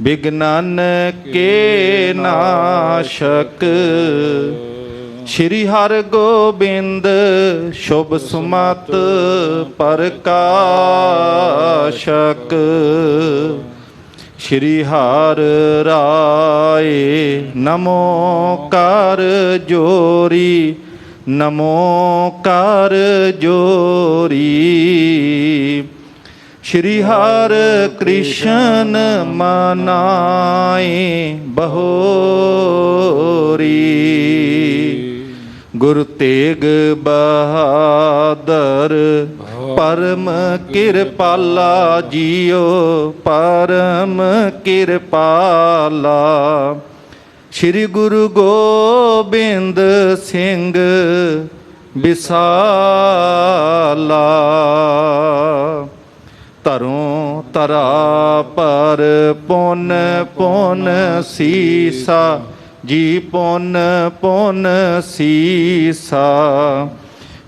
बिघ्नन के नाशक। श्री हर गोबिंद शुभ सुमत प्रकाशक। श्री हर राय नमो कर जोरी, नमो कर जोरी। श्री हर कृष्ण मनाए बहोरी। गुरु तेग बहादुर परम कृपाला जियो, परम कृपाला। श्री गुरु गोबिंद सिंह विसाला। धरों धरा पर पुन पुन सीसा जी, पुन पुन सीसा।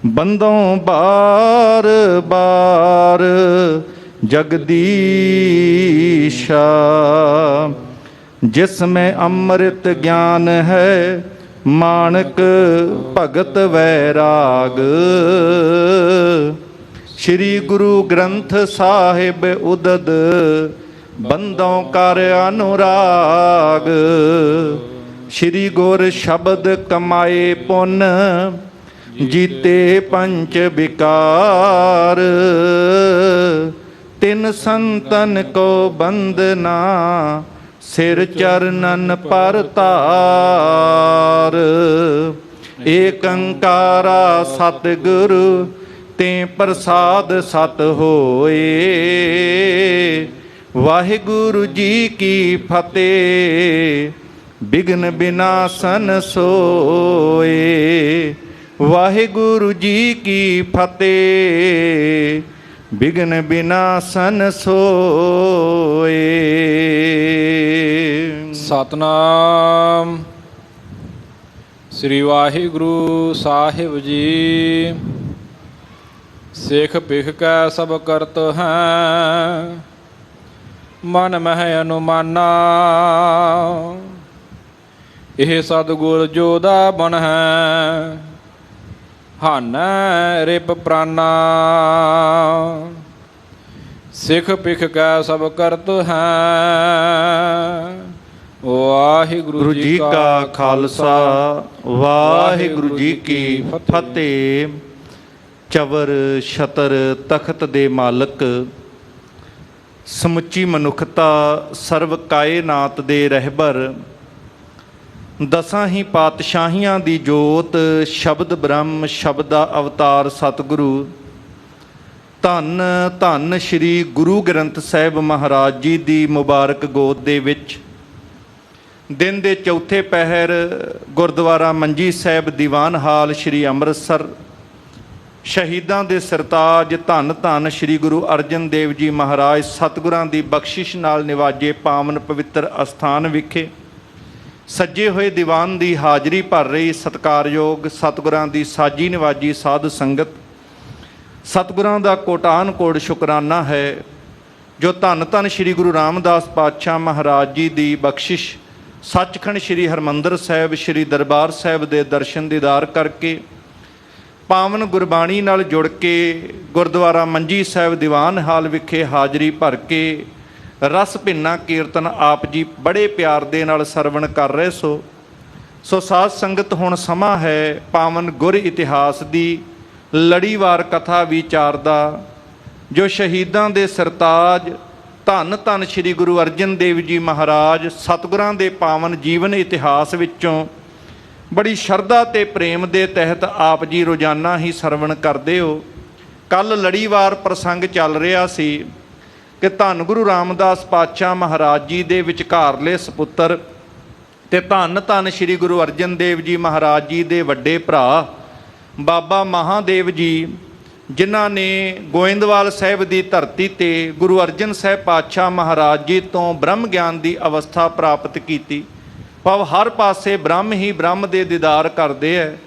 बंदों बार बार जगदीशा। जिसमें अमृत ज्ञान है माणक भगत वैराग। श्री गुरु ग्रंथ साहिब उदद बंदों कर अनुराग। श्री गुर शब्द कमाए पुन जीते पंच विकार। तिन संतन को बंदना सिर चरणन पर तार। एक अंकारा सतगुरु ते प्रसाद सत होए। वाहिगुरु जी की फतेह बिघ्न बिनासन सोए। वाहिगुरु जी की फतेह बिघ्न बिनासन सोए। सतनाम श्री वाहिगुरु साहिब जी। सिख पिख कै सब करत हैं, मन मह अनुमाना। ਇਹ ਸਤਿਗੁਰ ਜੋ ਦਾ ਬਨ ਹੈ, ਹਾਨੈ ਰਿਪ ਪ੍ਰਾਨਾ। ਸਿੱਖ ਪਿਖ ਕੈ ਸਭ ਕਰਤ ਹੈ। ਵਾਹਿਗੁਰੂ ਜੀ ਕਾ ਖਾਲਸਾ, ਵਾਹਿਗੁਰੂ ਜੀ ਕੀ ਫਤਿਹ। ਚਵਰ ਛਤਰ ਤਖਤ ਦੇ ਮਾਲਕ, ਸਮੁੱਚੀ ਮਨੁੱਖਤਾ, ਸਰਵ ਕਾਇਨਾਤ ਦੇ ਰਹਿਬਰ, ਦਸਾਂ ਹੀ ਪਾਤਸ਼ਾਹੀਆਂ ਦੀ ਜੋਤ, ਸ਼ਬਦ ਬ੍ਰਹਮ, ਸ਼ਬਦ ਦਾ ਅਵਤਾਰ ਸਤਿਗੁਰੂ, ਧੰਨ ਧੰਨ ਸ਼੍ਰੀ ਗੁਰੂ ਗ੍ਰੰਥ ਸਾਹਿਬ ਮਹਾਰਾਜ ਜੀ ਦੀ ਮੁਬਾਰਕ ਗੋਦ ਦੇ ਵਿੱਚ ਦਿਨ ਦੇ ਚੌਥੇ ਪਹਿਰ ਗੁਰਦੁਆਰਾ ਮੰਜੀ ਸਾਹਿਬ ਦੀਵਾਨ ਹਾਲ ਸ਼੍ਰੀ ਅੰਮ੍ਰਿਤਸਰ, ਸ਼ਹੀਦਾਂ ਦੇ ਸਰਤਾਜ ਧੰਨ ਧੰਨ ਸ਼੍ਰੀ ਗੁਰੂ ਅਰਜਨ ਦੇਵ ਜੀ ਮਹਾਰਾਜ ਸਤਿਗੁਰਾਂ ਦੀ ਬਖਸ਼ਿਸ਼ ਨਾਲ ਨਿਵਾਜੇ ਪਾਵਨ ਪਵਿੱਤਰ ਅਸਥਾਨ ਵਿਖੇ ਸੱਜੇ ਹੋਏ ਦੀਵਾਨ ਦੀ ਹਾਜ਼ਰੀ ਭਰ ਰਹੀ ਸਤਿਕਾਰਯੋਗ ਸਤਿਗੁਰਾਂ ਦੀ ਸਾਜੀ ਨਿਵਾਜੀ ਸਾਧ ਸੰਗਤ, ਸਤਿਗੁਰਾਂ ਦਾ ਕੋਟਾਨ ਕੋਟ ਸ਼ੁਕਰਾਨਾ ਹੈ ਜੋ ਧੰਨ ਧੰਨ ਸ਼੍ਰੀ ਗੁਰੂ ਰਾਮਦਾਸ ਪਾਤਸ਼ਾਹ ਮਹਾਰਾਜ ਜੀ ਦੀ ਬਖਸ਼ਿਸ਼ ਸੱਚਖੰਡ ਸ਼੍ਰੀ ਹਰਿਮੰਦਰ ਸਾਹਿਬ ਸ਼੍ਰੀ ਦਰਬਾਰ ਸਾਹਿਬ ਦੇ ਦਰਸ਼ਨ ਦੀਦਾਰ ਕਰਕੇ ਪਾਵਨ ਗੁਰਬਾਣੀ ਨਾਲ ਜੁੜ ਕੇ ਗੁਰਦੁਆਰਾ ਮੰਜੀ ਸਾਹਿਬ ਦੀਵਾਨ ਹਾਲ ਵਿਖੇ ਹਾਜ਼ਰੀ ਭਰ ਕੇ ਰਸ ਭਿੰਨਾ ਕੀਰਤਨ ਆਪ ਜੀ ਬੜੇ ਪਿਆਰ ਦੇ ਨਾਲ ਸਰਵਣ ਕਰ ਰਹੇ ਸੋ ਸਾਧ ਸੰਗਤ ਹੁਣ ਸਮਾਂ ਹੈ ਪਾਵਨ ਗੁਰ ਇਤਿਹਾਸ ਦੀ ਲੜੀਵਾਰ ਕਥਾ ਵਿਚਾਰ ਦਾ, ਜੋ ਸ਼ਹੀਦਾਂ ਦੇ ਸਰਤਾਜ ਧੰਨ ਧੰਨ ਸ਼੍ਰੀ ਗੁਰੂ ਅਰਜਨ ਦੇਵ ਜੀ ਮਹਾਰਾਜ ਸਤਿਗੁਰਾਂ ਦੇ ਪਾਵਨ ਜੀਵਨ ਇਤਿਹਾਸ ਵਿੱਚੋਂ ਬੜੀ ਸ਼ਰਧਾ ਅਤੇ ਪ੍ਰੇਮ ਦੇ ਤਹਿਤ ਆਪ ਜੀ ਰੋਜ਼ਾਨਾ ਹੀ ਸਰਵਣ ਕਰਦੇ ਹੋ। ਕੱਲ੍ਹ ਲੜੀਵਾਰ ਪ੍ਰਸੰਗ ਚੱਲ ਰਿਹਾ ਸੀ ਕਿ ਧੰਨ ਗੁਰੂ ਰਾਮਦਾਸ ਪਾਤਸ਼ਾਹ ਮਹਾਰਾਜ ਜੀ ਦੇ ਵਿਚਕਾਰਲੇ ਸਪੁੱਤਰ ਅਤੇ ਧੰਨ ਧੰਨ ਸ਼੍ਰੀ ਗੁਰੂ ਅਰਜਨ ਦੇਵ ਜੀ ਮਹਾਰਾਜ ਜੀ ਦੇ ਵੱਡੇ ਭਰਾ ਬਾਬਾ ਮਹਾਦੇਵ ਜੀ, ਜਿਨ੍ਹਾਂ ਨੇ ਗੋਇੰਦਵਾਲ ਸਾਹਿਬ ਦੀ ਧਰਤੀ 'ਤੇ ਗੁਰੂ ਅਰਜਨ ਸਾਹਿਬ ਪਾਤਸ਼ਾਹ ਮਹਾਰਾਜ ਜੀ ਤੋਂ ਬ੍ਰਹਮ ਗਿਆਨ ਦੀ ਅਵਸਥਾ ਪ੍ਰਾਪਤ ਕੀਤੀ। ਭਾਵ ਹਰ ਪਾਸੇ ਬ੍ਰਹਮ ਹੀ ਬ੍ਰਹਮ ਦੇ ਦੀਦਾਰ ਕਰਦੇ ਹੈ।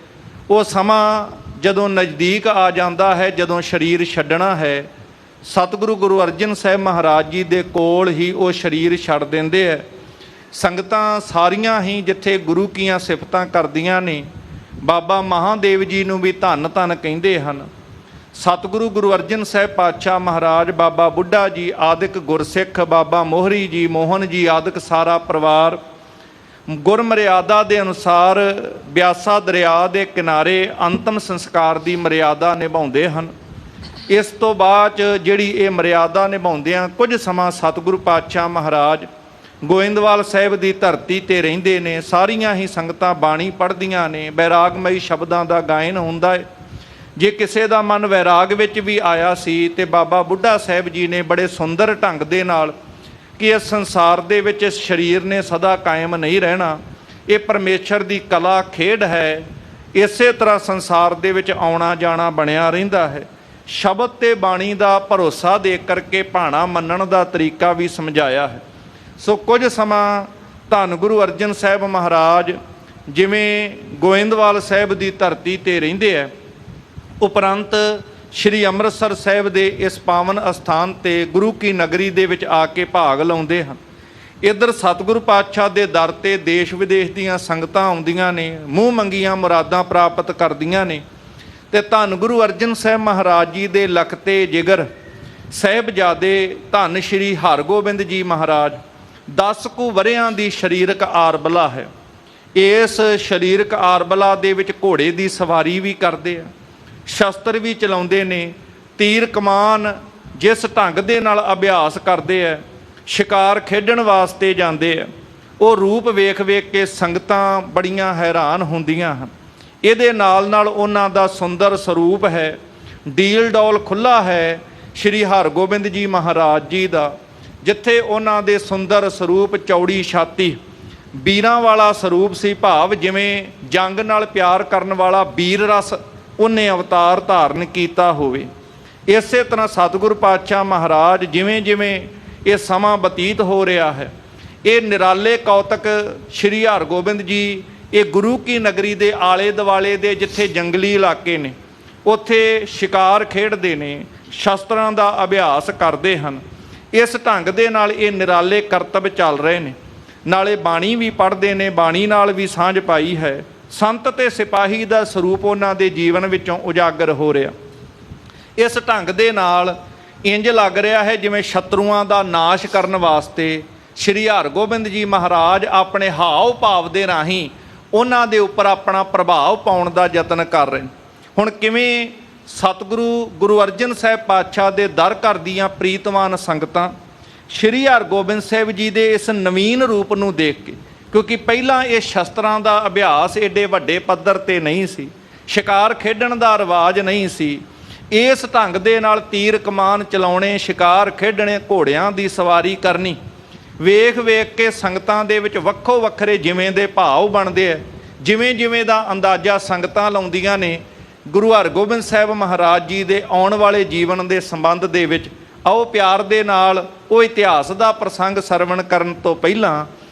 ਉਹ ਸਮਾਂ ਜਦੋਂ ਨਜ਼ਦੀਕ ਆ ਜਾਂਦਾ ਹੈ, ਜਦੋਂ ਸਰੀਰ ਛੱਡਣਾ ਹੈ, ਸਤਿਗੁਰੂ ਗੁਰੂ ਅਰਜਨ ਸਾਹਿਬ ਮਹਾਰਾਜ ਜੀ ਦੇ ਕੋਲ ਹੀ ਉਹ ਸਰੀਰ ਛੱਡ ਦਿੰਦੇ ਹੈ। ਸੰਗਤਾਂ ਸਾਰੀਆਂ ਹੀ ਜਿੱਥੇ ਗੁਰੂ ਕੀਆਂ ਸਿਫਤਾਂ ਕਰਦੀਆਂ ਨੇ, ਬਾਬਾ ਮਹਾਦੇਵ ਜੀ ਨੂੰ ਵੀ ਧੰਨ ਧੰਨ ਕਹਿੰਦੇ ਹਨ। ਸਤਿਗੁਰੂ ਗੁਰੂ ਅਰਜਨ ਸਾਹਿਬ ਪਾਤਸ਼ਾਹ ਮਹਾਰਾਜ, ਬਾਬਾ ਬੁੱਢਾ ਜੀ ਆਦਿਕ ਗੁਰਸਿੱਖ, ਬਾਬਾ ਮੋਹਰੀ ਜੀ, ਮੋਹਨ ਜੀ ਆਦਿਕ ਸਾਰਾ ਪਰਿਵਾਰ ਗੁਰਮਰਿਆਦਾ ਦੇ ਅਨੁਸਾਰ ਬਿਆਸਾ ਦਰਿਆ ਦੇ ਕਿਨਾਰੇ ਅੰਤਮ ਸੰਸਕਾਰ ਦੀ ਮਰਿਆਦਾ ਨਿਭਾਉਂਦੇ ਹਨ। ਇਸ ਤੋਂ ਬਾਅਦ ਜਿਹੜੀ ਇਹ ਮਰਿਆਦਾ ਨਿਭਾਉਂਦਿਆਂ ਕੁਝ ਸਮਾਂ ਸਤਿਗੁਰੂ ਪਾਤਸ਼ਾਹ ਮਹਾਰਾਜ ਗੋਇੰਦਵਾਲ ਸਾਹਿਬ ਦੀ ਧਰਤੀ ਤੇ ਰਹਿੰਦੇ ਨੇ। ਸਾਰੀਆਂ ਹੀ ਸੰਗਤਾਂ ਬਾਣੀ ਪੜ੍ਹਦੀਆਂ ਨੇ, ਵੈਰਾਗਮਈ ਸ਼ਬਦਾਂ ਦਾ ਗਾਇਨ ਹੁੰਦਾ ਹੈ। ਜੇ ਕਿਸੇ ਦਾ ਮਨ ਵੈਰਾਗ ਵਿੱਚ ਵੀ ਆਇਆ ਸੀ ਤੇ ਬਾਬਾ ਬੁੱਢਾ ਸਾਹਿਬ ਜੀ ਨੇ ਬੜੇ ਸੁੰਦਰ ਢੰਗ ਦੇ ਨਾਲ ਕਿ ਇਸ ਸੰਸਾਰ ਦੇ ਵਿੱਚ ਇਸ ਸਰੀਰ ਨੇ ਸਦਾ ਕਾਇਮ ਨਹੀਂ ਰਹਿਣਾ, ਇਹ ਪਰਮੇਸ਼ਰ ਦੀ ਕਲਾ ਖੇਡ ਹੈ, ਇਸੇ ਤਰ੍ਹਾਂ ਸੰਸਾਰ ਦੇ ਵਿੱਚ ਆਉਣਾ ਜਾਣਾ ਬਣਿਆ ਰਹਿੰਦਾ ਹੈ। ਸ਼ਬਦ ਤੇ ਬਾਣੀ ਦਾ ਭਰੋਸਾ ਦੇ ਕਰਕੇ ਭਾਣਾ ਮੰਨਣ ਦਾ ਤਰੀਕਾ ਵੀ ਸਮਝਾਇਆ ਹੈ। ਸੋ ਕੁਝ ਸਮਾਂ ਧੰਨ ਗੁਰੂ ਅਰਜਨ ਸਾਹਿਬ ਮਹਾਰਾਜ ਜਿਵੇਂ ਗੋਇੰਦਵਾਲ ਸਾਹਿਬ ਦੀ ਧਰਤੀ ਤੇ ਰਹਿੰਦੇ ਹੈ, ਉਪਰੰਤ ਸ਼੍ਰੀ ਅੰਮ੍ਰਿਤਸਰ ਸਾਹਿਬ ਦੇ ਇਸ ਪਾਵਨ ਅਸਥਾਨ ਤੇ ਗੁਰੂ ਕੀ ਨਗਰੀ ਦੇ ਵਿੱਚ ਆ ਕੇ ਭਾਗ ਲਾਉਂਦੇ ਹਨ। ਇੱਧਰ ਸਤਿਗੁਰੂ ਪਾਤਸ਼ਾਹ ਦੇ ਦਰ ਤੇ ਦੇਸ਼ ਵਿਦੇਸ਼ ਦੀਆਂ ਸੰਗਤਾਂ ਆਉਂਦੀਆਂ ਨੇ, ਮੂੰਹ ਮੰਗੀਆਂ ਮੁਰਾਦਾਂ ਪ੍ਰਾਪਤ ਕਰਦੀਆਂ ਨੇ। ਤੇ ਧੰਨ ਗੁਰੂ ਅਰਜਨ ਸਾਹਿਬ ਮਹਾਰਾਜ ਜੀ ਦੇ ਲਖਤੇ ਜਿਗਰ ਸਾਹਿਬਜ਼ਾਦੇ ਧੰਨ ਸ਼੍ਰੀ ਹਰਗੋਬਿੰਦ ਜੀ ਮਹਾਰਾਜ 10 ਕੁ ਵਰਿਆਂ ਦੀ ਸਰੀਰਕ ਆਰਬਲਾ ਹੈ। ਇਸ ਸਰੀਰਕ ਆਰਬਲਾ ਦੇ ਵਿੱਚ ਘੋੜੇ ਦੀ ਸਵਾਰੀ ਵੀ ਕਰਦੇ ਆ, ਸ਼ਸਤਰ ਵੀ ਚਲਾਉਂਦੇ ਨੇ, ਤੀਰ ਕਮਾਨ ਜਿਸ ਢੰਗ ਦੇ ਨਾਲ ਅਭਿਆਸ ਕਰਦੇ ਆ, ਸ਼ਿਕਾਰ ਖੇਡਣ ਵਾਸਤੇ ਜਾਂਦੇ ਆ। ਉਹ ਰੂਪ ਵੇਖ ਵੇਖ ਕੇ ਸੰਗਤਾਂ ਬੜੀਆਂ ਹੈਰਾਨ ਹੁੰਦੀਆਂ ਹਨ। ਇਹਦੇ ਨਾਲ ਨਾਲ ਉਹਨਾਂ ਦਾ ਸੁੰਦਰ ਸਰੂਪ ਹੈ, ਡੀਲ ਡੌਲ ਖੁੱਲ੍ਹਾ ਹੈ ਸ਼੍ਰੀ ਹਰਗੋਬਿੰਦ ਜੀ ਮਹਾਰਾਜ ਜੀ ਦਾ, ਜਿੱਥੇ ਉਹਨਾਂ ਦੇ ਸੁੰਦਰ ਸਰੂਪ, ਚੌੜੀ ਛਾਤੀ, ਵੀਰਾਂ ਵਾਲਾ ਸਰੂਪ ਸੀ, ਭਾਵ ਜਿਵੇਂ ਜੰਗ ਨਾਲ ਪਿਆਰ ਕਰਨ ਵਾਲਾ ਵੀਰ ਰਸ ਉਹਨੇ ਅਵਤਾਰ ਧਾਰਨ ਕੀਤਾ ਹੋਵੇ। ਇਸੇ ਤਰ੍ਹਾਂ ਸਤਿਗੁਰੂ ਪਾਤਸ਼ਾਹ ਮਹਾਰਾਜ ਜਿਵੇਂ ਜਿਵੇਂ ਇਹ ਸਮਾਂ ਬਤੀਤ ਹੋ ਰਿਹਾ ਹੈ, ਇਹ ਨਿਰਾਲੇ ਕੌਤਕ ਸ਼੍ਰੀ ਹਰਗੋਬਿੰਦ ਜੀ ਇਹ ਗੁਰੂ ਕੀ ਨਗਰੀ ਦੇ ਆਲੇ ਦੁਆਲੇ ਦੇ ਜਿੱਥੇ ਜੰਗਲੀ ਇਲਾਕੇ ਨੇ ਉੱਥੇ ਸ਼ਿਕਾਰ ਖੇਡਦੇ ਨੇ, ਸ਼ਸਤਰਾਂ ਦਾ ਅਭਿਆਸ ਕਰਦੇ ਹਨ। ਇਸ ਢੰਗ ਦੇ ਨਾਲ ਇਹ ਨਿਰਾਲੇ ਕਰਤੱਵ ਚੱਲ ਰਹੇ ਨੇ। ਨਾਲੇ ਬਾਣੀ ਵੀ ਪੜ੍ਹਦੇ ਨੇ, ਬਾਣੀ ਨਾਲ ਵੀ ਸਾਂਝ ਪਾਈ ਹੈ। ਸੰਤ ਤੇ ਸਿਪਾਹੀ ਦਾ ਸਰੂਪ ਉਹਨਾਂ ਦੇ ਜੀਵਨ ਵਿੱਚੋਂ ਉਜਾਗਰ ਹੋ ਰਿਹਾ। ਇਸ ਢੰਗ ਦੇ ਨਾਲ ਇੰਜ ਲੱਗ ਰਿਹਾ ਹੈ ਜਿਵੇਂ ਸ਼ਤਰੂਆਂ ਦਾ ਨਾਸ਼ ਕਰਨ ਵਾਸਤੇ ਸ਼੍ਰੀ ਹਰਗੋਬਿੰਦ ਜੀ ਮਹਾਰਾਜ ਆਪਣੇ ਹਾਵ ਭਾਵ ਦੇ ਰਾਹੀਂ ਉਹਨਾਂ ਦੇ ਉੱਪਰ ਆਪਣਾ ਪ੍ਰਭਾਵ ਪਾਉਣ ਦਾ ਯਤਨ ਕਰ ਰਹੇ ਨੇ। ਹੁਣ ਕਿਵੇਂ ਸਤਿਗੁਰੂ ਗੁਰੂ ਅਰਜਨ ਸਾਹਿਬ ਪਾਤਸ਼ਾਹ ਦੇ ਦਰ ਘਰ ਦੀਆਂ ਪ੍ਰੀਤਮਾਨ ਸੰਗਤਾਂ ਸ਼੍ਰੀ ਹਰਗੋਬਿੰਦ ਸਾਹਿਬ ਜੀ ਦੇ ਇਸ ਨਵੀਨ ਰੂਪ ਨੂੰ ਦੇਖ ਕੇ, ਕਿਉਂਕਿ ਪਹਿਲਾਂ ਇਹ ਸ਼ਸਤਰਾਂ ਦਾ ਅਭਿਆਸ ਏਡੇ ਵੱਡੇ ਪੱਧਰ ਤੇ ਨਹੀਂ ਸੀ, ਸ਼ਿਕਾਰ ਖੇਡਣ ਦਾ ਰਿਵਾਜ ਨਹੀਂ ਸੀ, ਇਸ ਢੰਗ ਦੇ ਨਾਲ ਤੀਰ ਕਮਾਨ ਚਲਾਉਣੇ, ਸ਼ਿਕਾਰ ਖੇਡਣੇ, ਘੋੜਿਆਂ ਦੀ ਸਵਾਰੀ ਕਰਨੀ, ਵੇਖ ਵੇਖ ਕੇ ਸੰਗਤਾਂ ਦੇ ਵਿੱਚ ਵੱਖੋ ਵੱਖਰੇ ਜਿਵੇਂ ਦੇ ਭਾਵ ਬਣਦੇ ਆ। ਜਿਵੇਂ ਜਿਵੇਂ ਦਾ ਅੰਦਾਜ਼ਾ ਸੰਗਤਾਂ ਲਾਉਂਦੀਆਂ ਨੇ ਗੁਰੂ ਹਰਗੋਬਿੰਦ ਸਾਹਿਬ ਮਹਾਰਾਜ ਜੀ ਦੇ ਆਉਣ ਵਾਲੇ ਜੀਵਨ ਦੇ ਸੰਬੰਧ ਦੇ ਵਿੱਚ, ਆਓ ਪਿਆਰ ਦੇ ਨਾਲ ਉਹ ਇਤਿਹਾਸ ਦਾ ਪ੍ਰਸੰਗ ਸਰਵਣ ਕਰਨ ਤੋਂ ਪਹਿਲਾਂ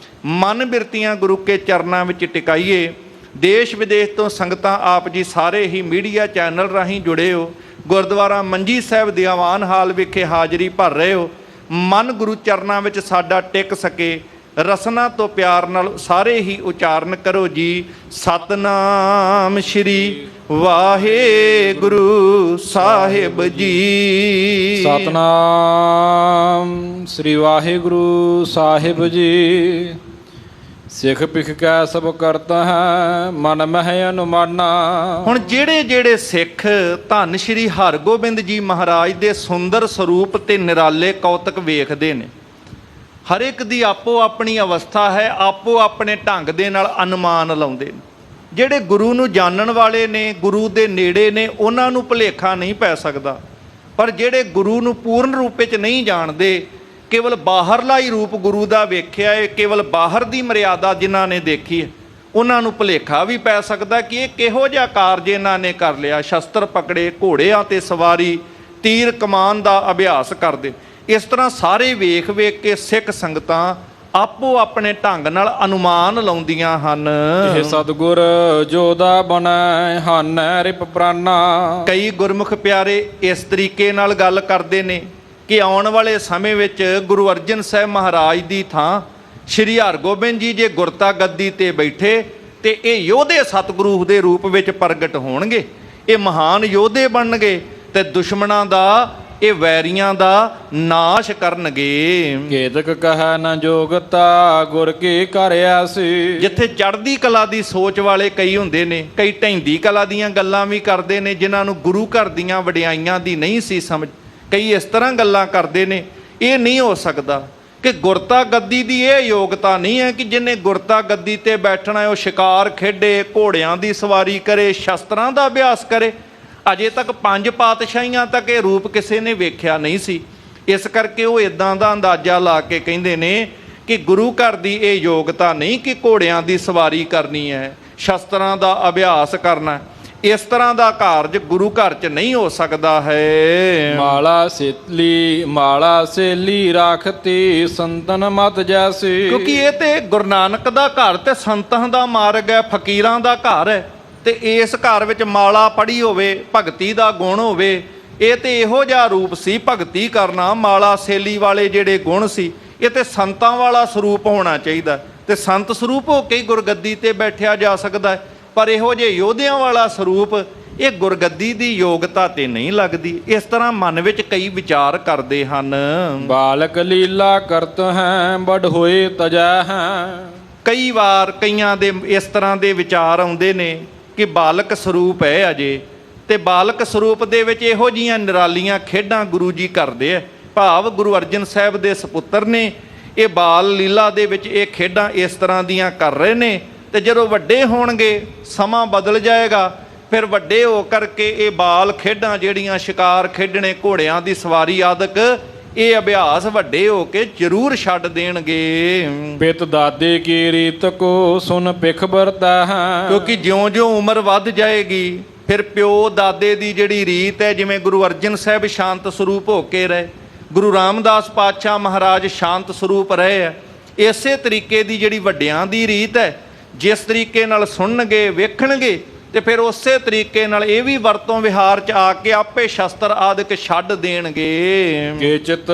ਮਨ ਬਿਰਤੀਆਂ ਗੁਰੂ ਕੇ ਚਰਨਾਂ ਵਿੱਚ ਟਿਕਾਈਏ। ਦੇਸ਼ ਵਿਦੇਸ਼ ਤੋਂ ਸੰਗਤਾਂ ਆਪ ਜੀ ਸਾਰੇ ਹੀ ਮੀਡੀਆ ਚੈਨਲ ਰਾਹੀਂ ਜੁੜੇ ਹੋ, ਗੁਰਦੁਆਰਾ ਮੰਜੀ ਸਾਹਿਬ ਦੀਵਾਨ ਹਾਲ ਵਿਖੇ ਹਾਜ਼ਰੀ ਭਰ ਰਹੇ ਹੋ। ਮਨ ਗੁਰੂ ਚਰਨਾਂ ਵਿੱਚ ਸਾਡਾ ਟਿਕ ਸਕੇ, ਰਸਨਾ ਤੋਂ ਪਿਆਰ ਨਾਲ ਸਾਰੇ ਹੀ ਉਚਾਰਨ ਕਰੋ ਜੀ, ਸਤਨਾਮ ਸ਼੍ਰੀ ਵਾਹਿਗੁਰੂ ਸਾਹਿਬ ਜੀ। ਸਤਨਾਮ ਸ੍ਰੀ ਵਾਹਿਗੁਰੂ ਸਾਹਿਬ ਜੀ। ਸਿੱਖ ਪਿਖ ਕੈ ਸਭ ਕਰਤਾ ਹੈ, ਮਨ ਮਹਿ ਅਨੁਮਾਨਾ। ਹੁਣ ਜਿਹੜੇ ਜਿਹੜੇ ਸਿੱਖ ਧੰਨ ਸ਼੍ਰੀ ਹਰਗੋਬਿੰਦ ਜੀ ਮਹਾਰਾਜ ਦੇ ਸੁੰਦਰ ਸਰੂਪ ਤੇ ਨਿਰਾਲੇ ਕੌਤਕ ਵੇਖਦੇ ਨੇ, ਹਰ ਇੱਕ ਦੀ ਆਪੋ ਆਪਣੀ ਅਵਸਥਾ ਹੈ, ਆਪੋ ਆਪਣੇ ਢੰਗ ਦੇ ਨਾਲ ਅਨੁਮਾਨ ਲਾਉਂਦੇ ਨੇ। ਜਿਹੜੇ ਗੁਰੂ ਨੂੰ ਜਾਣਨ ਵਾਲੇ ਨੇ, ਗੁਰੂ ਦੇ ਨੇੜੇ ਨੇ, ਉਹਨਾਂ ਨੂੰ ਭੁਲੇਖਾ ਨਹੀਂ ਪੈ ਸਕਦਾ, ਪਰ ਜਿਹੜੇ ਗੁਰੂ ਨੂੰ ਪੂਰਨ ਰੂਪ ਵਿੱਚ ਨਹੀਂ ਜਾਣਦੇ, ਕੇਵਲ ਬਾਹਰਲਾ ਹੀ ਰੂਪ ਗੁਰੂ ਦਾ ਵੇਖਿਆ ਹੈ, ਕੇਵਲ ਬਾਹਰ ਦੀ ਮਰਿਆਦਾ ਜਿਨ੍ਹਾਂ ਨੇ ਦੇਖੀ ਹੈ, ਉਹਨਾਂ ਨੂੰ ਭੁਲੇਖਾ ਵੀ ਪੈ ਸਕਦਾ ਕਿ ਇਹ ਕਿਹੋ ਜਿਹਾ ਕਾਰਜ ਇਹਨਾਂ ਨੇ ਕਰ ਲਿਆ। ਸ਼ਸਤਰ ਪਕੜੇ, ਘੋੜਿਆਂ ਤੇ ਸਵਾਰੀ, ਤੀਰ ਕਮਾਨ ਦਾ ਅਭਿਆਸ ਕਰਦੇ। ਇਸ ਤਰ੍ਹਾਂ ਸਾਰੇ ਵੇਖ ਵੇਖ ਕੇ ਸਿੱਖ ਸੰਗਤਾਂ ਆਪੋ ਆਪਣੇ ਢੰਗ ਨਾਲ ਅਨੁਮਾਨ ਲਾਉਂਦੀਆਂ ਹਨ। ਇਹ ਸਤਿਗੁਰ ਜੋਦਾ ਬਣੈ ਹਾਨੈ ਰਿਪ ਪ੍ਰਾਨਾ। ਕਈ ਗੁਰਮੁਖ ਪਿਆਰੇ ਇਸ ਤਰੀਕੇ ਨਾਲ ਗੱਲ ਕਰਦੇ ਨੇ ਕਿ ਆਉਣ ਵਾਲੇ ਸਮੇਂ ਵਿੱਚ ਗੁਰੂ ਅਰਜਨ ਸਾਹਿਬ ਮਹਾਰਾਜ ਦੀ ਥਾਂ ਸ਼੍ਰੀ ਹਰਗੋਬਿੰਦ ਜੀ ਜੇ ਗੁਰਤਾ ਗੱਦੀ ਤੇ ਬੈਠੇ ਤੇ ਇਹ ਯੋਧੇ ਸਤਿਗੁਰੂ ਦੇ ਰੂਪ ਵਿੱਚ ਪ੍ਰਗਟ ਹੋਣਗੇ। ਇਹ ਮਹਾਨ ਯੋਧੇ ਬਣਨਗੇ ਤੇ ਦੁਸ਼ਮਣਾਂ ਦਾ, ਇਹ ਵੈਰੀਆਂ ਦਾ ਨਾਸ਼ ਕਰਨਗੇ। ਕੇਤਕ ਕਹੈ ਨ ਜੋਗਤਾ ਗੁਰ ਕੀ ਕਰਿਆ ਸੀ। ਜਿੱਥੇ ਚੜ੍ਹਦੀ ਕਲਾ ਦੀ ਸੋਚ ਵਾਲੇ ਕਈ ਹੁੰਦੇ ਨੇ, ਕਈ ਢਹਿੰਦੀ ਕਲਾ ਦੀਆਂ ਗੱਲਾਂ ਵੀ ਕਰਦੇ ਨੇ ਜਿਨ੍ਹਾਂ ਨੂੰ ਗੁਰੂ ਘਰ ਦੀਆਂ ਵਡਿਆਈਆਂ ਦੀ ਨਹੀਂ ਸੀ ਸਮਝ। ਕਈ ਇਸ ਤਰ੍ਹਾਂ ਗੱਲਾਂ ਕਰਦੇ ਨੇ। ਇਹ ਨਹੀਂ ਹੋ ਸਕਦਾ ਕਿ ਗੁਰਤਾ ਗੱਦੀ ਦੀ ਇਹ ਯੋਗਤਾ ਨਹੀਂ ਹੈ ਕਿ ਜਿਹਨੇ ਗੁਰਤਾ ਗੱਦੀ ਤੇ ਬੈਠਣਾ ਹੈ ਉਹ ਸ਼ਿਕਾਰ ਖੇਡੇ, ਘੋੜਿਆਂ ਦੀ ਸਵਾਰੀ ਕਰੇ, ਸ਼ਸਤਰਾਂ ਦਾ ਅਭਿਆਸ ਕਰੇ। ਅਜੇ ਤੱਕ 5 ਪਾਤਸ਼ਾਹੀਆਂ ਤੱਕ ਇਹ ਰੂਪ ਕਿਸੇ ਨੇ ਵੇਖਿਆ ਨਹੀਂ ਸੀ। ਇਸ ਕਰਕੇ ਉਹ ਇਦਾਂ ਦਾ ਅੰਦਾਜ਼ਾ ਲਾ ਕੇ ਕਹਿੰਦੇ ਨੇ ਕਿ ਗੁਰੂ ਘਰ ਦੀ ਇਹ ਯੋਗਤਾ ਨਹੀਂ ਕਿ ਘੋੜਿਆਂ ਦੀ ਸਵਾਰੀ ਕਰਨੀ ਹੈ, ਸ਼ਸਤਰਾਂ ਦਾ ਅਭਿਆਸ ਕਰਨਾ। ਇਸ ਤਰ੍ਹਾਂ ਦਾ ਕਾਰਜ ਗੁਰੂ ਘਰ 'ਚ ਨਹੀਂ ਹੋ ਸਕਦਾ ਹੈ। ਮਾਲਾ ਸੇਲੀ ਰਾਖਤੀ ਸੰਤਨ ਮਤ ਜੈਸੀ। ਕਿਉਂਕਿ ਇਹ ਤੇ ਗੁਰੂ ਨਾਨਕ ਦਾ ਘਰ ਤੇ ਸੰਤਾਂ ਦਾ ਮਾਰਗ ਹੈ, ਫਕੀਰਾਂ ਦਾ ਘਰ ਹੈ। ਤੇ ਇਸ ਘਰ ਵਿੱਚ ਮਾਲਾ ਪੜੀ ਹੋਵੇ, ਭਗਤੀ ਦਾ ਗੁਣ ਹੋਵੇ। ਇਹ ਤੇ ਇਹੋ ਜਿਹਾ ਰੂਪ ਸੀ ਭਗਤੀ ਕਰਨਾ। ਮਾਲਾ ਸੇਲੀ ਵਾਲੇ ਜਿਹੜੇ ਗੁਣ ਸੀ, ਇਹ ਤੇ ਸੰਤਾਂ ਵਾਲਾ ਸਰੂਪ ਹੋਣਾ ਚਾਹੀਦਾ ਤੇ ਸੰਤ ਸਰੂਪ ਹੋ ਕੇ ਗੁਰਗੱਦੀ ਤੇ ਬੈਠਿਆ ਜਾ ਸਕਦਾ ਹੈ। ਪਰ ਇਹੋ ਜਿਹੇ ਯੋਧਿਆਂ ਵਾਲਾ ਸਰੂਪ ਇਹ ਗੁਰਗੱਦੀ ਦੀ ਯੋਗਤਾ ਤੇ ਨਹੀਂ ਲੱਗਦੀ। ਇਸ ਤਰ੍ਹਾਂ ਮਨ ਵਿੱਚ ਕਈ ਵਿਚਾਰ ਕਰਦੇ ਹਨ। ਬਾਲਕ ਲੀਲਾ ਕਰਤ ਹੈ ਬੜ ਹੋਏ ਤਜੈ ਹੈ। ਕਈ ਵਾਰ ਕਈਆਂ ਦੇ ਇਸ ਤਰ੍ਹਾਂ ਦੇ ਵਿਚਾਰ ਆਉਂਦੇ ਨੇ ਕਿ ਬਾਲਕ ਸਰੂਪ ਹੈ ਅਜੇ, ਤੇ ਬਾਲਕ ਸਰੂਪ ਦੇ ਵਿੱਚ ਇਹੋ ਜਿਹੀਆਂ ਨਿਰਾਲੀਆਂ ਖੇਡਾਂ ਗੁਰੂ ਜੀ ਕਰਦੇ ਆ। ਭਾਵ ਗੁਰੂ ਅਰਜਨ ਸਾਹਿਬ ਦੇ ਸਪੁੱਤਰ ਨੇ, ਇਹ ਬਾਲ ਲੀਲਾ ਦੇ ਵਿੱਚ ਇਹ ਖੇਡਾਂ ਇਸ ਤਰ੍ਹਾਂ ਦੀਆਂ ਕਰ ਰਹੇ ਨੇ। ਤੇ ਜਦੋਂ ਵੱਡੇ ਹੋਣਗੇ, ਸਮਾਂ ਬਦਲ ਜਾਏਗਾ, ਫਿਰ ਵੱਡੇ ਹੋ ਕਰਕੇ ਇਹ ਬਾਲ ਖੇਡਾਂ ਜਿਹੜੀਆਂ ਸ਼ਿਕਾਰ ਖੇਡਣੇ, ਘੋੜਿਆਂ ਦੀ ਸਵਾਰੀ ਆਦਿਕ, ਇਹ ਅਭਿਆਸ ਵੱਡੇ ਹੋ ਕੇ ਜ਼ਰੂਰ ਛੱਡ ਦੇਣਗੇ। ਪਿਤ ਦਾਦੇ ਕੀ ਰੀਤ ਕੋ ਸੁਨ ਪਿਖ ਵਰਤਾ ਹੈ। ਕਿਉਂਕਿ ਜਿਉਂ-ਜਿਉਂ ਉਮਰ ਵੱਧ ਜਾਏਗੀ, ਫਿਰ ਪਿਓ ਦਾਦੇ ਦੀ ਜਿਹੜੀ ਰੀਤ ਹੈ, ਜਿਵੇਂ ਗੁਰੂ ਅਰਜਨ ਸਾਹਿਬ ਸ਼ਾਂਤ ਸਰੂਪ ਹੋ ਕੇ ਰਹੇ, ਗੁਰੂ ਰਾਮਦਾਸ ਪਾਤਸ਼ਾਹ ਮਹਾਰਾਜ ਸ਼ਾਂਤ ਸਰੂਪ ਰਹੇ ਹੈ, ਇਸੇ ਤਰੀਕੇ ਦੀ ਜਿਹੜੀ ਵੱਡਿਆਂ ਦੀ ਰੀਤ ਹੈ, ਜਿਸ ਤਰੀਕੇ ਨਾਲ ਸੁਣਨਗੇ, ਵੇਖਣਗੇ, ਤੇ ਫਿਰ ਉਸੇ ਤਰੀਕੇ ਨਾਲ ਇਹ ਵੀ ਵਰਤੋਂ ਵਿਹਾਰ 'ਚ ਆ ਕੇ ਆਪੇ ਸ਼ਸਤਰ ਆਦਿਕ ਛੱਡ ਦੇਣਗੇ। ਕੇ ਚਿਤ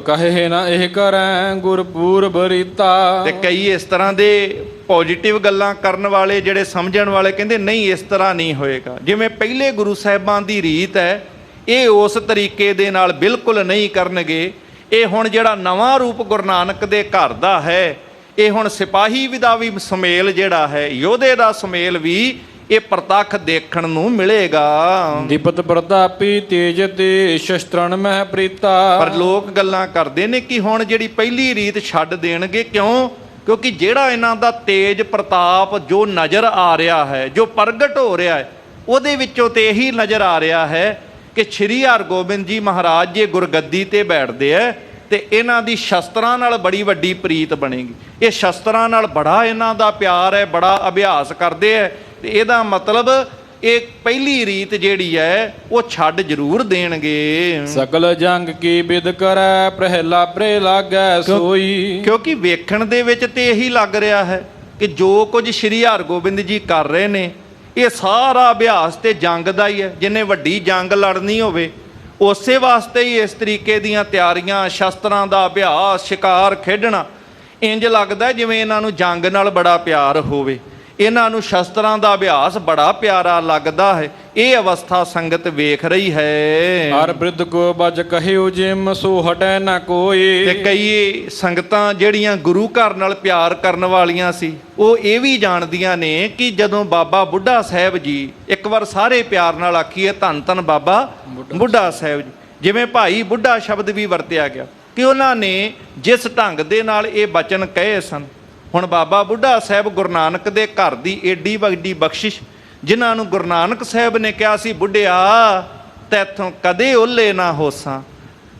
ਕਹੇ ਨਾ ਇਹ ਕਰੈ ਗੁਰਪੂਰਬ ਰੀਤਾ। ਤੇ ਕਈ ਇਸ ਤਰ੍ਹਾਂ ਦੇ ਪੋਜੀਟਿਵ ਗੱਲਾਂ ਕਰਨ ਵਾਲੇ, ਜਿਹੜੇ ਸਮਝਣ ਵਾਲੇ, ਕਹਿੰਦੇ ਨਹੀਂ, ਇਸ ਤਰ੍ਹਾਂ ਨਹੀਂ ਹੋਏਗਾ। ਜਿਵੇਂ ਪਹਿਲੇ ਗੁਰੂ ਸਾਹਿਬਾਂ ਦੀ ਰੀਤ ਹੈ, ਇਹ ਉਸ ਤਰੀਕੇ ਦੇ ਨਾਲ ਬਿਲਕੁਲ ਨਹੀਂ ਕਰਨਗੇ। ਇਹ ਹੁਣ ਜਿਹੜਾ ਨਵਾਂ ਰੂਪ ਗੁਰੂ ਨਾਨਕ ਦੇ ਘਰ ਦਾ ਹੈ, ਇਹ ਹੁਣ ਸਿਪਾਹੀ ਦਾ ਵੀ ਸੁਮੇਲ ਜਿਹੜਾ ਹੈ, ਯੋਧੇ ਦਾ ਸੁਮੇਲ ਵੀ ਇਹ ਪ੍ਰਤੱਖ ਦੇਖਣ ਨੂੰ ਮਿਲੇਗਾ। ਦੀਪਤ ਪ੍ਰਤਾਪੀ ਤੇਜ ਤੇ ਸ਼ਸਤਰਣ ਮਹਿ ਪ੍ਰੀਤਾ। ਪਰ ਲੋਕ ਗੱਲਾਂ ਕਰਦੇ ਨੇ ਕਿ ਹੁਣ ਜਿਹੜੀ ਪਹਿਲੀ ਰੀਤ ਛੱਡ ਦੇਣਗੇ। ਕਿਉਂ? ਕਿਉਂਕਿ ਜਿਹੜਾ ਇਹਨਾਂ ਦਾ ਤੇਜ ਪ੍ਰਤਾਪ ਜੋ ਨਜ਼ਰ ਆ ਰਿਹਾ ਹੈ, ਜੋ ਪ੍ਰਗਟ ਹੋ ਰਿਹਾ ਹੈ, ਉਹਦੇ ਵਿੱਚੋਂ ਤੇ ਇਹੀ ਨਜ਼ਰ ਆ ਰਿਹਾ ਹੈ ਕਿ ਸ਼੍ਰੀ ਹਰਗੋਬਿੰਦ ਜੀ ਮਹਾਰਾਜ ਜੇ ਗੁਰਗੱਦੀ ਤੇ ਬੈਠਦੇ ਹੈ ਤੇ ਇਹਨਾਂ ਦੀ ਸ਼ਸਤਰਾਂ ਨਾਲ ਬੜੀ ਵੱਡੀ ਪ੍ਰੀਤ ਬਣੇਗੀ। ਇਹ ਸ਼ਸਤਰਾਂ ਨਾਲ ਬੜਾ ਇਹਨਾਂ ਦਾ ਪਿਆਰ ਹੈ, ਬੜਾ ਅਭਿਆਸ ਕਰਦੇ ਹੈ। ਤੇ ਇਹਦਾ ਮਤਲਬ ਇਹ ਪਹਿਲੀ ਰੀਤ ਜਿਹੜੀ ਹੈ ਉਹ ਛੱਡ ਜ਼ਰੂਰ ਦੇਣਗੇ। ਸਕਲ ਜੰਗ ਕੀ ਬਿਦ ਕਰੈ ਪ੍ਰਹਿਲਾ ਪ੍ਰੇ ਲਾਗੈ ਸੋਈ। ਕਿਉਂਕਿ ਵੇਖਣ ਦੇ ਵਿੱਚ ਤੇ ਇਹੀ ਲੱਗ ਰਿਹਾ ਹੈ ਕਿ ਜੋ ਕੁਝ ਸ਼੍ਰੀ ਹਰਗੋਬਿੰਦ ਜੀ ਕਰ ਰਹੇ ਨੇ, ਇਹ ਸਾਰਾ ਅਭਿਆਸ ਤੇ ਜੰਗ ਦਾ ਹੀ ਹੈ। ਜਿਹਨੇ ਵੱਡੀ ਜੰਗ ਲੜਨੀ ਹੋਵੇ, ਉਸੇ ਵਾਸਤੇ ਹੀ ਇਸ ਤਰੀਕੇ ਦੀਆਂ ਤਿਆਰੀਆਂ, ਸ਼ਸਤਰਾਂ ਦਾ ਅਭਿਆਸ, ਸ਼ਿਕਾਰ ਖੇਡਣਾ। ਇੰਜ ਲੱਗਦਾ ਜਿਵੇਂ ਇਹਨਾਂ ਨੂੰ ਜੰਗ ਨਾਲ ਬੜਾ ਪਿਆਰ ਹੋਵੇ, ਇਹਨਾਂ ਨੂੰ ਸ਼ਸਤਰਾਂ ਦਾ ਅਭਿਆਸ ਬੜਾ ਪਿਆਰਾ ਲੱਗਦਾ ਹੈ। ਇਹ ਅਵਸਥਾ ਸੰਗਤ ਵੇਖ ਰਹੀ ਹੈ। ਹਰ ਬਿਰਧ ਕੋ ਬਜ ਕਹਿਓ ਜਿਮ ਸੋ ਹਟੈ ਨਾ ਕੋਈ। ਤੇ ਕਈ ਸੰਗਤਾਂ ਜਿਹੜੀਆਂ ਗੁਰੂ ਘਰ ਨਾਲ ਪਿਆਰ ਕਰਨ ਵਾਲੀਆਂ ਸੀ, ਉਹ ਇਹ ਵੀ ਜਾਣਦੀਆਂ ਨੇ ਕਿ ਜਦੋਂ ਬਾਬਾ ਬੁੱਢਾ ਸਾਹਿਬ ਜੀ, ਇੱਕ ਵਾਰ ਸਾਰੇ ਪਿਆਰ ਨਾਲ ਆਖੀਏ ਧੰਨ ਧੰਨ ਬਾਬਾ ਬੁੱਢਾ ਸਾਹਿਬ ਜੀ, ਜਿਵੇਂ ਭਾਈ ਬੁੱਢਾ ਸ਼ਬਦ ਵੀ ਵਰਤਿਆ ਗਿਆ ਕਿ ਉਹਨਾਂ ਨੇ ਜਿਸ ਢੰਗ ਦੇ ਨਾਲ ਇਹ ਬਚਨ ਕਹੇ ਸਨ। ਹੁਣ ਬਾਬਾ ਬੁੱਢਾ ਸਾਹਿਬ ਗੁਰੂ ਨਾਨਕ ਦੇ ਘਰ ਦੀ ਏਡੀ ਵੱਡੀ ਬਖਸ਼ਿਸ਼, ਜਿਨ੍ਹਾਂ ਨੂੰ ਗੁਰੂ ਨਾਨਕ ਸਾਹਿਬ ਨੇ ਕਿਹਾ ਸੀ, ਬੁੱਢਿਆ ਤੈਥੋਂ ਕਦੇ ਓਲੇ ਨਾ ਹੋਸਾਂ,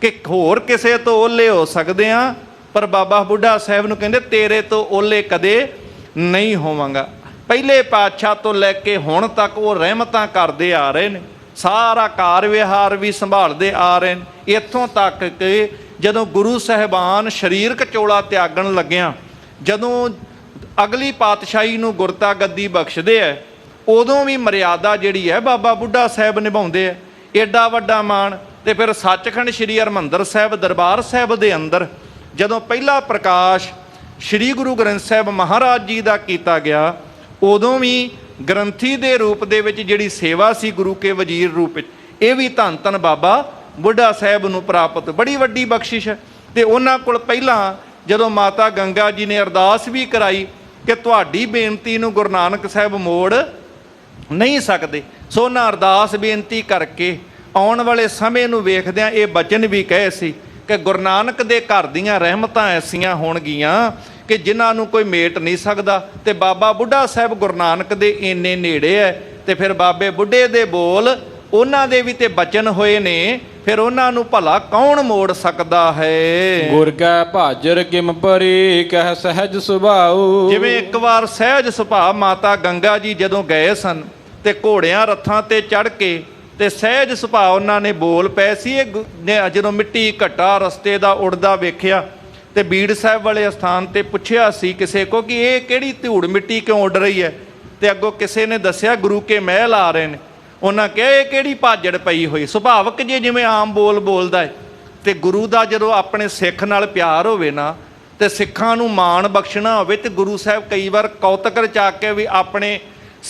ਕਿ ਹੋਰ ਕਿਸੇ ਤੋਂ ਓਲੇ ਹੋ ਸਕਦੇ ਆ, ਪਰ ਬਾਬਾ ਬੁੱਢਾ ਸਾਹਿਬ ਨੂੰ ਕਹਿੰਦੇ ਤੇਰੇ ਤੋਂ ਓਲੇ ਕਦੇ ਨਹੀਂ ਹੋਵਾਂਗਾ। ਪਹਿਲੇ ਪਾਤਸ਼ਾਹ ਤੋਂ ਲੈ ਕੇ ਹੁਣ ਤੱਕ ਉਹ ਰਹਿਮਤਾਂ ਕਰਦੇ ਆ ਰਹੇ ਨੇ, ਸਾਰਾ ਕਾਰ ਵਿਹਾਰ ਵੀ ਸੰਭਾਲਦੇ ਆ ਰਹੇ ਨੇ। ਇੱਥੋਂ ਤੱਕ ਕਿ ਜਦੋਂ ਗੁਰੂ ਸਾਹਿਬਾਨ ਸਰੀਰਕ ਚੋਲਾ ਤਿਆਗਣ ਲੱਗਿਆ, ਜਦੋਂ ਅਗਲੀ ਪਾਤਸ਼ਾਹੀ ਨੂੰ ਗੁਰਤਾ ਗੱਦੀ ਬਖਸ਼ਦੇ ਹੈ, ਉਦੋਂ ਵੀ ਮਰਿਆਦਾ ਜਿਹੜੀ ਹੈ ਬਾਬਾ ਬੁੱਢਾ ਸਾਹਿਬ ਨਿਭਾਉਂਦੇ ਹੈ। ਏਡਾ ਵੱਡਾ ਮਾਣ ਤੇ ਫਿਰ ਸੱਚਖੰਡ ਸ੍ਰੀ ਹਰਿਮੰਦਰ ਸਾਹਿਬ ਦਰਬਾਰ ਸਾਹਿਬ ਦੇ ਅੰਦਰ ਜਦੋਂ ਪਹਿਲਾ ਪ੍ਰਕਾਸ਼ ਸ੍ਰੀ ਗੁਰੂ ਗ੍ਰੰਥ ਸਾਹਿਬ ਮਹਾਰਾਜ ਜੀ ਦਾ ਕੀਤਾ ਗਿਆ, ਉਦੋਂ ਵੀ ਗ੍ਰੰਥੀ ਦੇ ਰੂਪ ਦੇ ਵਿੱਚ ਜਿਹੜੀ ਸੇਵਾ ਸੀ ਗੁਰੂ ਕੇ ਵਜ਼ੀਰ ਰੂਪ ਵਿੱਚ, ਇਹ ਵੀ ਧੰਨ ਧੰਨ ਬਾਬਾ ਬੁੱਢਾ ਸਾਹਿਬ ਨੂੰ ਪ੍ਰਾਪਤ, ਬੜੀ ਵੱਡੀ ਬਖਸ਼ਿਸ਼ ਹੈ। ਤੇ ਉਹਨਾਂ ਕੋਲ ਪਹਿਲਾਂ ਜਦੋਂ ਮਾਤਾ ਗੰਗਾ ਜੀ ਨੇ ਅਰਦਾਸ ਵੀ ਕਰਾਈ ਕਿ ਤੁਹਾਡੀ ਬੇਨਤੀ ਨੂੰ ਗੁਰੂ ਨਾਨਕ ਸਾਹਿਬ ਮੋੜ ਨਹੀਂ ਸਕਦੇ, ਸੋ ਉਹਨਾਂ ਅਰਦਾਸ ਬੇਨਤੀ ਕਰਕੇ ਆਉਣ ਵਾਲੇ ਸਮੇਂ ਨੂੰ ਵੇਖਦਿਆਂ ਇਹ ਬਚਨ ਵੀ ਕਹੇ ਸੀ ਕਿ ਗੁਰੂ ਨਾਨਕ ਦੇ ਘਰ ਦੀਆਂ ਰਹਿਮਤਾਂ ਐਸੀਆਂ ਹੋਣਗੀਆਂ ਕਿ ਜਿਨ੍ਹਾਂ ਨੂੰ ਕੋਈ ਮੇਟ ਨਹੀਂ ਸਕਦਾ। ਤੇ ਬਾਬਾ ਬੁੱਢਾ ਸਾਹਿਬ ਗੁਰੂ ਨਾਨਕ ਦੇ ਇੰਨੇ ਨੇੜੇ ਹੈ, ਤੇ ਫਿਰ ਬਾਬੇ ਬੁੱਢੇ ਦੇ ਬੋਲ ਉਹਨਾਂ ਦੇ ਵੀ ਤੇ ਬਚਨ ਹੋਏ ਨੇ, ਫਿਰ ਉਹਨਾਂ ਨੂੰ ਭਲਾ ਕੌਣ ਮੋੜ ਸਕਦਾ ਹੈ। ਗੁਰ ਕੈ ਭਾਜਰ ਕਿਮ ਪਰੀ ਕਹਿ ਸਹਿਜ ਸੁਭਾਉ। ਜਿਵੇਂ ਇੱਕ ਵਾਰ ਸਹਿਜ ਸੁਭਾਅ ਮਾਤਾ ਗੰਗਾ ਜੀ ਜਦੋਂ ਗਏ ਸਨ ਤੇ ਘੋੜਿਆਂ ਰੱਥਾਂ ਤੇ ਚੜ੍ਹ ਕੇ ਤੇ ਸਹਿਜ ਸੁਭਾਅ ਉਹਨਾਂ ਨੇ ਬੋਲ ਪਏ ਸੀ। ਇਹ ਜਦੋਂ ਮਿੱਟੀ ਘੱਟਾ ਰਸਤੇ ਦਾ ਉੜਦਾ ਵੇਖਿਆ ਤੇ ਬੀੜ ਸਾਹਿਬ ਵਾਲੇ ਅਸਥਾਨ ਤੇ ਪੁੱਛਿਆ ਸੀ ਕਿਸੇ ਕੋ ਕਿ ਇਹ ਕਿਹੜੀ ਧੂੜ ਮਿੱਟੀ ਕਿਉਂ ਉੱਡ ਰਹੀ ਹੈ, ਤੇ ਅੱਗੋਂ ਕਿਸੇ ਨੇ ਦੱਸਿਆ ਗੁਰੂ ਕੇ ਮਹਿਲ ਆ ਰਹੇ ਨੇ। ਉਹਨਾਂ ਕਿਹਾ ਇਹ ਕਿਹੜੀ ਭਾਜੜ ਪਈ ਹੋਈ। ਸੁਭਾਵਕ ਜੇ ਜਿਵੇਂ ਆਮ ਬੋਲ ਬੋਲਦਾ ਹੈ, ਤੇ ਗੁਰੂ ਦਾ ਜਦੋਂ ਆਪਣੇ ਸਿੱਖ ਨਾਲ ਪਿਆਰ ਹੋਵੇ ਨਾ, ਤੇ ਸਿੱਖਾਂ ਨੂੰ ਮਾਣ ਬਖਸ਼ਣਾ ਹੋਵੇ, ਤੇ ਗੁਰੂ ਸਾਹਿਬ ਕਈ ਵਾਰ ਕੌਤਕ ਰਚਾ ਕੇ ਵੀ ਆਪਣੇ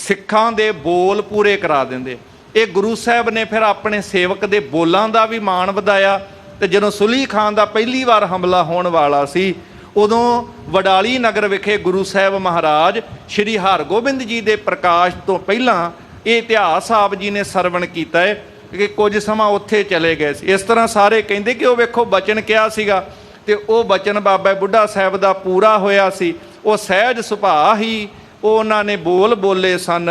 ਸਿੱਖਾਂ ਦੇ ਬੋਲ ਪੂਰੇ ਕਰਾ ਦਿੰਦੇ। ਇਹ ਗੁਰੂ ਸਾਹਿਬ ਨੇ ਫਿਰ ਆਪਣੇ ਸੇਵਕ ਦੇ ਬੋਲਾਂ ਦਾ ਵੀ ਮਾਣ ਵਧਾਇਆ। ਤੇ ਜਦੋਂ ਸੁਲੀ ਖਾਨ ਦਾ ਪਹਿਲੀ ਵਾਰ ਹਮਲਾ ਹੋਣ ਵਾਲਾ ਸੀ, ਉਦੋਂ ਵਡਾਲੀ ਨਗਰ ਵਿਖੇ ਗੁਰੂ ਸਾਹਿਬ ਮਹਾਰਾਜ ਸ਼੍ਰੀ ਹਰਗੋਬਿੰਦ ਜੀ ਦੇ ਪ੍ਰਕਾਸ਼ ਤੋਂ ਪਹਿਲਾਂ ਇਹ ਇਤਿਹਾਸ ਆਪ ਜੀ ਨੇ ਸਰਵਣ ਕੀਤਾ ਹੈ ਕਿ ਕੁਝ ਸਮਾਂ ਉੱਥੇ ਚਲੇ ਗਏ ਸੀ। ਇਸ ਤਰ੍ਹਾਂ ਸਾਰੇ ਕਹਿੰਦੇ ਕਿ ਉਹ ਵੇਖੋ ਬਚਨ ਕਿਹਾ ਸੀਗਾ, ਤੇ ਉਹ ਬਚਨ ਬਾਬਾ ਬੁੱਢਾ ਸਾਹਿਬ ਦਾ ਪੂਰਾ ਹੋਇਆ ਸੀ। ਉਹ ਸਹਿਜ ਸੁਭਾਅ ਹੀ ਉਹ ਉਹਨਾਂ ਨੇ ਬੋਲ ਬੋਲੇ ਸਨ।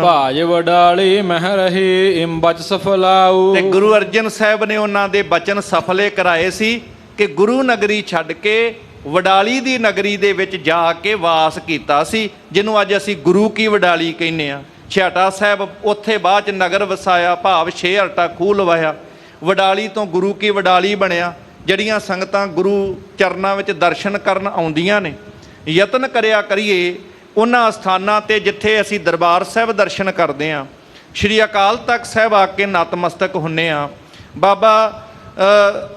ਭਾਜ ਵਡਾਲੀ ਮਹਿ ਰਹੀ ਇਮ ਬਚ ਸਫਲਾਉ। ਤੇ ਗੁਰੂ ਅਰਜਨ ਸਾਹਿਬ ਨੇ ਉਹਨਾਂ ਦੇ ਬਚਨ ਸਫਲੇ ਕਰਾਏ ਸੀ ਕਿ ਗੁਰੂ ਨਗਰੀ ਛੱਡ ਕੇ ਵਡਾਲੀ ਦੀ ਨਗਰੀ ਦੇ ਵਿੱਚ ਜਾ ਕੇ ਵਾਸ ਕੀਤਾ ਸੀ, ਜਿਹਨੂੰ ਅੱਜ ਅਸੀਂ ਗੁਰੂ ਕੀ ਵਡਾਲੀ ਕਹਿੰਦੇ ਆ। ਛਿਆਟਾ ਸਾਹਿਬ ਉੱਥੇ ਬਾਅਦ ਚ ਨਗਰ ਵਸਾਇਆ, ਭਾਵ ਛੇ ਹਰਟਾ ਖੂਹ ਲਵਾਇਆ, ਵਡਾਲੀ ਤੋਂ ਗੁਰੂ ਕੀ ਵਡਾਲੀ ਬਣਿਆ। ਜਿਹੜੀਆਂ ਸੰਗਤਾਂ ਗੁਰੂ ਚਰਨਾਂ ਵਿੱਚ ਦਰਸ਼ਨ ਕਰਨ ਆਉਂਦੀਆਂ ਨੇ, ਯਤਨ ਕਰਿਆ ਕਰੀਏ ਉਹਨਾਂ ਅਸਥਾਨਾਂ 'ਤੇ ਜਿੱਥੇ ਅਸੀਂ ਦਰਬਾਰ ਸਾਹਿਬ ਦਰਸ਼ਨ ਕਰਦੇ ਹਾਂ, ਸ਼੍ਰੀ ਅਕਾਲ ਤਖਤ ਸਾਹਿਬ ਆ ਕੇ ਨਤਮਸਤਕ ਹੁੰਦੇ ਹਾਂ, ਬਾਬਾ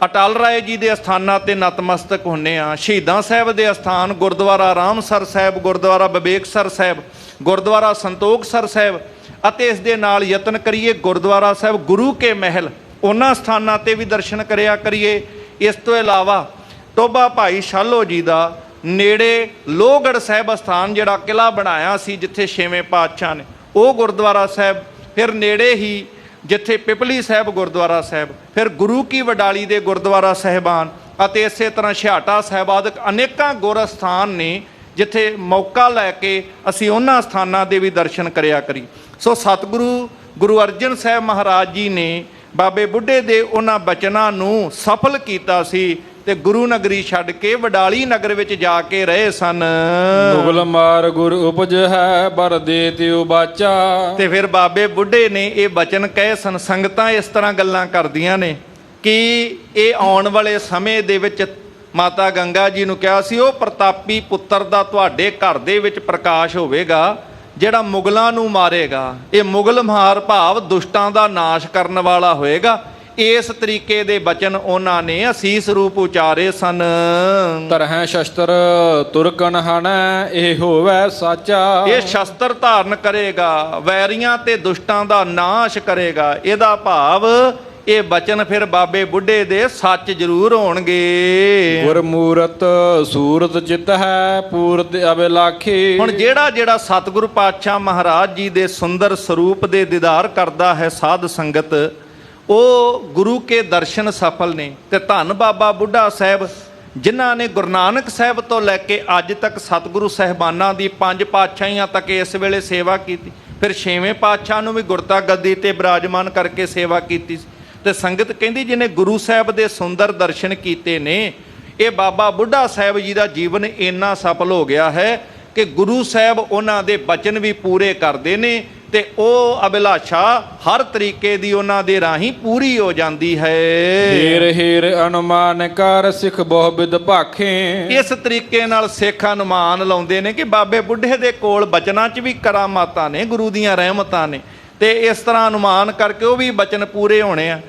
ਅਟਲ ਰਾਏ ਜੀ ਦੇ ਅਸਥਾਨਾਂ 'ਤੇ ਨਤਮਸਤਕ ਹੁੰਦੇ ਹਾਂ, ਸ਼ਹੀਦਾਂ ਸਾਹਿਬ ਦੇ ਅਸਥਾਨ ਗੁਰਦੁਆਰਾ ਰਾਮਸਰ ਸਾਹਿਬ, ਗੁਰਦੁਆਰਾ ਵਿਵੇਕਸਰ ਸਾਹਿਬ, ਗੁਰਦੁਆਰਾ ਸੰਤੋਖਸਰ ਸਾਹਿਬ, ਅਤੇ ਇਸ ਦੇ ਨਾਲ ਯਤਨ ਕਰੀਏ ਗੁਰਦੁਆਰਾ ਸਾਹਿਬ ਗੁਰੂ ਕੇ ਮਹਿਲ, ਉਹਨਾਂ ਸਥਾਨਾਂ 'ਤੇ ਵੀ ਦਰਸ਼ਨ ਕਰਿਆ ਕਰੀਏ। ਇਸ ਤੋਂ ਇਲਾਵਾ ਟੋਭਾ ਭਾਈ ਸ਼ਾਲੋ ਜੀ ਦਾ ਨੇੜੇ ਲੋਹਗੜ੍ਹ ਸਾਹਿਬ ਅਸਥਾਨ ਜਿਹੜਾ ਕਿਲ੍ਹਾ ਬਣਾਇਆ ਸੀ ਜਿੱਥੇ ਛੇਵੇਂ ਪਾਤਸ਼ਾਹ ਨੇ, ਉਹ ਗੁਰਦੁਆਰਾ ਸਾਹਿਬ, ਫਿਰ ਨੇੜੇ ਹੀ ਜਿੱਥੇ ਪਿਪਲੀ ਸਾਹਿਬ ਗੁਰਦੁਆਰਾ ਸਾਹਿਬ, ਫਿਰ ਗੁਰੂ ਕੀ ਵਡਾਲੀ ਦੇ ਗੁਰਦੁਆਰਾ ਸਾਹਿਬਾਨ, ਅਤੇ ਇਸੇ ਤਰ੍ਹਾਂ ਛਿਆਟਾ ਸਾਹਿਬ ਆਦਿਕ ਅਨੇਕਾਂ ਗੁਰ ਅਸਥਾਨ ਨੇ ਜਿੱਥੇ ਮੌਕਾ ਲੈ ਕੇ ਅਸੀਂ ਉਹਨਾਂ ਸਥਾਨਾਂ ਦੇ ਵੀ ਦਰਸ਼ਨ ਕਰਿਆ ਕਰੀ। ਸੋ ਸਤਿਗੁਰੂ ਗੁਰੂ ਅਰਜਨ ਸਾਹਿਬ ਮਹਾਰਾਜ ਜੀ ਨੇ ਬਾਬੇ ਬੁੱਢੇ ਦੇ ਉਹਨਾਂ ਬਚਨਾਂ ਨੂੰ ਸਫਲ ਕੀਤਾ ਸੀ ਤੇ ਗੁਰੂ ਨਗਰੀ ਛੱਡ ਕੇ ਵਡਾਲੀ ਨਗਰ ਵਿੱਚ ਜਾ ਕੇ ਰਹੇ ਸਨ। ਮੁਗਲ ਮਾਰ ਗੁਰ ਉਪਜ ਹੈ ਬਰ ਦੇ ਤਿਉ ਬਾਚਾ। ਤੇ ਫਿਰ ਬਾਬੇ ਬੁੱਢੇ ਨੇ ਇਹ ਬਚਨ ਕਹੇ ਸਨ। ਸੰਗਤਾਂ ਇਸ ਤਰ੍ਹਾਂ ਗੱਲਾਂ ਕਰਦੀਆਂ ਨੇ ਕਿ ਇਹ ਆਉਣ ਵਾਲੇ ਸਮੇਂ ਦੇ ਵਿੱਚ ਮਾਤਾ ਗੰਗਾ ਜੀ ਨੂੰ ਕਿਹਾ ਸੀ ਉਹ ਪ੍ਰਤਾਪੀ ਪੁੱਤਰ ਦਾ ਤੁਹਾਡੇ ਘਰ ਦੇ ਵਿੱਚ ਪ੍ਰਕਾਸ਼ ਹੋਵੇਗਾ ਜਿਹੜਾ ਮੁਗਲਾਂ ਨੂੰ ਮਾਰੇਗਾ। ਇਹ ਮੁਗਲ ਮਾਰ ਭਾਵ ਦੁਸ਼ਟਾਂ ਦਾ ਨਾਸ਼ ਕਰਨ ਵਾਲਾ ਹੋਏਗਾ। ਇਸ ਤਰੀਕੇ ਦੇ ਬਚਨ ਉਹਨਾਂ ਨੇ ਅਸੀਸ ਰੂਪ ਉਚਾਰੇ ਸਨ। ਤਰਹਿ ਸ਼ਸਤਰ ਤੁਰਕਨ ਹਨੈ ਇਹ ਹੋਵੇ ਸਾਚਾ। ਇਹ ਸ਼ਸਤਰ ਧਾਰਨ ਕਰੇਗਾ, ਵੈਰੀਆਂ ਤੇ ਦੁਸ਼ਟਾਂ ਦਾ ਨਾਸ਼ ਕਰੇਗਾ। ਇਹਦਾ ਭਾਵ ਇਹ ਬਚਨ ਫਿਰ ਬਾਬੇ ਬੁੱਢੇ ਦੇ ਸੱਚ ਜ਼ਰੂਰ ਹੋਣਗੇ। ਗੁਰਮੂਰਤ ਸੂਰਤ ਚਿਤ ਹੈ ਪੂਰਤ ਅਬਿਲਾਖੀ। ਹੁਣ ਜਿਹੜਾ ਸਤਿਗੁਰੂ ਪਾਤਸ਼ਾਹ ਮਹਾਰਾਜ ਜੀ ਦੇ ਸੁੰਦਰ ਸਰੂਪ ਦੇ ਦੀਦਾਰ ਕਰਦਾ ਹੈ ਸਾਧ ਸੰਗਤ, ਉਹ ਗੁਰੂ ਕੇ ਦਰਸ਼ਨ ਸਫਲ ਨੇ। ਤੇ ਧੰਨ ਬਾਬਾ ਬੁੱਢਾ ਸਾਹਿਬ ਜਿਨ੍ਹਾਂ ਨੇ ਗੁਰੂ ਨਾਨਕ ਸਾਹਿਬ ਤੋਂ ਲੈ ਕੇ ਅੱਜ ਤੱਕ ਸਤਿਗੁਰੂ ਸਾਹਿਬਾਨਾਂ ਦੀ 5 ਪਾਤਸ਼ਾਹੀਆਂ ਤੱਕ ਇਸ ਵੇਲੇ ਸੇਵਾ ਕੀਤੀ, ਫਿਰ 6ਵੇਂ ਪਾਤਸ਼ਾਹ ਨੂੰ ਵੀ ਗੁਰਤਾ ਗੱਦੀ ਤੇ ਬਿਰਾਜਮਾਨ ਕਰਕੇ ਸੇਵਾ ਕੀਤੀ। ਤੇ ਸੰਗਤ ਕਹਿੰਦੀ ਜਿਹਨੇ ਗੁਰੂ ਸਾਹਿਬ ਦੇ ਸੁੰਦਰ ਦਰਸ਼ਨ ਕੀਤੇ ਨੇ, ਇਹ ਬਾਬਾ ਬੁੱਢਾ ਸਾਹਿਬ ਜੀ ਦਾ ਜੀਵਨ ਇੰਨਾ ਸਫਲ ਹੋ ਗਿਆ ਹੈ ਕਿ ਗੁਰੂ ਸਾਹਿਬ ਉਹਨਾਂ ਦੇ ਬਚਨ ਵੀ ਪੂਰੇ ਕਰਦੇ ਨੇ ਤੇ ਉਹ ਅਭਿਲਾਸ਼ਾ ਹਰ ਤਰੀਕੇ ਦੀ ਉਹਨਾਂ ਦੇ ਰਾਹੀਂ ਪੂਰੀ ਹੋ ਜਾਂਦੀ ਹੈ। ਹੀਰ ਹੀਰ ਅਨੁਮਾਨ ਕਰ ਸਿੱਖ ਬਹੁ ਬਿਦ ਭਾਖੇ। ਇਸ ਤਰੀਕੇ ਨਾਲ ਸਿੱਖ ਅਨੁਮਾਨ ਲਾਉਂਦੇ ਨੇ ਕਿ ਬਾਬੇ ਬੁੱਢੇ ਦੇ ਕੋਲ ਬਚਨਾਂ 'ਚ ਵੀ ਕਰਾਮਾਤਾਂ ਨੇ, ਗੁਰੂ ਦੀਆਂ ਰਹਿਮਤਾਂ ਨੇ, ਤੇ ਇਸ ਤਰ੍ਹਾਂ ਅਨੁਮਾਨ ਕਰਕੇ ਉਹ ਵੀ ਬਚਨ ਪੂਰੇ ਹੋਣੇ ਆ।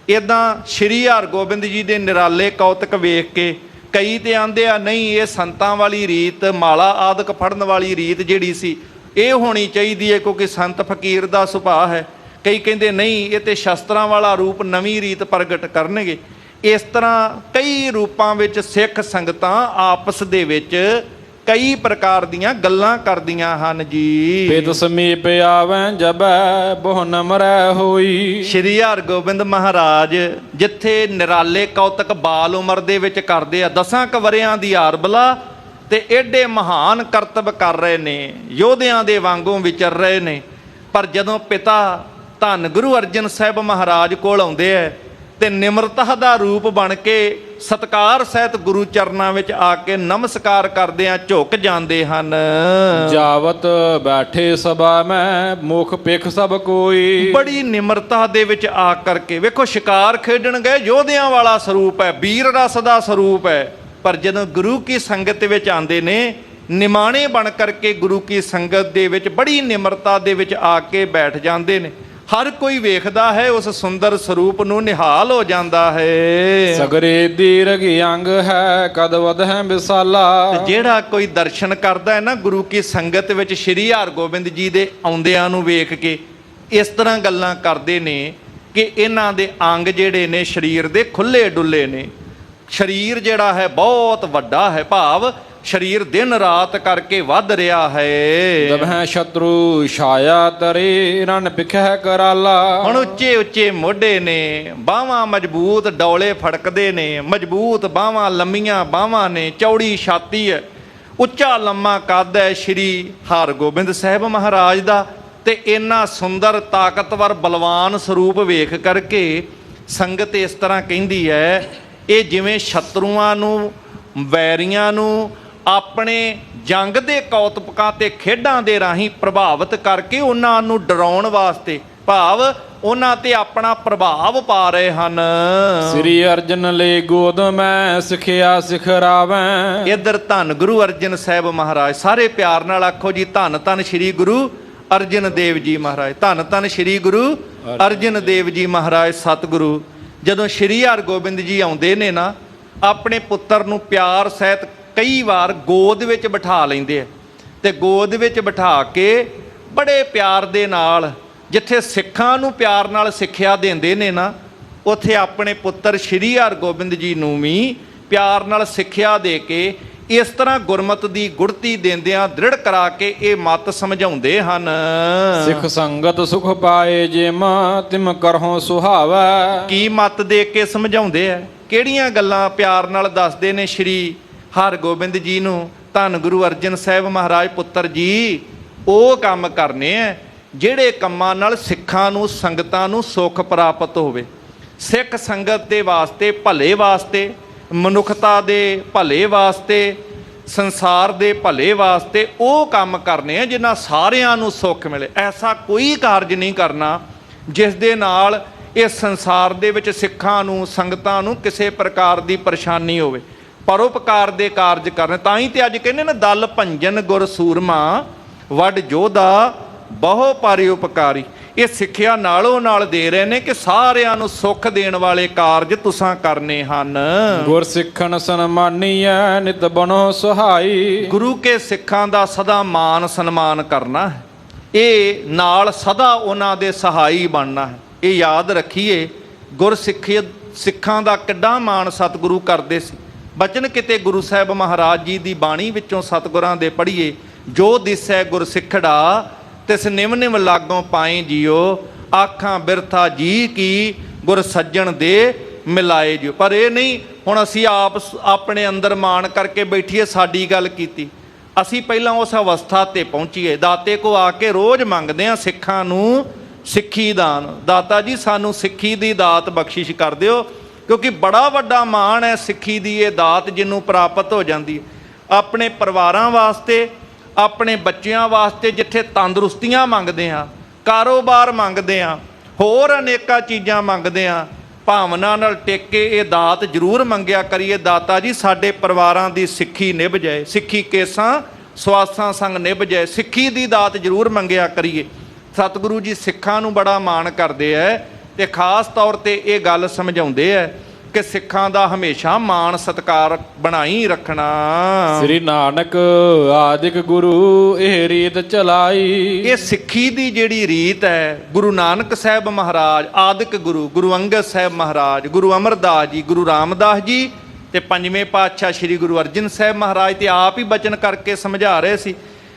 ਇਦਾਂ ਸ਼੍ਰੀ ਹਰਗੋਬਿੰਦ ਜੀ ਦੇ ਨਿਰਾਲੇ ਕੌਤਕ ਵੇਖ ਕੇ ਕਈ ਤੇ ਆਂਦੇ ਆ ਨਹੀਂ ਇਹ ਸੰਤਾਂ ਵਾਲੀ ਰੀਤ, ਮਾਲਾ ਆਦਿਕ ਫੜਨ ਵਾਲੀ ਰੀਤ ਜਿਹੜੀ ਸੀ ਇਹ ਹੋਣੀ ਚਾਹੀਦੀ ਹੈ ਕਿਉਂਕਿ ਸੰਤ ਫਕੀਰ ਦਾ ਸੁਭਾਅ ਹੈ। ਕਈ ਕਹਿੰਦੇ ਨਹੀਂ ਇਹ ਤੇ ਸ਼ਸਤਰਾਂ ਵਾਲਾ ਰੂਪ ਨਵੀਂ ਰੀਤ ਪ੍ਰਗਟ ਕਰਨਗੇ। ਇਸ ਤਰ੍ਹਾਂ ਕਈ ਰੂਪਾਂ ਵਿੱਚ ਸਿੱਖ ਸੰਗਤਾਂ ਆਪਸ ਦੇ ਵਿੱਚ ਕਈ ਪ੍ਰਕਾਰ ਦੀਆਂ ਗੱਲਾਂ ਕਰਦੀਆਂ ਹਨ ਜੀ। ਪਿਤ ਸਮੀਪ ਆਵੈ ਜਬੈ ਬਹੁ ਨਮਰੈ ਹੋਈ। ਸ਼੍ਰੀ ਹਰਗੋਬਿੰਦ ਮਹਾਰਾਜ ਜਿੱਥੇ ਨਿਰਾਲੇ ਕੌਤਕ ਬਾਲ ਉਮਰ ਦੇ ਵਿੱਚ ਕਰਦੇ ਆ, 10 ਕੁ ਵਰਿਆਂ ਦੀ ਆਰਬਲਾ ਤੇ ਏਡੇ ਮਹਾਨ ਕਰਤੱਵ ਕਰ ਰਹੇ ਨੇ, ਯੋਧਿਆਂ ਦੇ ਵਾਂਗੂ ਵਿਚਰ ਰਹੇ ਨੇ, ਪਰ ਜਦੋਂ ਪਿਤਾ ਧੰਨ ਗੁਰੂ ਅਰਜਨ ਸਾਹਿਬ ਮਹਾਰਾਜ ਕੋਲ ਆਉਂਦੇ ਐ ਤੇ ਨਿਮਰਤਾ ਦਾ ਰੂਪ ਬਣ ਕੇ ਸਤਕਾਰ ਸਹਿਤ ਗੁਰੂ ਚਰਨਾਂ ਵਿੱਚ ਆ ਕੇ ਨਮਸਕਾਰ ਕਰਦਿਆਂ ਝੁਕ ਜਾਂਦੇ ਹਨ। ਜਾਵਤ ਬੈਠੇ ਸਭਾ ਮੈਂ ਮੁਖ ਪਿਖ ਸਭ ਕੋਈ। ਬੜੀ ਨਿਮਰਤਾ ਦੇ ਵਿੱਚ ਆ ਕਰਕੇ ਵੇਖੋ, ਸ਼ਿਕਾਰ ਖੇਡਣ ਗਏ ਯੋਧਿਆਂ ਵਾਲਾ ਸਰੂਪ ਹੈ, ਵੀਰ ਰਸ ਦਾ ਸਰੂਪ ਹੈ, ਪਰ ਜਦੋਂ ਗੁਰੂ ਕੀ ਸੰਗਤ ਵਿੱਚ ਆਉਂਦੇ ਨੇ ਨਿਮਾਣੇ ਬਣ ਕਰਕੇ ਗੁਰੂ ਕੀ ਸੰਗਤ ਦੇ ਵਿੱਚ ਬੜੀ ਨਿਮਰਤਾ ਦੇ ਵਿੱਚ ਆ ਕੇ ਬੈਠ ਜਾਂਦੇ ਨੇ। ਹਰ ਕੋਈ ਵੇਖਦਾ ਹੈ ਉਸ ਸੁੰਦਰ ਸਰੂਪ ਨੂੰ, ਨਿਹਾਲ ਹੋ ਜਾਂਦਾ ਹੈ। ਸਗਰੇ ਦੀਰਘ ਅੰਗ ਹੈ ਕਦ ਵਧ ਹੈ ਵਿਸਾਲਾ। ਤੇ ਜਿਹੜਾ ਕੋਈ ਦਰਸ਼ਨ ਕਰਦਾ ਹੈ ਨਾ ਗੁਰੂ ਕੀ ਸੰਗਤ ਵਿੱਚ ਸ਼੍ਰੀ ਹਰਗੋਬਿੰਦ ਜੀ ਦੇ ਆਉਂਦਿਆਂ ਨੂੰ ਵੇਖ ਕੇ ਇਸ ਤਰ੍ਹਾਂ ਗੱਲਾਂ ਕਰਦੇ ਨੇ ਕਿ ਇਹਨਾਂ ਦੇ ਅੰਗ ਜਿਹੜੇ ਨੇ ਸਰੀਰ ਦੇ ਖੁੱਲੇ ਡੁੱਲੇ ਨੇ। ਸਰੀਰ ਜਿਹੜਾ ਹੈ ਬਹੁਤ ਵੱਡਾ ਹੈ, ਭਾਵ ਸਰੀਰ ਦਿਨ ਰਾਤ ਕਰਕੇ ਵੱਧ ਰਿਹਾ ਹੈ। ਜਬ ਹੈ ਸ਼ਤਰੂ ਛਾਇਆ ਤਰੇ ਰਨ ਪਿਖੈ ਕਰਾਲਾ। ਹੁਣ ਉੱਚੇ ਉੱਚੇ ਮੋਢੇ ਨੇ, ਬਾਹਾਂ ਮਜ਼ਬੂਤ ਡੌਲੇ ਫੜਕਦੇ ਨੇ, ਮਜ਼ਬੂਤ ਬਾਹਾਂ, ਲੰਮੀਆਂ ਬਾਹਾਂ ਨੇ, ਚੌੜੀ ਛਾਤੀ ਹੈ, ਉੱਚਾ ਲੰਮਾ ਕੱਦ ਹੈ ਸ਼੍ਰੀ ਹਰਗੋਬਿੰਦ ਸਾਹਿਬ ਮਹਾਰਾਜ ਦਾ। ਤੇ ਇੰਨਾ ਸੁੰਦਰ ਤਾਕਤਵਰ ਬਲਵਾਨ ਸਰੂਪ ਵੇਖ ਕਰਕੇ ਸੰਗਤ ਇਸ ਤਰ੍ਹਾਂ ਕਹਿੰਦੀ ਹੈ ਇਹ ਜਿਵੇਂ ਸ਼ਤਰੂਆਂ ਨੂੰ, ਵੈਰੀਆਂ ਨੂੰ ਆਪਣੇ ਜੰਗ ਦੇ ਕੌਤਕਾਂ ਤੇ ਖੇਡਾਂ ਦੇ ਰਾਹੀਂ ਪ੍ਰਭਾਵਿਤ ਕਰਕੇ ਉਹਨਾਂ ਨੂੰ ਡਰਾਉਣ ਵਾਸਤੇ, ਭਾਵ ਉਹਨਾਂ ਤੇ ਆਪਣਾ ਪ੍ਰਭਾਵ ਪਾ ਰਹੇ ਹਨ। ਸ੍ਰੀ ਅਰਜਨ ਲੈ ਗੋਦ ਮੈਂ ਸਿਖਿਆ ਸਿਖਰਾਵੈ। ਇੱਧਰ ਧੰਨ ਗੁਰੂ ਅਰਜਨ ਸਾਹਿਬ ਮਹਾਰਾਜ, ਸਾਰੇ ਪਿਆਰ ਨਾਲ ਆਖੋ ਜੀ, ਧੰਨ ਧੰਨ ਸ਼੍ਰੀ ਗੁਰੂ ਅਰਜਨ ਦੇਵ ਜੀ ਮਹਾਰਾਜ, ਧੰਨ ਧੰਨ ਸ਼੍ਰੀ ਗੁਰੂ ਅਰਜਨ ਦੇਵ ਜੀ ਮਹਾਰਾਜ ਸਤਿਗੁਰੂ। ਜਦੋਂ ਸ਼੍ਰੀ ਹਰਗੋਬਿੰਦ ਜੀ ਆਉਂਦੇ ਨੇ ਨਾ, ਆਪਣੇ ਪੁੱਤਰ ਨੂੰ ਪਿਆਰ ਸਹਿਤ ਕਈ ਵਾਰ ਗੋਦ ਵਿੱਚ ਬਿਠਾ ਲੈਂਦੇ ਆ ਤੇ ਗੋਦ ਵਿੱਚ ਬਿਠਾ ਕੇ ਬੜੇ ਪਿਆਰ ਦੇ ਨਾਲ, ਜਿੱਥੇ ਸਿੱਖਾਂ ਨੂੰ ਪਿਆਰ ਨਾਲ ਸਿੱਖਿਆ ਦਿੰਦੇ ਨੇ ਨਾ, ਉੱਥੇ ਆਪਣੇ ਪੁੱਤਰ ਸ਼੍ਰੀ ਹਰਗੋਬਿੰਦ ਜੀ ਨੂੰ ਵੀ ਪਿਆਰ ਨਾਲ ਸਿੱਖਿਆ ਦੇ ਕੇ ਇਸ ਤਰ੍ਹਾਂ ਗੁਰਮਤਿ ਦੀ ਗੁੜਤੀ ਦਿੰਦਿਆਂ ਦ੍ਰਿੜ ਕਰਾ ਕੇ ਇਹ ਮਤ ਸਮਝਾਉਂਦੇ ਹਨ। ਸਿੱਖ ਸੰਗਤ ਸੁਖ ਪਾਏ ਜਿਮ ਤਿਮ ਕਰਹੁ ਸੁਹਾਵੈ। ਕੀ ਮਤ ਦੇ ਕੇ ਸਮਝਾਉਂਦੇ ਆ, ਕਿਹੜੀਆਂ ਗੱਲਾਂ ਪਿਆਰ ਨਾਲ ਦੱਸਦੇ ਨੇ ਸ਼੍ਰੀ ਹਰਗੋਬਿੰਦ ਜੀ ਨੂੰ, ਧੰਨ ਗੁਰੂ ਅਰਜਨ ਸਾਹਿਬ ਮਹਾਰਾਜ ਪੁੱਤਰ ਜੀ ਉਹ ਕੰਮ ਕਰਨੇ ਆ ਜਿਹੜੇ ਕੰਮਾਂ ਨਾਲ ਸਿੱਖਾਂ ਨੂੰ, ਸੰਗਤਾਂ ਨੂੰ ਸੁੱਖ ਪ੍ਰਾਪਤ ਹੋਵੇ। ਸਿੱਖ ਸੰਗਤ ਦੇ ਵਾਸਤੇ, ਭਲੇ ਵਾਸਤੇ, ਮਨੁੱਖਤਾ ਦੇ ਭਲੇ ਵਾਸਤੇ, ਸੰਸਾਰ ਦੇ ਭਲੇ ਵਾਸਤੇ ਉਹ ਕੰਮ ਕਰਨੇ ਆ ਜਿਨ੍ਹਾਂ ਸਾਰਿਆਂ ਨੂੰ ਸੁੱਖ ਮਿਲੇ। ਐਸਾ ਕੋਈ ਕਾਰਜ ਨਹੀਂ ਕਰਨਾ ਜਿਸ ਦੇ ਨਾਲ ਇਸ ਸੰਸਾਰ ਦੇ ਵਿੱਚ ਸਿੱਖਾਂ ਨੂੰ, ਸੰਗਤਾਂ ਨੂੰ ਕਿਸੇ ਪ੍ਰਕਾਰ ਦੀ ਪਰੇਸ਼ਾਨੀ ਹੋਵੇ। ਪਰਉਪਕਾਰ ਦੇ ਕਾਰਜ ਕਰਨੇ। ਤਾਂ ਹੀ ਤੇ ਅੱਜ ਕਹਿੰਦੇ ਨੇ ਦਲ ਭੰਜਨ ਗੁਰ ਸੂਰਮਾ ਵੱਡ ਜੋਧਾ ਬਹੁ ਪਰਉਪਕਾਰੀ। ਇਹ ਸਿੱਖਿਆ ਨਾਲੋਂ ਨਾਲ ਦੇ ਰਹੇ ਨੇ ਕਿ ਸਾਰਿਆਂ ਨੂੰ ਸੁੱਖ ਦੇਣ ਵਾਲੇ ਕਾਰਜ ਤੁਸਾਂ ਕਰਨੇ ਹਨ। ਗੁਰ ਸਿੱਖਣ ਸਨਮਾਨੀਐ ਨਿਤ ਬਣੋ ਸਹਾਈ। ਗੁਰੂ ਕੇ ਸਿੱਖਾਂ ਦਾ ਸਦਾ ਮਾਨ ਸਨਮਾਨ ਕਰਨਾ ਹੈ, ਇਹ ਨਾਲ ਸਦਾ ਉਹਨਾਂ ਦੇ ਸਹਾਈ ਬਣਨਾ ਹੈ। ਇਹ ਯਾਦ ਰੱਖੀਏ, ਸਿੱਖਾਂ ਦਾ ਕਿੱਡਾ ਮਾਣ ਸਤਿਗੁਰੂ ਕਰਦੇ ਸੀ। ਬਚਨ ਕਿਤੇ ਗੁਰੂ ਸਾਹਿਬ ਮਹਾਰਾਜ ਜੀ ਦੀ ਬਾਣੀ ਵਿੱਚੋਂ ਸਤਿਗੁਰਾਂ ਦੇ ਪੜ੍ਹੀਏ, ਜੋ ਦਿਸੈ ਗੁਰ ਸਿੱਖੜਾ ਤਿਸ ਨਿਮ ਨਿਮ ਲਾਗੋਂ ਪਾਏ ਜੀਓ, ਆਖਾਂ ਬਿਰਥਾ ਜੀ ਕੀ ਗੁਰ ਸੱਜਣ ਦੇ ਮਿਲਾਏ ਜਿਓ। ਪਰ ਇਹ ਨਹੀਂ ਹੁਣ ਅਸੀਂ ਆਪਣੇ ਅੰਦਰ ਮਾਣ ਕਰਕੇ ਬੈਠੀਏ, ਸਾਡੀ ਗੱਲ ਕੀਤੀ। ਅਸੀਂ ਪਹਿਲਾਂ ਉਸ ਅਵਸਥਾ ਤੇ ਪਹੁੰਚੀਏ, ਦਾਤੇ ਕੋ ਆ ਕੇ ਰੋਜ਼ ਮੰਗਦੇ ਹਾਂ ਸਿੱਖਾਂ ਨੂੰ ਸਿੱਖੀ ਦਾਨ। ਦਾਤਾ ਜੀ ਸਾਨੂੰ ਸਿੱਖੀ ਦੀ ਦਾਤ ਬਖਸ਼ਿਸ਼ ਕਰ ਦਿਓ, ਕਿਉਂਕਿ ਬੜਾ ਵੱਡਾ ਮਾਣ ਹੈ ਸਿੱਖੀ ਦੀ ਇਹ ਦਾਤ ਜਿਹਨੂੰ ਪ੍ਰਾਪਤ ਹੋ ਜਾਂਦੀ ਹੈ। ਆਪਣੇ ਪਰਿਵਾਰਾਂ ਵਾਸਤੇ, ਆਪਣੇ ਬੱਚਿਆਂ ਵਾਸਤੇ ਜਿੱਥੇ ਤੰਦਰੁਸਤੀਆਂ ਮੰਗਦੇ ਹਾਂ, ਕਾਰੋਬਾਰ ਮੰਗਦੇ ਹਾਂ, ਹੋਰ ਅਨੇਕਾਂ ਚੀਜ਼ਾਂ ਮੰਗਦੇ ਹਾਂ, ਭਾਵਨਾ ਨਾਲ ਟਿਕ ਕੇ ਇਹ ਦਾਤ ਜ਼ਰੂਰ ਮੰਗਿਆ ਕਰੀਏ। ਦਾਤਾ ਜੀ ਸਾਡੇ ਪਰਿਵਾਰਾਂ ਦੀ ਸਿੱਖੀ ਨਿਭ ਜਾਏ, ਸਿੱਖੀ ਕੇਸਾਂ ਸਵਾਸਾਂ ਸੰਗ ਨਿਭ ਜਾਏ, ਸਿੱਖੀ ਦੀ ਦਾਤ ਜ਼ਰੂਰ ਮੰਗਿਆ ਕਰੀਏ। ਸਤਿਗੁਰੂ ਜੀ ਸਿੱਖਾਂ ਨੂੰ ਬੜਾ ਮਾਣ ਕਰਦੇ ਹੈ ਤੇ ਖਾਸ ਤੌਰ ਤੇ ਇਹ ਗੱਲ ਸਮਝਾਉਂਦੇ ਐ ਕਿ ਸਿੱਖਾਂ ਦਾ ਹਮੇਸ਼ਾ ਮਾਣ ਸਤਿਕਾਰ ਬਣਾਈ ਰੱਖਣਾ। ਸ੍ਰੀ ਨਾਨਕ ਆਦਿਕ ਗੁਰੂ ਇਹ ਰੀਤ ਚਲਾਈ। ਇਹ ਸਿੱਖੀ ਦੀ ਜਿਹੜੀ ਰੀਤ ਹੈ, ਗੁਰੂ ਨਾਨਕ ਸਾਹਿਬ ਮਹਾਰਾਜ ਆਦਿਕ ਗੁਰੂ, ਗੁਰੂ ਅੰਗਦ ਸਾਹਿਬ ਮਹਾਰਾਜ, ਗੁਰੂ ਅਮਰਦਾਸ ਜੀ, ਗੁਰੂ ਰਾਮਦਾਸ ਜੀ ਤੇ ਪੰਜਵੇਂ ਪਾਤਸ਼ਾਹ ਸ੍ਰੀ ਗੁਰੂ ਅਰਜਨ ਸਾਹਿਬ ਮਹਾਰਾਜ ਤੇ ਆਪ ਹੀ ਬਚਨ ਕਰਕੇ ਸਮਝਾ ਰਹੇ ਸੀ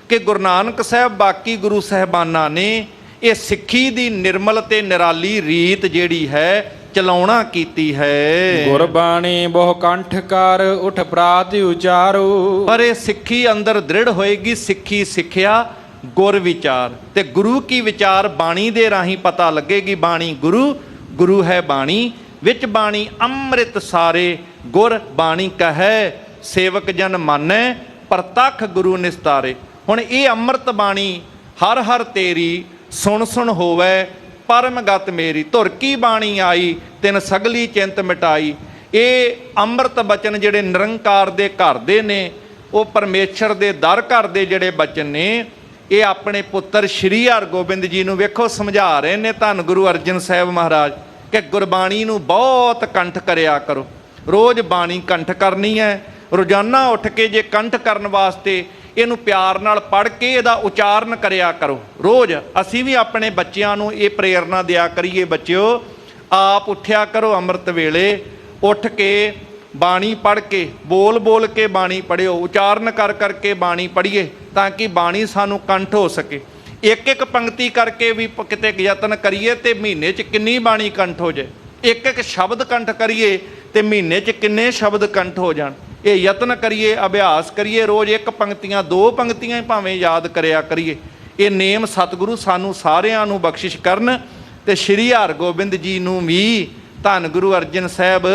ਕਿ ਗੁਰੂ ਨਾਨਕ ਸਾਹਿਬ ਬਾਕੀ ਗੁਰੂ ਸਾਹਿਬਾਨਾਂ ਨੇ ਇਹ ਸਿੱਖੀ ਦੀ ਨਿਰਮਲ ਤੇ ਨਿਰਾਲੀ ਰੀਤ ਜਿਹੜੀ ਹੈ ਚਲਾਉਣਾ ਕੀਤੀ ਹੈ। ਗੁਰਬਾਣੀ ਬਹੁ ਕੰਠ ਕਰ ਉਠ ਪ੍ਰਾਤਿ ਉਚਾਰੋ। ਪਰ ਇਹ ਸਿੱਖੀ ਅੰਦਰ ਦ੍ਰਿੜ ਹੋਏਗੀ, ਸਿੱਖੀ ਸਿੱਖਿਆ ਗੁਰ ਵਿਚਾਰ, ਤੇ ਗੁਰੂ ਕੀ ਵਿਚਾਰ ਬਾਣੀ ਦੇ ਰਾਹੀਂ ਪਤਾ ਲੱਗੇਗੀ। ਬਾਣੀ ਗੁਰੂ, ਗੁਰੂ ਹੈ ਬਾਣੀ, ਵਿੱਚ ਬਾਣੀ ਅੰਮ੍ਰਿਤ ਸਾਰੇ, ਗੁਰ ਬਾਣੀ ਕਹੈ ਸੇਵਕ ਜਨ ਮਾਨੈ, ਪ੍ਰਤੱਖ ਗੁਰੂ ਨਿਸਤਾਰੇ। ਹੁਣ ਇਹ ਅੰਮ੍ਰਿਤ ਬਾਣੀ ਹਰ ਹਰ ਤੇਰੀ, ਸੁਣ ਸੁਣ ਹੋਵੇ ਪਰਮਗਤ ਮੇਰੀ, ਧੁਰ ਕੀ ਬਾਣੀ ਆਈ ਤਿਨ ਸਗਲੀ ਚਿੰਤ ਮਿਟਾਈ। ਇਹ ਅੰਮ੍ਰਿਤ ਬਚਨ ਜਿਹੜੇ ਨਿਰੰਕਾਰ ਦੇ ਘਰ ਦੇ ਨੇ, ਉਹ ਪਰਮੇਸ਼ਰ ਦੇ ਦਰ ਘਰ ਦੇ ਜਿਹੜੇ ਬਚਨ ਨੇ, ਇਹ ਆਪਣੇ ਪੁੱਤਰ ਸ਼੍ਰੀ ਹਰਗੋਬਿੰਦ ਜੀ ਨੂੰ ਵੇਖੋ ਸਮਝਾ ਰਹੇ ਨੇ ਧੰਨ ਗੁਰੂ ਅਰਜਨ ਸਾਹਿਬ ਮਹਾਰਾਜ ਕਿ ਗੁਰਬਾਣੀ ਨੂੰ ਬਹੁਤ ਕੰਠ ਕਰਿਆ ਕਰੋ। ਰੋਜ਼ ਬਾਣੀ ਕੰਠ ਕਰਨੀ ਹੈ। ਰੋਜ਼ਾਨਾ ਉੱਠ ਕੇ ਜੇ ਕੰਠ ਕਰਨ ਵਾਸਤੇ ਇਹਨੂੰ ਪਿਆਰ ਨਾਲ ਪੜ੍ਹ ਕੇ ਇਹਦਾ ਉਚਾਰਨ ਕਰਿਆ ਕਰੋ ਰੋਜ਼। ਅਸੀਂ ਵੀ ਆਪਣੇ ਬੱਚਿਆਂ ਨੂੰ ਇਹ ਪ੍ਰੇਰਨਾ ਦਿਆ ਕਰੀਏ, ਬੱਚਿਓ ਆਪ ਉੱਠਿਆ ਕਰੋ ਅੰਮ੍ਰਿਤ ਵੇਲੇ, ਉੱਠ ਕੇ ਬਾਣੀ ਪੜ੍ਹ ਕੇ, ਬੋਲ ਬੋਲ ਕੇ ਬਾਣੀ ਪੜ੍ਹਿਓ, ਉਚਾਰਨ ਕਰ ਕਰਕੇ ਬਾਣੀ ਪੜ੍ਹੀਏ ਤਾਂ ਕਿ ਬਾਣੀ ਸਾਨੂੰ ਕੰਠ ਹੋ ਸਕੇ। ਇੱਕ ਇੱਕ ਪੰਕਤੀ ਕਰਕੇ ਵੀ ਕਿਤੇ ਯਤਨ ਕਰੀਏ ਤੇ ਮਹੀਨੇ 'ਚ ਕਿੰਨੀ ਬਾਣੀ ਕੰਠ ਹੋ ਜਾਏ। ਇੱਕ ਇੱਕ ਸ਼ਬਦ ਕੰਠ ਕਰੀਏ ਤੇ ਮਹੀਨੇ 'ਚ ਕਿੰਨੇ ਸ਼ਬਦ ਕੰਠ ਹੋ ਜਾਣ। ਇਹ ਯਤਨ ਕਰੀਏ, ਅਭਿਆਸ ਕਰੀਏ, ਰੋਜ਼ ਇੱਕ ਪੰਕਤੀਆਂ ਦੋ ਪੰਕਤੀਆਂ ਹੀ ਭਾਵੇਂ ਯਾਦ ਕਰਿਆ ਕਰੀਏ। ਇਹ ਨੇਮ ਸਤਿਗੁਰੂ ਸਾਨੂੰ ਸਾਰਿਆਂ ਨੂੰ ਬਖਸ਼ਿਸ਼ ਕਰਨ ਤੇ ਸ਼੍ਰੀ ਹਰਗੋਬਿੰਦ ਜੀ ਨੂੰ ਵੀ ਧੰਨ ਗੁਰੂ ਅਰਜਨ ਸਾਹਿਬ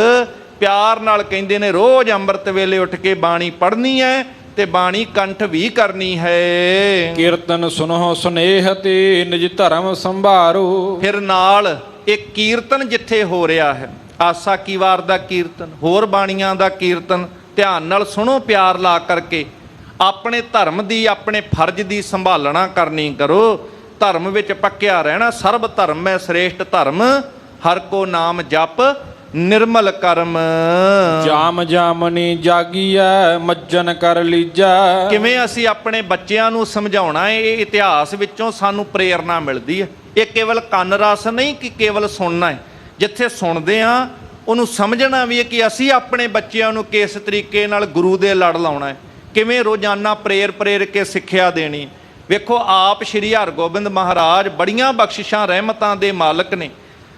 ਪਿਆਰ ਨਾਲ ਕਹਿੰਦੇ ਨੇ ਰੋਜ਼ ਅੰਮ੍ਰਿਤ ਵੇਲੇ ਉੱਠ ਕੇ ਬਾਣੀ ਪੜ੍ਹਨੀ ਹੈ ਤੇ ਬਾਣੀ ਕੰਠ ਵੀ ਕਰਨੀ ਹੈ। ਕੀਰਤਨ ਸੁਨੋ ਸੁਨੇਹ ਤੇ ਨਿਜ ਧਰਮ ਸੰਭਾਰੋ। ਫਿਰ ਨਾਲ ਇਹ ਕੀਰਤਨ ਜਿੱਥੇ ਹੋ ਰਿਹਾ ਹੈ, ਆਸਾ ਕੀ ਵਾਰ ਦਾ ਕੀਰਤਨ, ਹੋਰ ਬਾਣੀਆਂ ਦਾ ਕੀਰਤਨ, ਧਿਆਨ ਨਾਲ ਸੁਣੋ ਪਿਆਰ ਲਾ ਕਰਕੇ। ਆਪਣੇ ਧਰਮ ਦੀ, ਆਪਣੇ ਫਰਜ਼ ਦੀ ਸੰਭਾਲਣਾ ਕਰਨੀ ਕਰੋ। ਧਰਮ ਵਿੱਚ ਪੱਕਿਆ ਰਹਿਣਾ। ਸਰਬ ਧਰਮ ਮੈਂ ਸ੍ਰੇਸ਼ਟ ਧਰਮ, ਹਰ ਕੋ ਨਾਮ ਜਪ ਨਿਰਮਲ ਕਰਮ। ਜਾਮ ਜਾਮਨੀ ਜਾਗੀਐ ਮੱਜਨ ਕਰ ਲੀਜੈ। ਕਿਵੇਂ ਅਸੀਂ ਆਪਣੇ ਬੱਚਿਆਂ ਨੂੰ ਸਮਝਾਉਣਾ ਹੈ, ਇਹ ਇਤਿਹਾਸ ਵਿੱਚੋਂ ਸਾਨੂੰ ਪ੍ਰੇਰਨਾ ਮਿਲਦੀ ਹੈ। ਇਹ ਕੇਵਲ ਕੰਨ ਰਸ ਨਹੀਂ ਕਿ ਕੇਵਲ ਸੁਣਨਾ ਹੈ। ਜਿੱਥੇ ਸੁਣਦੇ ਹਾਂ ਉਹਨੂੰ ਸਮਝਣਾ ਵੀ ਹੈ ਕਿ ਅਸੀਂ ਆਪਣੇ ਬੱਚਿਆਂ ਨੂੰ ਕਿਸ ਤਰੀਕੇ ਨਾਲ ਗੁਰੂ ਦੇ ਲੜ ਲਾਉਣਾ ਹੈ, ਕਿਵੇਂ ਰੋਜ਼ਾਨਾ ਪ੍ਰੇਰ ਕੇ ਸਿੱਖਿਆ ਦੇਣੀ। ਵੇਖੋ ਆਪ ਸ਼੍ਰੀ ਹਰਗੋਬਿੰਦ ਮਹਾਰਾਜ ਬੜੀਆਂ ਬਖਸ਼ਿਸ਼ਾਂ ਰਹਿਮਤਾਂ ਦੇ ਮਾਲਕ ਨੇ,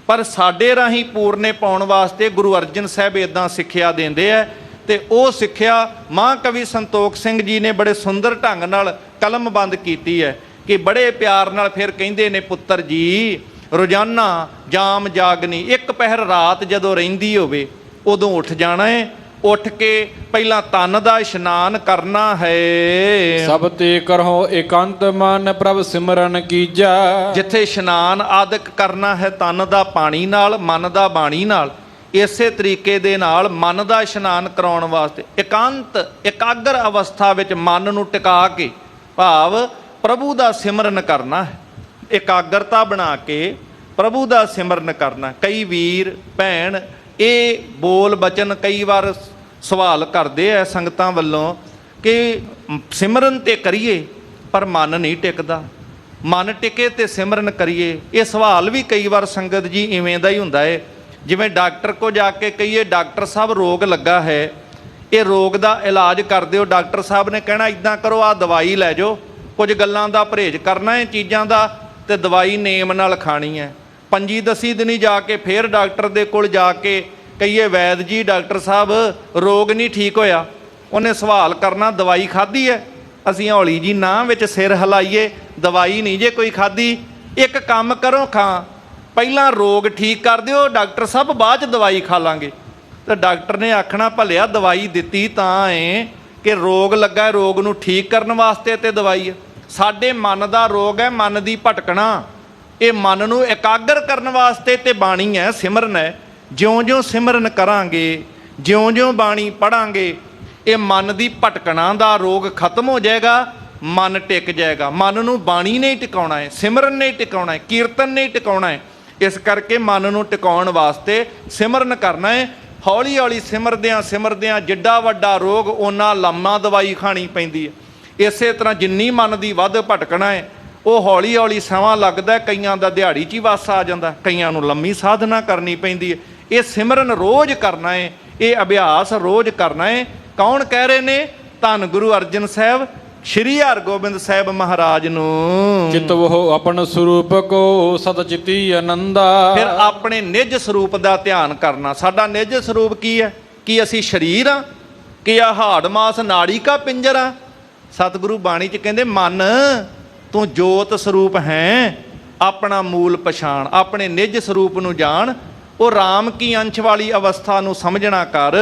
ਪਰ ਸਾਡੇ ਰਾਹੀਂ ਪੂਰਨੇ ਪਾਉਣ ਵਾਸਤੇ ਗੁਰੂ ਅਰਜਨ ਸਾਹਿਬ ਇੱਦਾਂ ਸਿੱਖਿਆ ਦਿੰਦੇ ਹੈ। ਤੇ ਉਹ ਸਿੱਖਿਆ ਮਹਾਂਕਵੀ ਸੰਤੋਖ ਸਿੰਘ ਜੀ ਨੇ ਬੜੇ ਸੁੰਦਰ ਢੰਗ ਨਾਲ ਕਲਮਬੰਦ ਕੀਤੀ ਹੈ ਕਿ ਬੜੇ ਪਿਆਰ ਨਾਲ ਫਿਰ ਕਹਿੰਦੇ ਨੇ, ਪੁੱਤਰ ਜੀ ਰੋਜ਼ਾਨਾ ਜਾਮ ਜਾਗਨੀ, ਇੱਕ ਪਹਿਰ ਰਾਤ ਜਦੋਂ ਰਹਿੰਦੀ ਹੋਵੇ ਉਦੋਂ ਉੱਠ ਜਾਣਾ ਹੈ। ਉੱਠ ਕੇ ਪਹਿਲਾਂ ਤਨ ਦਾ ਇਸ਼ਨਾਨ ਕਰਨਾ ਹੈ। ਸਭ ਤੇ ਕਰੋ ਇਕੰਤ ਮਨ ਪ੍ਰਭ ਸਿਮਰਨ ਕੀਜੈ। ਜਿੱਥੇ ਇਸ਼ਨਾਨ ਆਦਿਕ ਕਰਨਾ ਹੈ ਤਨ ਦਾ ਪਾਣੀ ਨਾਲ, ਮਨ ਦਾ ਬਾਣੀ ਨਾਲ, ਇਸੇ ਤਰੀਕੇ ਦੇ ਨਾਲ ਮਨ ਦਾ ਇਸ਼ਨਾਨ ਕਰਾਉਣ ਵਾਸਤੇ ਇਕਾਂਤ ਇਕਾਗਰ ਅਵਸਥਾ ਵਿੱਚ ਮਨ ਨੂੰ ਟਿਕਾ ਕੇ, ਭਾਵ ਪ੍ਰਭੂ ਦਾ ਸਿਮਰਨ ਕਰਨਾ ਹੈ। ਇਕਾਗਰਤਾ ਬਣਾ ਕੇ ਪ੍ਰਭੂ ਦਾ ਸਿਮਰਨ ਕਰਨਾ। ਕਈ ਵੀਰ ਭੈਣ ਇਹ ਬੋਲ ਬਚਨ ਕਈ ਵਾਰ ਸਵਾਲ ਕਰਦੇ ਐ ਸੰਗਤਾਂ ਵੱਲੋਂ ਕਿ ਸਿਮਰਨ ਤੇ ਕਰੀਏ ਪਰ ਮਨ ਨਹੀਂ ਟਿਕਦਾ, ਮਨ ਟਿਕੇ ਤੇ ਸਿਮਰਨ ਕਰੀਏ। ਇਹ ਸਵਾਲ ਵੀ ਕਈ ਵਾਰ ਸੰਗਤ ਜੀ ਇਵੇਂ ਦਾ ਹੀ ਹੁੰਦਾ ਹੈ, ਜਿਵੇਂ ਡਾਕਟਰ ਕੋ ਜਾ ਕੇ ਕਹੀਏ ਡਾਕਟਰ ਸਾਹਿਬ ਰੋਗ ਲੱਗਾ ਹੈ, ਇਹ ਰੋਗ ਦਾ ਇਲਾਜ ਕਰ ਦਿਓ। ਡਾਕਟਰ ਸਾਹਿਬ ਨੇ ਕਹਿਣਾ ਇੱਦਾਂ ਕਰੋ, ਆਹ ਦਵਾਈ ਲੈ ਜਾਓ, ਕੁਝ ਗੱਲਾਂ ਦਾ ਪਰਹੇਜ਼ ਕਰਨਾ ਹੈ ਚੀਜ਼ਾਂ ਦਾ, ਤੇ ਦਵਾਈ ਨੇਮ ਨਾਲ ਖਾਣੀ ਹੈ। 5-10 ਦਿਨ ਜਾ ਕੇ ਫਿਰ ਡਾਕਟਰ ਦੇ ਕੋਲ ਜਾ ਕੇ ਕਹੀਏ ਵੈਦ ਜੀ ਡਾਕਟਰ ਸਾਹਿਬ ਰੋਗ ਨਹੀਂ ਠੀਕ ਹੋਇਆ, ਉਹਨੇ ਸਵਾਲ ਕਰਨਾ ਦਵਾਈ ਖਾਧੀ ਹੈ? ਅਸੀਂ ਹੌਲੀ ਜੀ ਨਾ ਵਿੱਚ ਸਿਰ ਹਿਲਾਈਏ, ਦਵਾਈ ਨਹੀਂ ਜੇ ਕੋਈ ਖਾਧੀ। ਇੱਕ ਕੰਮ ਕਰੋ, ਪਹਿਲਾਂ ਰੋਗ ਠੀਕ ਕਰ ਦਿਓ, ਡਾਕਟਰ ਸਾਹਿਬ ਬਾਅਦ 'ਚ ਦਵਾਈ ਖਾ ਲਾਂਗੇ। ਤਾਂ ਡਾਕਟਰ ਨੇ ਆਖਣਾ ਭਲਿਆ ਦਵਾਈ ਦਿੱਤੀ ਤਾਂ ਏ ਕਿ ਰੋਗ ਲੱਗਾ, ਰੋਗ ਨੂੰ ਠੀਕ ਕਰਨ ਵਾਸਤੇ ਤੇ ਦਵਾਈ ਹੈ। ਸਾਡੇ ਮਨ ਦਾ ਰੋਗ ਹੈ, ਮਨ ਦੀ ਭਟਕਣਾ। ਇਹ ਮਨ ਨੂੰ ਇਕਾਗਰ ਕਰਨ ਵਾਸਤੇ ਤੇ ਬਾਣੀ ਹੈ, ਸਿਮਰਨ ਹੈ। ਜਿਉਂ-ਜਿਉਂ ਸਿਮਰਨ ਕਰਾਂਗੇ, ਜਿਉਂ-ਜਿਉਂ ਬਾਣੀ ਪੜ੍ਹਾਂਗੇ, ਇਹ ਮਨ ਦੀ ਭਟਕਣਾ ਦਾ ਰੋਗ ਖਤਮ ਹੋ ਜਾਏਗਾ, ਮਨ ਟਿਕ ਜਾਏਗਾ। ਮਨ ਨੂੰ ਬਾਣੀ ਨੇ ਟਿਕਾਉਣਾ ਹੈ, ਸਿਮਰਨ ਨੇ ਟਿਕਾਉਣਾ ਹੈ, ਕੀਰਤਨ ਨੇ ਟਿਕਾਉਣਾ ਹੈ। ਇਸ ਕਰਕੇ ਮਨ ਨੂੰ ਟਿਕਾਉਣ ਵਾਸਤੇ ਸਿਮਰਨ ਕਰਨਾ ਹੈ। ਹੌਲੀ ਹੌਲੀ ਸਿਮਰਦਿਆਂ ਜਿੱਡਾ ਵੱਡਾ ਰੋਗ ਓਨਾ ਲੰਮਾ ਦਵਾਈ ਖਾਣੀ ਪੈਂਦੀ ਹੈ। ਇਸੇ ਤਰ੍ਹਾਂ ਜਿੰਨੀ ਮਨ ਦੀ ਵੱਧ ਭਟਕਣਾ ਹੈ ਉਹ ਹੌਲੀ ਹੌਲੀ ਸਮਾਂ ਲੱਗਦਾ। ਕਈਆਂ ਦਾ ਦਿਹਾੜੀ 'ਚ ਹੀ ਵਸ ਆ ਜਾਂਦਾ, ਕਈਆਂ ਨੂੰ ਲੰਮੀ ਸਾਧਨਾ ਕਰਨੀ ਪੈਂਦੀ ਹੈ। ਇਹ ਸਿਮਰਨ ਰੋਜ਼ ਕਰਨਾ ਹੈ, ਇਹ ਅਭਿਆਸ ਰੋਜ਼ ਕਰਨਾ ਹੈ। ਕੌਣ ਕਹਿ ਰਹੇ ਨੇ? ਧੰਨ ਗੁਰੂ ਅਰਜਨ ਸਾਹਿਬ ਸ਼੍ਰੀ ਹਰਗੋਬਿੰਦ ਸਾਹਿਬ ਮਹਾਰਾਜ ਨੂੰ। ਚਿਤਵਹੁ ਆਪਨ ਸਰੂਪ ਕੋ ਸਤ ਚਿਤੀ ਆਨੰਦਾ। ਫਿਰ ਆਪਣੇ ਨਿੱਜ ਸਰੂਪ ਦਾ ਧਿਆਨ ਕਰਨਾ। ਸਾਡਾ ਨਿੱਜ ਸਰੂਪ ਕੀ ਹੈ? ਕੀ ਅਸੀਂ ਸਰੀਰ ਆ? ਕਿ ਆ ਹਾੜ ਮਾਸ ਨਾੜੀ ਕਾ ਪਿੰਜਰ ਆ? ਸਤਿਗੁਰੂ ਬਾਣੀ 'ਚ ਕਹਿੰਦੇ ਮਨ ਤੂੰ ਜੋਤ ਸਰੂਪ ਹੈ, ਆਪਣਾ ਮੂਲ ਪਛਾਣ, ਆਪਣੇ ਨਿੱਜ ਸਰੂਪ ਨੂੰ ਜਾਣ। ਉਹ ਰਾਮ ਕੀ ਅੰਸ਼ ਵਾਲੀ ਅਵਸਥਾ ਨੂੰ ਸਮਝਣਾ ਕਰ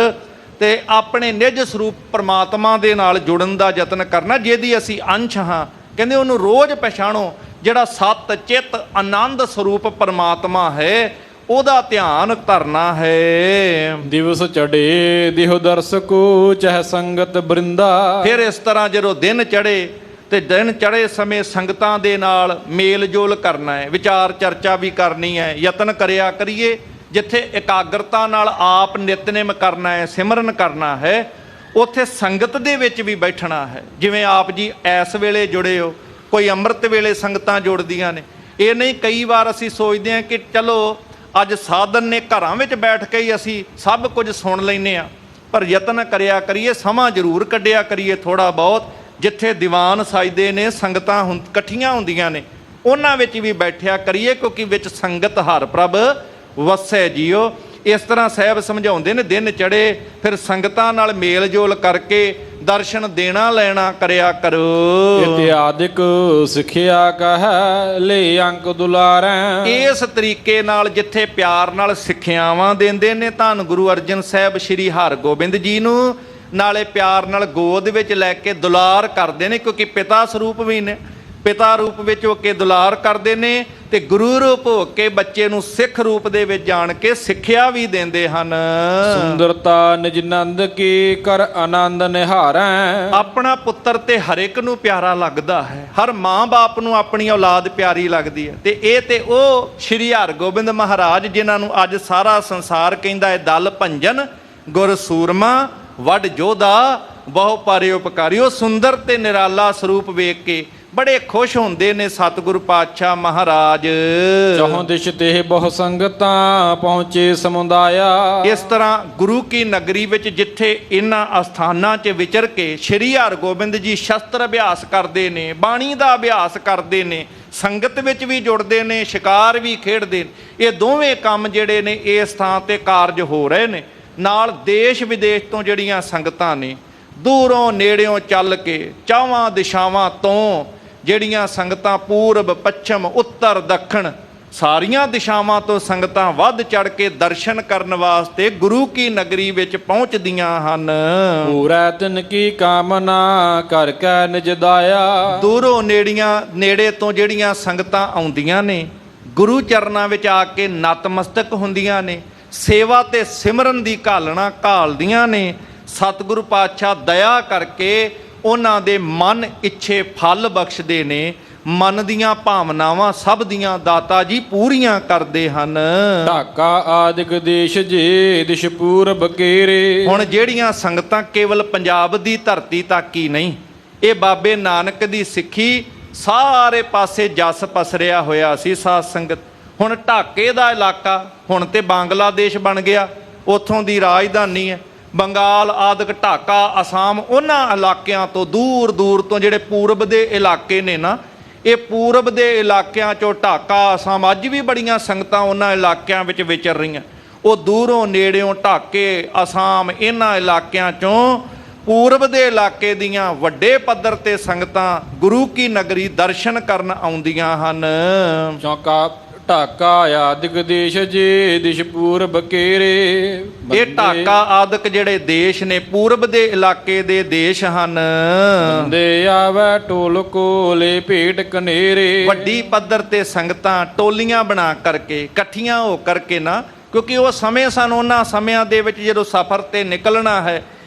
ਤੇ ਆਪਣੇ ਨਿੱਜ ਸਰੂਪ ਪਰਮਾਤਮਾ ਦੇ ਨਾਲ ਜੁੜਨ ਦਾ ਯਤਨ ਕਰਨਾ, ਜਿਹਦੀ ਅਸੀਂ ਅੰਸ਼ ਹਾਂ। ਕਹਿੰਦੇ ਉਹਨੂੰ ਰੋਜ਼ ਪਛਾਣੋ, ਜਿਹੜਾ ਸਤ ਚਿੱਤ ਆਨੰਦ ਸਰੂਪ ਪਰਮਾਤਮਾ ਹੈ, ਉਹਦਾ ਧਿਆਨ ਧਰਨਾ ਹੈ। ਦਿਵਸ ਚੜੇ ਦਿਹੁ ਦਰਸਕੋ ਚਹ ਸੰਗਤ ਬ੍ਰਿੰਦਾ। ਫਿਰ ਇਸ ਤਰ੍ਹਾਂ ਜਦੋਂ ਦਿਨ ਚੜੇ ਤੇ ਦਿਨ ਚੜੇ ਸਮੇਂ ਸੰਗਤਾਂ ਦੇ ਨਾਲ ਮੇਲ ਜੋਲ ਕਰਨਾ ਹੈ, ਵਿਚਾਰ ਚਰਚਾ ਵੀ ਕਰਨੀ ਹੈ। ਯਤਨ ਕਰਿਆ ਕਰੀਏ ਜਿੱਥੇ ਇਕਾਗਰਤਾ ਨਾਲ ਆਪ ਨਿਤਨੇਮ ਕਰਨਾ ਹੈ, ਸਿਮਰਨ ਕਰਨਾ ਹੈ, ਉੱਥੇ ਸੰਗਤ ਦੇ ਵਿੱਚ ਵੀ ਬੈਠਣਾ ਹੈ। ਜਿਵੇਂ ਆਪ ਜੀ ਇਸ ਵੇਲੇ ਜੁੜੇ ਹੋ, ਕੋਈ ਅੰਮ੍ਰਿਤ ਵੇਲੇ ਸੰਗਤਾਂ ਜੁੜਦੀਆਂ ਨੇ। ਇਹ ਨਹੀਂ ਕਈ ਵਾਰ ਅਸੀਂ ਸੋਚਦੇ ਹਾਂ ਕਿ ਚਲੋ ਅੱਜ ਸਾਧਨ ਨੇ, ਘਰਾਂ ਵਿੱਚ ਬੈਠ ਕੇ ਹੀ ਅਸੀਂ ਸਭ ਕੁਝ ਸੁਣ ਲੈਂਦੇ ਹਾਂ। ਪਰ ਯਤਨ ਕਰਿਆ ਕਰੀਏ, ਸਮਾਂ ਜ਼ਰੂਰ ਕੱਢਿਆ ਕਰੀਏ ਥੋੜ੍ਹਾ ਬਹੁਤ। ਜਿੱਥੇ ਦੀਵਾਨ ਸਜਦੇ ਨੇ, ਸੰਗਤਾਂ ਇਕੱਠੀਆਂ ਹੁੰਦੀਆਂ ਨੇ, ਉਹਨਾਂ ਵਿੱਚ ਵੀ ਬੈਠਿਆ ਕਰੀਏ, ਕਿਉਂਕਿ ਵਿੱਚ ਸੰਗਤ ਹਰ ਪ੍ਰਭ ਵਸੈ ਜੀਓ। ਇਸ ਤਰ੍ਹਾਂ ਸਾਹਿਬ ਸਮਝਾਉਂਦੇ ਨੇ, ਦਿਨ ਚੜੇ ਫਿਰ ਸੰਗਤਾਂ ਨਾਲ ਮੇਲ ਜੋਲ ਕਰਕੇ ਦਰਸ਼ਨ ਦੇਣਾ ਲੈਣਾ ਕਰਿਆ ਕਰੋ। ਇਤਿਆਦਿਕ ਸਿੱਖਿਆ ਕਹੈ ਲੈ ਅੰਕ ਦੁਲਾਰੈ। ਇਸ ਤਰੀਕੇ ਨਾਲ ਜਿੱਥੇ ਪਿਆਰ ਨਾਲ ਸਿੱਖਿਆਵਾਂ ਦਿੰਦੇ ਨੇ ਧੰਨ ਗੁਰੂ ਅਰਜਨ ਸਾਹਿਬ ਸ਼੍ਰੀ ਹਰਗੋਬਿੰਦ ਜੀ ਨੂੰ, ਨਾਲੇ ਪਿਆਰ ਨਾਲ ਗੋਦ ਵਿੱਚ ਲੈ ਕੇ ਦੁਲਾਰ ਕਰਦੇ ਨੇ, ਕਿਉਂਕਿ ਪਿਤਾ ਸਰੂਪ ਵੀ ਨੇ, ਪਿਤਾ ਰੂਪ ਵਿੱਚ ਹੋ ਕੇ ਦੁਲਾਰ ਕਰਦੇ ਨੇ, ਤੇ ਗੁਰੂ ਰੂਪ ਹੋ ਕੇ ਬੱਚੇ ਨੂੰ ਸਿੱਖ ਰੂਪ ਦੇ ਵਿੱਚ ਜਾਣ ਕੇ ਸਿੱਖਿਆ ਵੀ ਦਿੰਦੇ ਹਨ। ਸੁੰਦਰਤਾ ਨਿਜ ਨੰਦ ਕੀ ਕਰ ਆਨੰਦ ਨਿਹਾਰੈ। ਆਪਣਾ ਪੁੱਤਰ ਤੇ ਹਰ ਇੱਕ ਨੂੰ ਪਿਆਰਾ ਲੱਗਦਾ ਹੈ, ਹਰ ਮਾਂ ਬਾਪ ਨੂੰ ਆਪਣੀ ਔਲਾਦ ਪਿਆਰੀ ਲੱਗਦੀ ਹੈ। ਤੇ ਇਹ ਤੇ ਉਹ ਸ਼੍ਰੀ ਹਰਗੋਬਿੰਦ ਮਹਾਰਾਜ ਜਿਨ੍ਹਾਂ ਨੂੰ ਅੱਜ ਸਾਰਾ ਸੰਸਾਰ ਕਹਿੰਦਾ ਹੈ ਦਲ ਭੰਜਨ ਗੁਰ ਸੂਰਮਾ ਵੱਡ ਜੋਧਾ ਬਹੁ ਪਾਰੇ ਉਪਕਾਰੀ। ਉਹ ਸੁੰਦਰ ਤੇ ਨਿਰਾਲਾ ਸਰੂਪ ਵੇਖ ਕੇ ਬੜੇ ਖੁਸ਼ ਹੁੰਦੇ ਨੇ ਸਤਿਗੁਰੂ ਪਾਤਸ਼ਾਹ ਮਹਾਰਾਜ। ਚਹੁ ਦਿਸ਼ ਤੇ ਬਹੁ ਸੰਗਤਾਂ ਪਹੁੰਚੇ ਸਮੁਦਾਇਆ। ਇਸ ਤਰ੍ਹਾਂ ਗੁਰੂ ਕੀ ਨਗਰੀ ਵਿੱਚ ਜਿੱਥੇ ਇਹਨਾਂ ਅਸਥਾਨਾਂ 'ਚ ਵਿਚਰ ਕੇ ਸ਼੍ਰੀ ਹਰਗੋਬਿੰਦ ਜੀ ਸ਼ਸਤਰ ਅਭਿਆਸ ਕਰਦੇ ਨੇ, ਬਾਣੀ ਦਾ ਅਭਿਆਸ ਕਰਦੇ ਨੇ, ਸੰਗਤ ਵਿੱਚ ਵੀ ਜੁੜਦੇ ਨੇ, ਸ਼ਿਕਾਰ ਵੀ ਖੇਡਦੇ ਨੇ। ਇਹ ਦੋਵੇਂ ਕੰਮ ਜਿਹੜੇ ਨੇ ਇਸ ਥਾਂ ਤੇ ਕਾਰਜ ਹੋ ਰਹੇ ਨੇ। ਨਾਲ ਦੇਸ਼ ਵਿਦੇਸ਼ ਤੋਂ ਜਿਹੜੀਆਂ ਸੰਗਤਾਂ ਨੇ, ਦੂਰੋਂ ਨੇੜਿਓਂ ਚੱਲ ਕੇ ਚਾਵਾਂ ਦਿਸ਼ਾਵਾਂ ਤੋਂ ਜਿਹੜੀਆਂ ਸੰਗਤਾਂ, ਪੂਰਬ ਪੱਛਮ ਉੱਤਰ ਦੱਖਣ ਸਾਰੀਆਂ ਦਿਸ਼ਾਵਾਂ ਤੋਂ ਸੰਗਤਾਂ ਵੱਧ ਚੜ ਕੇ ਦਰਸ਼ਨ ਕਰਨ ਵਾਸਤੇ ਗੁਰੂ ਕੀ ਨਗਰੀ ਵਿੱਚ ਪਹੁੰਚਦੀਆਂ ਹਨ। ਪੂਰਾ ਤਿਨ ਕੀ ਕਾਮਨਾ ਕਰ ਕੈ ਨਿਜ ਦਾਇਆ। ਦੂਰੋਂ ਨੇੜੇ ਤੋਂ ਜਿਹੜੀਆਂ ਸੰਗਤਾਂ ਆਉਂਦੀਆਂ ਨੇ, ਗੁਰੂ ਚਰਨਾਂ ਵਿੱਚ ਆ ਕੇ ਨਤਮਸਤਕ ਹੁੰਦੀਆਂ ਨੇ, ਸੇਵਾ ਤੇ ਸਿਮਰਨ ਦੀ ਘਾਲਣਾ ਘਾਲਦੀਆਂ ਨੇ। ਸਤਿਗੁਰੂ ਪਾਤਸ਼ਾਹ ਦਇਆ ਕਰਕੇ ਉਹਨਾਂ ਦੇ ਮਨ ਇੱਛੇ ਫਲ ਬਖਸ਼ਦੇ ਨੇ। ਮਨ ਦੀਆਂ ਭਾਵਨਾਵਾਂ ਸਭ ਦੀਆਂ ਦਾਤਾ ਜੀ ਪੂਰੀਆਂ ਕਰਦੇ ਹਨ। ਢਾਕਾ ਆਦਿਕ ਦੇਸ਼ ਜੇ ਦਿਸ਼ ਪੂਰਬ ਕੇਰੇ। ਹੁਣ ਜਿਹੜੀਆਂ ਸੰਗਤਾਂ ਕੇਵਲ ਪੰਜਾਬ ਦੀ ਧਰਤੀ ਤੱਕ ਹੀ ਨਹੀਂ, ਇਹ ਬਾਬੇ ਨਾਨਕ ਦੀ ਸਿੱਖੀ ਸਾਰੇ ਪਾਸੇ ਜਸ ਪਸਰਿਆ ਹੋਇਆ ਸੀ ਸਾਧ ਸੰਗਤ। ਹੁਣ ਢਾਕੇ ਦਾ ਇਲਾਕਾ ਹੁਣ ਤੇ ਬੰਗਲਾਦੇਸ਼ ਬਣ ਗਿਆ, ਉੱਥੋਂ ਦੀ ਰਾਜਧਾਨੀ ਹੈ। ਬੰਗਾਲ ਆਦਿਕ, ਢਾਕਾ, ਅਸਾਮ, ਉਹਨਾਂ ਇਲਾਕਿਆਂ ਤੋਂ ਦੂਰ ਦੂਰ ਤੋਂ ਜਿਹੜੇ ਪੂਰਬ ਦੇ ਇਲਾਕੇ ਨੇ ਨਾ, ਇਹ ਪੂਰਬ ਦੇ ਇਲਾਕਿਆਂ 'ਚੋਂ ਢਾਕਾ, ਅਸਾਮ, ਅੱਜ ਵੀ ਬੜੀਆਂ ਸੰਗਤਾਂ ਉਹਨਾਂ ਇਲਾਕਿਆਂ ਵਿੱਚ ਵਿਚਰ ਰਹੀਆਂ। ਉਹ ਦੂਰੋਂ ਨੇੜਿਓਂ ਢਾਕੇ, ਅਸਾਮ, ਇਹਨਾਂ ਇਲਾਕਿਆਂ 'ਚੋਂ ਪੂਰਬ ਦੇ ਇਲਾਕੇ ਦੀਆਂ ਵੱਡੇ ਪੱਧਰ ਤੇ ਸੰਗਤਾਂ ਗੁਰੂ ਕੀ ਨਗਰੀ ਦਰਸ਼ਨ ਕਰਨ ਆਉਂਦੀਆਂ ਹਨ। ਚੌਂਕਾ ਢਾਕਾ ਆਦਿਕ ਦੇਸ਼ ਜੇ ਦਿਸ਼ ਪੂਰਬ ਕੇਰੇ। ਇਹ ਢਾਕਾ ਆਦਿਕ ਜਿਹੜੇ ਦੇਸ਼ ਨੇ, ਪੂਰਬ ਦੇ ਇਲਾਕੇ ਦੇ ਦੇਸ਼ ਹਨ। ਬੰਦੇ ਆਵੈ ਟੋਲ ਕੋਲੇ ਭੇਟ ਕਨੇਰੇ। ਵੱਡੀ ਪੱਧਰ ਤੇ ਸੰਗਤਾਂ ਟੋਲੀਆਂ ਬਣਾ ਕਰਕੇ, ਇਕੱਠੀਆਂ ਹੋ ਕਰਕੇ ਨਾ, ਕਿਉਂਕਿ ਉਹ ਸਮੇਂ ਸਨ, ਉਹਨਾਂ ਸਮਿਆਂ ਦੇ ਵਿੱਚ ਜਦੋਂ ਸਫ਼ਰ ਤੇ ਨਿਕਲਣਾ ਹੈ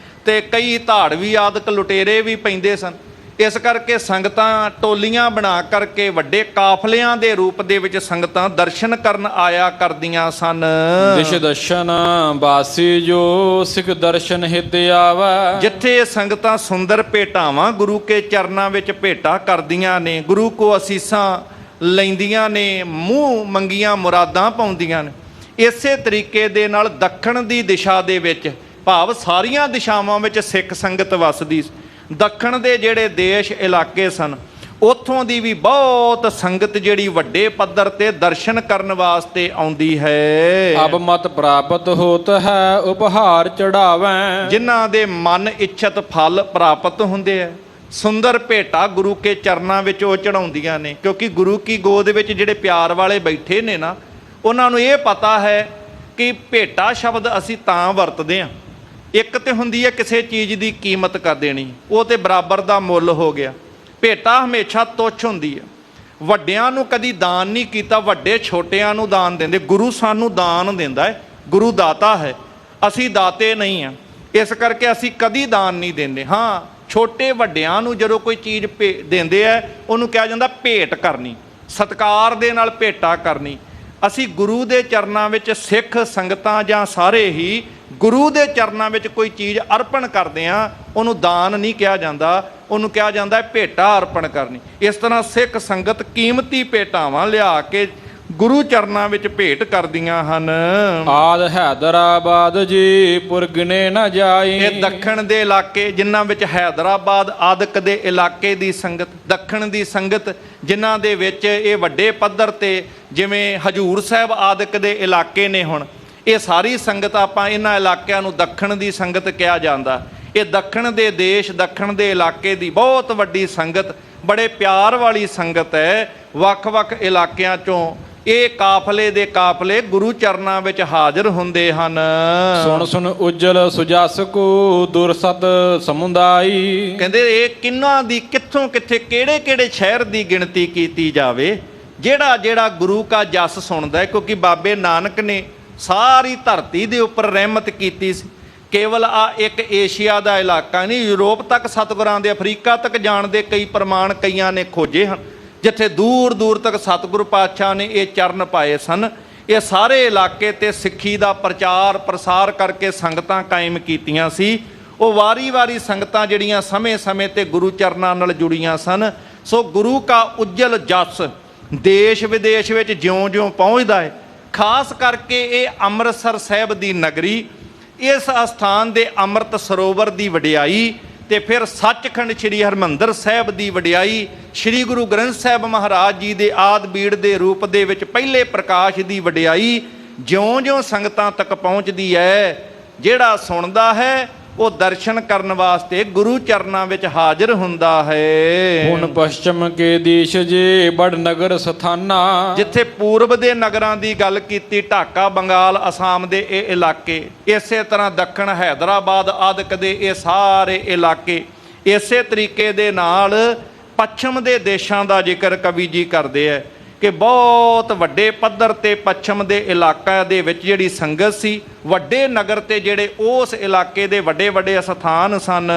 ਤੇ ਕਈ ਧਾੜਵੀ ਆਦਿਕ ਲੁਟੇਰੇ ਵੀ ਪੈਂਦੇ ਸਨ। ਇਸ ਕਰਕੇ ਸੰਗਤਾਂ ਟੋਲੀਆਂ ਬਣਾ ਕਰਕੇ ਵੱਡੇ ਕਾਫਲਿਆਂ ਦੇ ਰੂਪ ਦੇ ਵਿੱਚ ਸੰਗਤਾਂ ਦਰਸ਼ਨ ਕਰਨ ਆਇਆ ਕਰਦੀਆਂ ਸਨ। ਦਿਸ਼ ਦਰਸ਼ਨ ਬਾਸੀ ਜੋ ਸਿੱਖ ਦਰਸ਼ਨ ਹਿਤ ਆਵੈ। ਜਿੱਥੇ ਸੰਗਤਾਂ ਸੁੰਦਰ ਭੇਟਾਵਾਂ ਗੁਰੂ ਕੇ ਚਰਨਾਂ ਵਿੱਚ ਭੇਟਾ ਕਰਦੀਆਂ ਨੇ, ਗੁਰੂ ਕੋ ਅਸੀਸਾਂ ਲੈਂਦੀਆਂ ਨੇ, ਮੂੰਹ ਮੰਗੀਆਂ ਮੁਰਾਦਾਂ ਪਾਉਂਦੀਆਂ ਨੇ, ਇਸੇ ਤਰੀਕੇ ਦੇ ਨਾਲ ਦੱਖਣ ਦੀ ਦਿਸ਼ਾ ਦੇ ਵਿੱਚ, ਭਾਵ ਸਾਰੀਆਂ ਦਿਸ਼ਾਵਾਂ ਵਿੱਚ ਸਿੱਖ ਸੰਗਤ ਵਸਦੀ। ਦੱਖਣ ਦੇ ਜਿਹੜੇ ਦੇਸ਼ ਇਲਾਕੇ ਸਨ, ਉੱਥੋਂ ਦੀ ਵੀ ਬਹੁਤ ਸੰਗਤ ਜਿਹੜੀ ਵੱਡੇ ਪੱਧਰ ਤੇ ਦਰਸ਼ਨ ਕਰਨ ਵਾਸਤੇ ਆਉਂਦੀ ਹੈ। ਅਬ ਮਤ ਪ੍ਰਾਪਤ ਹੋਤ ਹੈ ਉਪਹਾਰ ਚੜਾਵੈ। ਜਿਨ੍ਹਾਂ ਦੇ ਮਨ ਇੱਛਤ ਫਲ ਪ੍ਰਾਪਤ ਹੁੰਦੇ ਆ, ਸੁੰਦਰ ਭੇਟਾ ਗੁਰੂ ਕੇ ਚਰਨਾਂ ਵਿੱਚ ਉਹ ਚੜਾਉਂਦੀਆਂ ਨੇ। ਕਿਉਂਕਿ ਗੁਰੂ ਕੀ ਗੋਦ ਵਿੱਚ ਜਿਹੜੇ ਪਿਆਰ ਵਾਲੇ ਬੈਠੇ ਨੇ ਨਾ, ਉਹਨਾਂ ਨੂੰ ਇਹ ਪਤਾ ਹੈ ਕਿ ਭੇਟਾ ਸ਼ਬਦ ਅਸੀਂ ਤਾਂ ਵਰਤਦੇ ਹਾਂ, ਇੱਕ ਤੇ ਹੁੰਦੀ ਹੈ ਕਿਸੇ ਚੀਜ਼ ਦੀ ਕੀਮਤ ਕਰ ਦੇਣੀ, ਉਹ ਤੇ ਬਰਾਬਰ ਦਾ ਮੁੱਲ ਹੋ ਗਿਆ। ਭੇਟਾ ਹਮੇਸ਼ਾ ਤੁੱਛ ਹੁੰਦੀ ਹੈ। ਵੱਡਿਆਂ ਨੂੰ ਕਦੀ ਦਾਨ ਨਹੀਂ ਕੀਤਾ, ਵੱਡੇ ਛੋਟਿਆਂ ਨੂੰ ਦਾਨ ਦਿੰਦੇ। ਗੁਰੂ ਸਾਨੂੰ ਦਾਨ ਦਿੰਦਾ ਹੈ, ਗੁਰੂ ਦਾਤਾ ਹੈ, ਅਸੀਂ ਦਾਤੇ ਨਹੀਂ ਹਾਂ। ਇਸ ਕਰਕੇ ਅਸੀਂ ਕਦੀ ਦਾਨ ਨਹੀਂ ਦਿੰਦੇ। ਹਾਂ, ਛੋਟੇ ਵੱਡਿਆਂ ਨੂੰ ਜਦੋਂ ਕੋਈ ਚੀਜ਼ ਦਿੰਦੇ ਹੈ, ਉਹਨੂੰ ਕਿਹਾ ਜਾਂਦਾ ਭੇਟ ਕਰਨੀ, ਸਤਿਕਾਰ ਦੇ ਨਾਲ ਭੇਟਾ ਕਰਨੀ। ਅਸੀਂ ਗੁਰੂ ਦੇ ਚਰਨਾਂ ਵਿੱਚ ਸਿੱਖ ਸੰਗਤਾਂ ਜਾਂ ਸਾਰੇ ਹੀ ਗੁਰੂ ਦੇ ਚਰਨਾਂ ਵਿੱਚ ਕੋਈ ਚੀਜ਼ ਅਰਪਣ ਕਰਦੇ ਹਾਂ, ਉਹਨੂੰ ਦਾਨ ਨਹੀਂ ਕਿਹਾ ਜਾਂਦਾ, ਉਹਨੂੰ ਕਿਹਾ ਜਾਂਦਾ ਹੈ ਭੇਟਾ ਅਰਪਣ ਕਰਨੀ। ਇਸ ਤਰ੍ਹਾਂ ਸਿੱਖ ਸੰਗਤ ਕੀਮਤੀ ਭੇਟਾਵਾਂ ਲਿਆ ਕੇ ਗੁਰੂ ਚਰਨਾਂ ਵਿੱਚ ਭੇਟ ਕਰਦੀਆਂ ਹਨ। ਆਦ ਹੈਦਰਾਬਾਦ ਜੀ ਪੁਰਗਨੇ ਨਾ ਜਾਈ। ਇਹ ਦੱਖਣ ਦੇ ਇਲਾਕੇ ਜਿਨ੍ਹਾਂ ਵਿੱਚ ਹੈਦਰਾਬਾਦ ਆਦਿਕ ਦੇ ਇਲਾਕੇ ਦੀ ਸੰਗਤ, ਦੱਖਣ ਦੀ ਸੰਗਤ ਜਿਨ੍ਹਾਂ ਦੇ ਵਿੱਚ ਇਹ ਵੱਡੇ ਪੱਧਰ ਤੇ ਜਿਵੇਂ ਹਜੂਰ ਸਾਹਿਬ ਆਦਿਕ ਦੇ ਇਲਾਕੇ ਨੇ, ਹੁਣ ਇਹ ਸਾਰੀ ਸੰਗਤ ਆਪਾਂ ਇਹਨਾਂ ਇਲਾਕਿਆਂ ਨੂੰ ਦੱਖਣ ਦੀ ਸੰਗਤ ਕਿਹਾ ਜਾਂਦਾ। ਇਹ ਦੱਖਣ ਦੇ ਦੇਸ਼, ਦੱਖਣ ਦੇ ਇਲਾਕੇ ਦੀ ਬਹੁਤ ਵੱਡੀ ਸੰਗਤ, ਬੜੇ ਪਿਆਰ ਵਾਲੀ ਸੰਗਤ ਹੈ। ਵੱਖ-ਵੱਖ ਇਲਾਕਿਆਂ ਚੋਂ ਇਹ ਕਾਫਲੇ ਦੇ ਕਾਫਲੇ ਗੁਰੂ ਚਰਨਾਂ ਵਿੱਚ ਹਾਜ਼ਰ ਹੁੰਦੇ ਹਨ। ਸੁਣ ਸੁਣ ਉਜਲ ਸੁਜਸ ਕੋ ਦੁਰਸਤ ਸਮੁਦਾਈ। ਕਹਿੰਦੇ ਇਹ ਕਿੰਨਾਂ ਦੀ, ਕਿੱਥੋਂ ਕਿੱਥੇ, ਕਿਹੜੇ ਕਿਹੜੇ ਸ਼ਹਿਰ ਦੀ ਗਿਣਤੀ ਕੀਤੀ ਜਾਵੇ, ਜਿਹੜਾ ਜਿਹੜਾ ਗੁਰੂ ਕਾ ਜਸ ਸੁਣਦਾ ਹੈ। ਕਿਉਂਕਿ ਬਾਬੇ ਨਾਨਕ ਨੇ ਸਾਰੀ ਧਰਤੀ ਦੇ ਉੱਪਰ ਰਹਿਮਤ ਕੀਤੀ ਸੀ। ਕੇਵਲ ਆ ਇੱਕ ਏਸ਼ੀਆ ਦਾ ਇਲਾਕਾ ਨਹੀਂ, ਯੂਰਪ ਤੱਕ ਸਤਿਗੁਰਾਂ ਦੇ, ਅਫਰੀਕਾ ਤੱਕ ਜਾਣ ਦੇ ਕਈ ਪ੍ਰਮਾਣ ਕਈਆਂ ਨੇ ਖੋਜੇ ਹਨ, ਜਿੱਥੇ ਦੂਰ ਦੂਰ ਤੱਕ ਸਤਿਗੁਰੂ ਪਾਤਸ਼ਾਹ ਨੇ ਇਹ ਚਰਨ ਪਾਏ ਸਨ। ਇਹ ਸਾਰੇ ਇਲਾਕੇ ਤੇ ਸਿੱਖੀ ਦਾ ਪ੍ਰਚਾਰ ਪ੍ਰਸਾਰ ਕਰਕੇ ਸੰਗਤਾਂ ਕਾਇਮ ਕੀਤੀਆਂ ਸੀ। ਉਹ ਵਾਰੀ-ਵਾਰੀ ਸੰਗਤਾਂ ਜਿਹੜੀਆਂ ਸਮੇਂ-ਸਮੇਂ ਤੇ ਗੁਰੂ ਚਰਨਾਂ ਨਾਲ ਜੁੜੀਆਂ ਸਨ। ਸੋ ਗੁਰੂ ਕਾ ਉਜਲ ਜਸ ਦੇਸ਼ ਵਿਦੇਸ਼ ਵਿੱਚ ਜਿਉਂ-ਜਿਉਂ ਪਹੁੰਚਦਾ ਹੈ। ਖਾਸ ਕਰਕੇ ਇਹ ਅੰਮ੍ਰਿਤਸਰ ਸਾਹਿਬ ਦੀ ਨਗਰੀ, ਇਸ ਅਸਥਾਨ ਦੇ ਅੰਮ੍ਰਿਤ ਸਰੋਵਰ ਦੀ ਵਡਿਆਈ, ਤੇ ਫਿਰ ਸੱਚਖੰਡ ਸ੍ਰੀ ਹਰਿਮੰਦਰ ਸਾਹਿਬ ਦੀ ਵਡਿਆਈ, ਸ੍ਰੀ ਗੁਰੂ ਗ੍ਰੰਥ ਸਾਹਿਬ ਮਹਾਰਾਜ ਜੀ ਦੇ ਆਦਿ ਬੀੜ ਦੇ ਰੂਪ ਦੇ ਵਿੱਚ ਪਹਿਲੇ ਪ੍ਰਕਾਸ਼ ਦੀ ਵਡਿਆਈ ਜਿਉਂ-ਜਿਉਂ ਸੰਗਤਾਂ ਤੱਕ ਪਹੁੰਚਦੀ ਹੈ, ਜਿਹੜਾ ਸੁਣਦਾ ਹੈ ਉਹ ਦਰਸ਼ਨ ਕਰਨ ਵਾਸਤੇ ਗੁਰੂ ਚਰਨਾਂ ਵਿੱਚ ਹਾਜ਼ਰ ਹੁੰਦਾ ਹੈ। ਹੁਣ ਪਸ਼ਚਮ ਕੇ ਦੇਸ਼ ਜੇ ਬੜ ਨਗਰ ਸਥਾਨਾ। ਜਿੱਥੇ ਪੂਰਬ ਦੇ ਨਗਰਾਂ ਦੀ ਗੱਲ ਕੀਤੀ, ਢਾਕਾ, ਬੰਗਾਲ, ਅਸਾਮ ਦੇ ਇਹ ਇਲਾਕੇ, ਇਸੇ ਤਰ੍ਹਾਂ ਦੱਖਣ ਹੈਦਰਾਬਾਦ ਆਦਿਕ ਦੇ ਇਹ ਸਾਰੇ ਇਲਾਕੇ, ਇਸੇ ਤਰੀਕੇ ਦੇ ਨਾਲ ਪੱਛਮ ਦੇ ਦੇਸ਼ਾਂ ਦਾ ਜ਼ਿਕਰ ਕਵੀ ਜੀ ਕਰਦੇ ਹੈ ਕਿ ਬਹੁਤ ਵੱਡੇ ਪੱਧਰ ਤੇ ਪੱਛਮ ਦੇ ਇਲਾਕਿਆਂ ਦੇ ਵਿੱਚ ਜਿਹੜੀ ਸੰਗਤ ਸੀ, ਵੱਡੇ ਨਗਰ ਤੇ ਜਿਹੜੇ ਉਸ ਇਲਾਕੇ ਦੇ ਵੱਡੇ ਵੱਡੇ ਸਥਾਨ ਸਨ।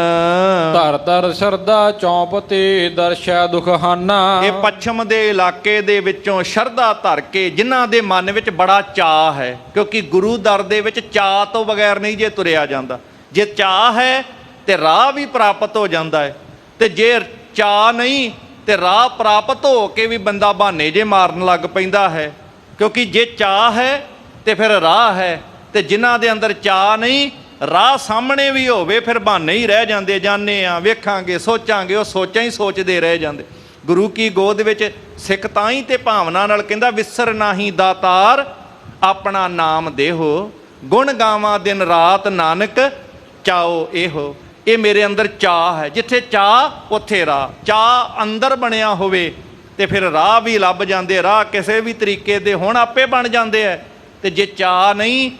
ਧਰ ਧਰ ਸ਼ਰਧਾ ਚੌਂਪ ਤੇ ਦਰਸ਼ਾ ਦੁਖਹਾਨਾ। ਇਹ ਪੱਛਮ ਦੇ ਇਲਾਕੇ ਦੇ ਵਿੱਚੋਂ ਸ਼ਰਧਾ ਧਰ ਕੇ, ਜਿਨ੍ਹਾਂ ਦੇ ਮਨ ਵਿੱਚ ਬੜਾ ਚਾਅ ਹੈ, ਕਿਉਂਕਿ ਗੁਰੂ ਦਰ ਦੇ ਵਿੱਚ ਚਾਅ ਤੋਂ ਬਗੈਰ ਨਹੀਂ ਜੇ ਤੁਰਿਆ ਜਾਂਦਾ। ਜੇ ਚਾਅ ਹੈ ਤੇ ਰਾਹ ਵੀ ਪ੍ਰਾਪਤ ਹੋ ਜਾਂਦਾ ਹੈ, ਤੇ ਜੇ ਚਾਅ ਨਹੀਂ ਤੇ ਰਾਹ ਪ੍ਰਾਪਤ ਹੋ ਕੇ ਵੀ ਬੰਦਾ ਬਹਾਨੇ ਜੇ ਮਾਰਨ ਲੱਗ ਪੈਂਦਾ ਹੈ। ਕਿਉਂਕਿ ਜੇ ਚਾਅ ਹੈ ਤੇ ਫਿਰ ਰਾਹ ਹੈ, ਤੇ ਜਿਨ੍ਹਾਂ ਦੇ ਅੰਦਰ ਚਾਅ ਨਹੀਂ, ਰਾਹ ਸਾਹਮਣੇ ਵੀ ਹੋਵੇ ਫਿਰ ਬਹਾਨੇ ਹੀ ਰਹਿ ਜਾਂਦੇ। ਜਾਂਦੇ ਆ, ਵੇਖਾਂਗੇ, ਸੋਚਾਂਗੇ, ਉਹ ਸੋਚਾਂ ਹੀ ਸੋਚਦੇ ਰਹਿ ਜਾਂਦੇ। ਗੁਰੂ ਕੀ ਗੋਦ ਵਿੱਚ ਸਿੱਖ ਤਾਂ ਹੀ ਤੇ ਭਾਵਨਾ ਨਾਲ ਕਹਿੰਦਾ, ਵਿਸਰ ਨਾਹੀ ਦਾਤਾਰ ਆਪਣਾ ਨਾਮ ਦੇਹੋ, ਗੁਣ ਗਾਵਾਂ ਦਿਨ ਰਾਤ ਨਾਨਕ ਚਾਓ ਇਹੋ। ਇਹ ਮੇਰੇ ਅੰਦਰ ਚਾਅ ਹੈ, ਜਿੱਥੇ ਚਾਅ ਉੱਥੇ ਰਾਹ। ਚਾਅ ਅੰਦਰ ਬਣਿਆ ਹੋਵੇ ਤੇ ਫਿਰ ਰਾਹ ਵੀ ਲੱਭ ਜਾਂਦੇ, ਰਾਹ ਕਿਸੇ ਵੀ ਤਰੀਕੇ ਦੇ ਹੁਣ ਆਪੇ ਬਣ ਜਾਂਦੇ ਹੈ। ਤੇ ਜੇ ਚਾਅ ਨਹੀਂ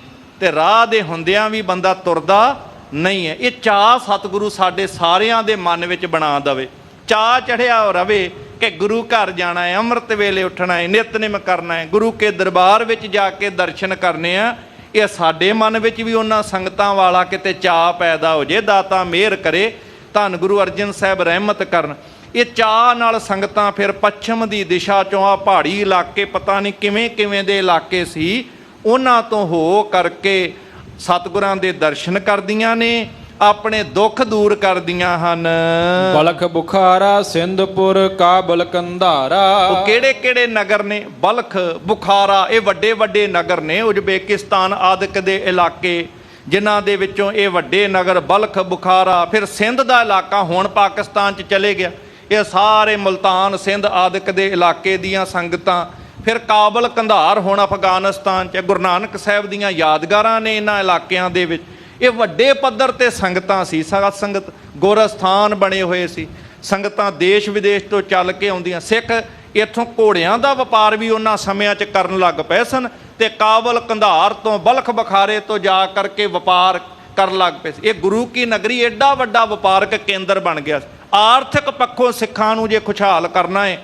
ਤੇ ਰਾਹ ਦੇ ਹੁੰਦਿਆਂ ਵੀ ਬੰਦਾ ਤੁਰਦਾ ਨਹੀਂ ਹੈ। ਇਹ ਚਾਅ ਸਤਿਗੁਰੂ ਸਾਡੇ ਸਾਰਿਆਂ ਦੇ ਮਨ ਵਿੱਚ ਬਣਾ ਦੇਵੇ। ਚਾਅ ਚੜ੍ਹਿਆ ਰਵੇ ਕਿ ਗੁਰੂ ਘਰ ਜਾਣਾ ਹੈ, ਅੰਮ੍ਰਿਤ ਵੇਲੇ ਉੱਠਣਾ ਹੈ, ਨਿਤਨੇਮ ਕਰਨਾ ਹੈ, ਗੁਰੂ ਕੇ ਦਰਬਾਰ ਵਿੱਚ ਜਾ ਕੇ ਦਰਸ਼ਨ ਕਰਨੇ ਆ। ਇਹ ਸਾਡੇ ਮਨ ਵਿੱਚ ਵੀ ਉਹਨਾਂ ਸੰਗਤਾਂ ਵਾਲਾ ਕਿਤੇ ਚਾਅ ਪੈਦਾ ਹੋ ਜੇ, ਦਾਤਾ ਮਿਹਰ ਕਰੇ। ਧੰਨ ਗੁਰੂ ਅਰਜਨ ਸਾਹਿਬ ਰਹਿਮਤ ਕਰਨ। ਇਹ ਚਾਅ ਨਾਲ ਸੰਗਤਾਂ ਫਿਰ ਪੱਛਮ ਦੀ ਦਿਸ਼ਾ ਚੋਂ ਆ ਪਹਾੜੀ ਇਲਾਕੇ, ਪਤਾ ਨਹੀਂ ਕਿਵੇਂ ਕਿਵੇਂ ਦੇ ਇਲਾਕੇ ਸੀ, ਉਹਨਾਂ ਤੋਂ ਹੋ ਕਰਕੇ ਸਤਿਗੁਰਾਂ ਦੇ ਦਰਸ਼ਨ ਕਰਦੀਆਂ ਨੇ, ਆਪਣੇ ਦੁੱਖ ਦੂਰ ਕਰਦੀਆਂ ਹਨ। ਬਲਖ ਬੁਖਾਰਾ ਸਿੰਧਪੁਰ ਕਾਬਲ ਕੰਧਾਰਾ। ਉਹ ਕਿਹੜੇ ਕਿਹੜੇ ਨਗਰ ਨੇ? ਬਲਖ, ਬੁਖਾਰਾ, ਇਹ ਵੱਡੇ ਵੱਡੇ ਨਗਰ ਨੇ। ਉਜ਼ਬੇਕਿਸਤਾਨ ਆਦਿਕ ਦੇ ਇਲਾਕੇ, ਜਿਨ੍ਹਾਂ ਦੇ ਵਿੱਚੋਂ ਇਹ ਵੱਡੇ ਨਗਰ ਬਲਖ, ਬੁਖਾਰਾ, ਫਿਰ ਸਿੰਧ ਦਾ ਇਲਾਕਾ ਹੁਣ ਪਾਕਿਸਤਾਨ 'ਚ ਚਲੇ ਗਿਆ। ਇਹ ਸਾਰੇ ਮੁਲਤਾਨ, ਸਿੰਧ ਆਦਿਕ ਦੇ ਇਲਾਕੇ ਦੀਆਂ ਸੰਗਤਾਂ, ਫਿਰ ਕਾਬਲ, ਕੰਧਾਰ ਹੁਣ ਅਫਗਾਨਿਸਤਾਨ 'ਚ। ਗੁਰੂ ਨਾਨਕ ਸਾਹਿਬ ਦੀਆਂ ਯਾਦਗਾਰਾਂ ਨੇ ਇਹਨਾਂ ਇਲਾਕਿਆਂ ਦੇ ਵਿੱਚ। ਇਹ ਵੱਡੇ ਪੱਧਰ ਤੇ ਸੰਗਤਾਂ ਸੀ, ਸਤ ਸੰਗਤ ਗੁਰਸਥਾਨ ਬਣੇ ਹੋਏ ਸੀ। ਸੰਗਤਾਂ ਦੇਸ਼ ਵਿਦੇਸ਼ ਤੋਂ ਚੱਲ ਕੇ ਆਉਂਦੀਆਂ। ਸਿੱਖ ਇੱਥੋਂ ਘੋੜਿਆਂ ਦਾ ਵਪਾਰ ਵੀ ਉਹਨਾਂ ਸਮਿਆਂ 'ਚ ਕਰਨ ਲੱਗ ਪਏ ਸਨ, ਤੇ ਕਾਬਲ, ਕੰਧਾਰ ਤੋਂ, ਬਲਖ, ਬੁਖਾਰੇ ਤੋਂ ਜਾ ਕਰਕੇ ਵਪਾਰ ਕਰਨ ਲੱਗ ਪਏ ਸੀ। ਇਹ ਗੁਰੂ ਕੀ ਨਗਰੀ ਏਡਾ ਵੱਡਾ ਵਪਾਰਕ ਕੇਂਦਰ ਬਣ ਗਿਆ। ਆਰਥਿਕ ਪੱਖੋਂ ਸਿੱਖਾਂ ਨੂੰ ਜੇ ਖੁਸ਼ਹਾਲ ਕਰਨਾ ਹੈ